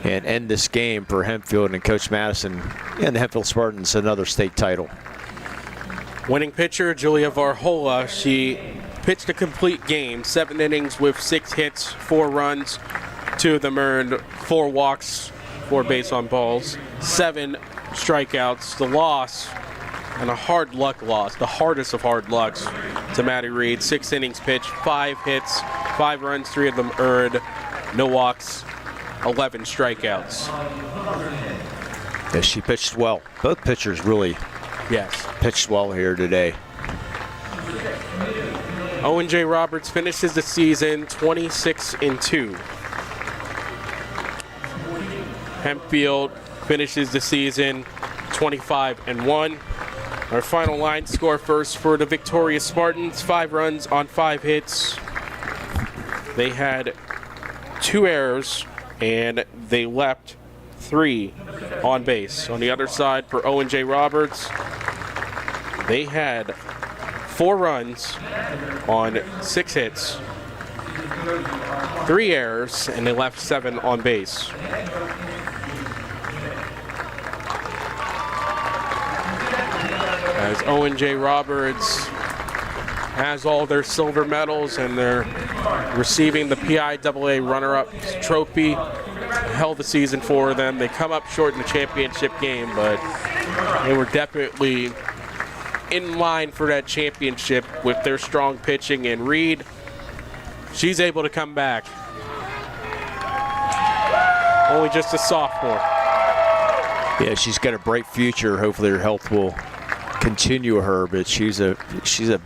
and end this game for Hempfield and Coach Madison and the Hempfield Spartans another state title. Winning pitcher Julia Varhola, she pitched a complete game, 7 innings with 6 hits, 4 runs, 2 of them earned, 4 walks, 4 base on balls, 7 strikeouts. The loss, and a hard luck loss, the hardest of hard lucks, to Maddie Reed. 6 innings pitched, 5 hits, 5 runs, 3 of them earned, no walks, 11 strikeouts. Yeah, she pitched well. Both pitchers really pitched well here today. Owen J. Roberts finishes the season 26-2. Hempfield finishes the season 25-1. Our final line score first for the victorious Spartans, 5 runs on 5 hits. They had 2 errors and they left 3 on base. On the other side for Owen J. Roberts, they had 4 runs on 6 hits, 3 errors, and they left 7 on base. As Owen J. Roberts has all their silver medals and they're receiving the PIAA runner-up trophy. Hell of a season for them. They come up short in the championship game, but they were definitely in line for that championship with their strong pitching. And Reed, she's able to come back. Only just a sophomore. Yeah, she's got a bright future. Hopefully her health will continue her, but she's a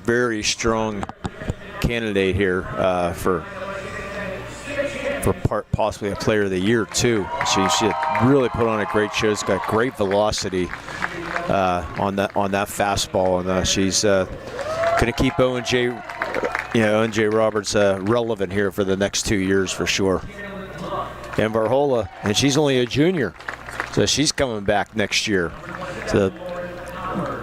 very strong candidate here for possibly a player of the year too. She really put on a great show. She's got great velocity on that fastball, and she's going to keep Owen J. Roberts relevant here for the next 2 years for sure. And Varhola, and she's only a junior, so she's coming back next year. So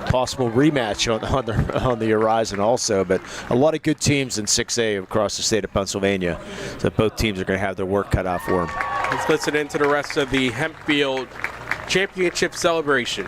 possible rematch on the horizon also, but a lot of good teams in 6A across the state of Pennsylvania, so both teams are going to have their work cut out for them. Let's listen into the rest of the Hempfield championship celebration.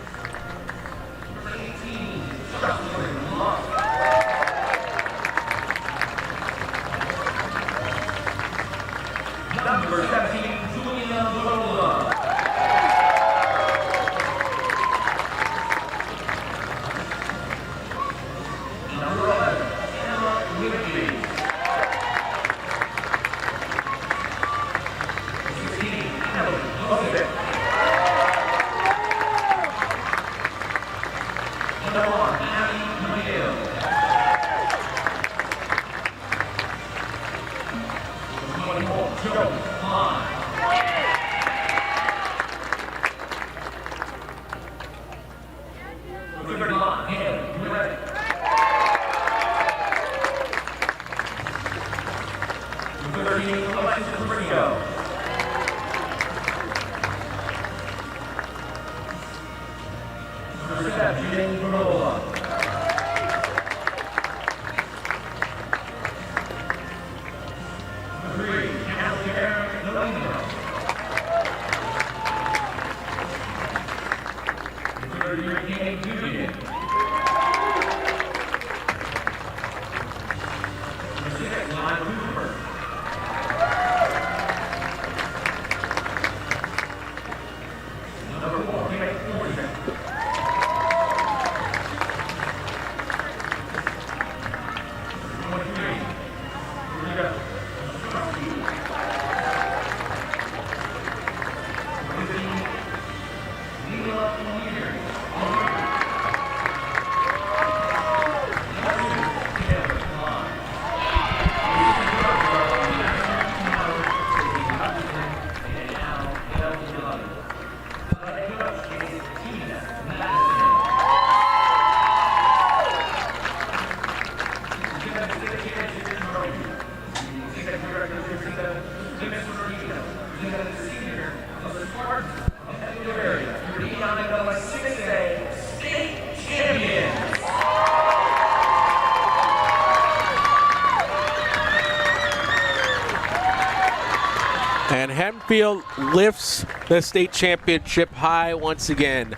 And Hempfield lifts the state championship high once again.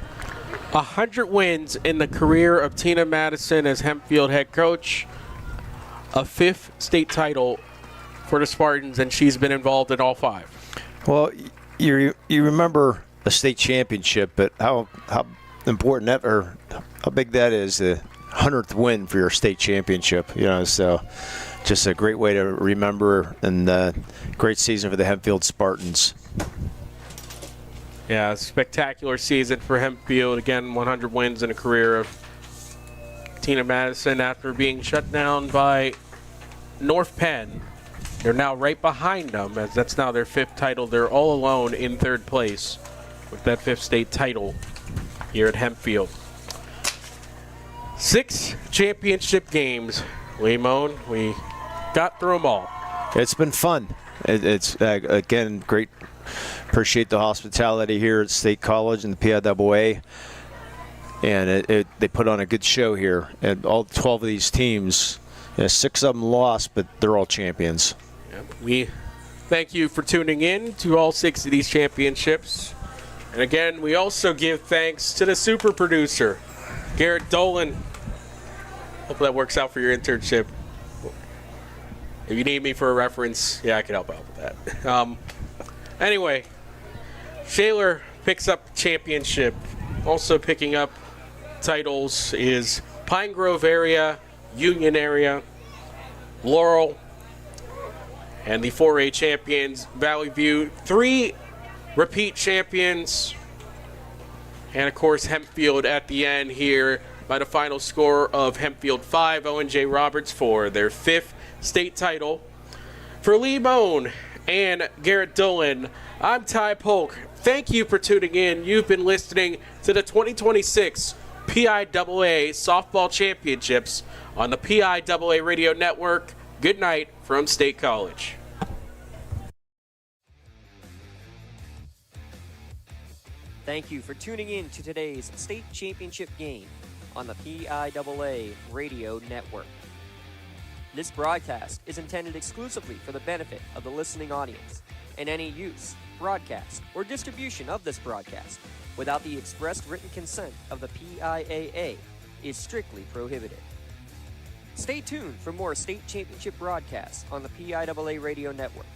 100 wins in the career of Tina Madison as Hempfield head coach. A 5th state title for the Spartans, and she's been involved in all 5. Well, you remember a state championship, but how important that, or how big that is, the 100th win for your state championship. So just a great way to remember, and great season for the Hempfield Spartans. Yeah, spectacular season for Hempfield. Again, 100 wins in a career of Tina Madison after being shut down by North Penn. They're now right behind them, as that's now their 5th title. They're all alone in 3rd place with that 5th state title here at Hempfield. 6 championship games. Limon, we got through them all. It's been fun. It's again, great. Appreciate the hospitality here at State College and the PIAA. And they put on a good show here. And all 12 of these teams, 6 of them lost, but they're all champions. We thank you for tuning in to all 6 of these championships. And again, we also give thanks to the super producer, Garrett Dolan. Hope that works out for your internship. If you need me for a reference, I can help out with that. Anyway, Shaler picks up championship. Also picking up titles is Pine Grove area, Union area, Laurel, and the 4A champions, Valley View. 3 repeat champions. And, of course, Hempfield at the end here by the final score of Hempfield 5, Owen J. Roberts 4, their 5th state title. For Lee Moan and Garrett Dolan, I'm Ty Polk. Thank you for tuning in. You've been listening to the 2026 PIAA Softball Championships on the PIAA Radio Network. Good night from State College. Thank you for tuning in to today's state championship game on the PIAA Radio Network. This broadcast is intended exclusively for the benefit of the listening audience, and any use, broadcast, or distribution of this broadcast without the expressed written consent of the PIAA is strictly prohibited. Stay tuned for more state championship broadcasts on the PIAA Radio Network,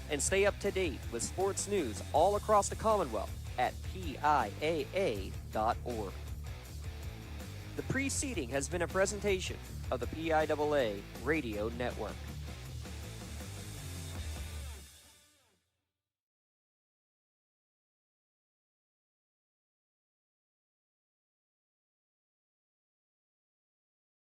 and stay up to date with sports news all across the Commonwealth at PIAA.org. The preceding has been a presentation of the PIAA Radio Network.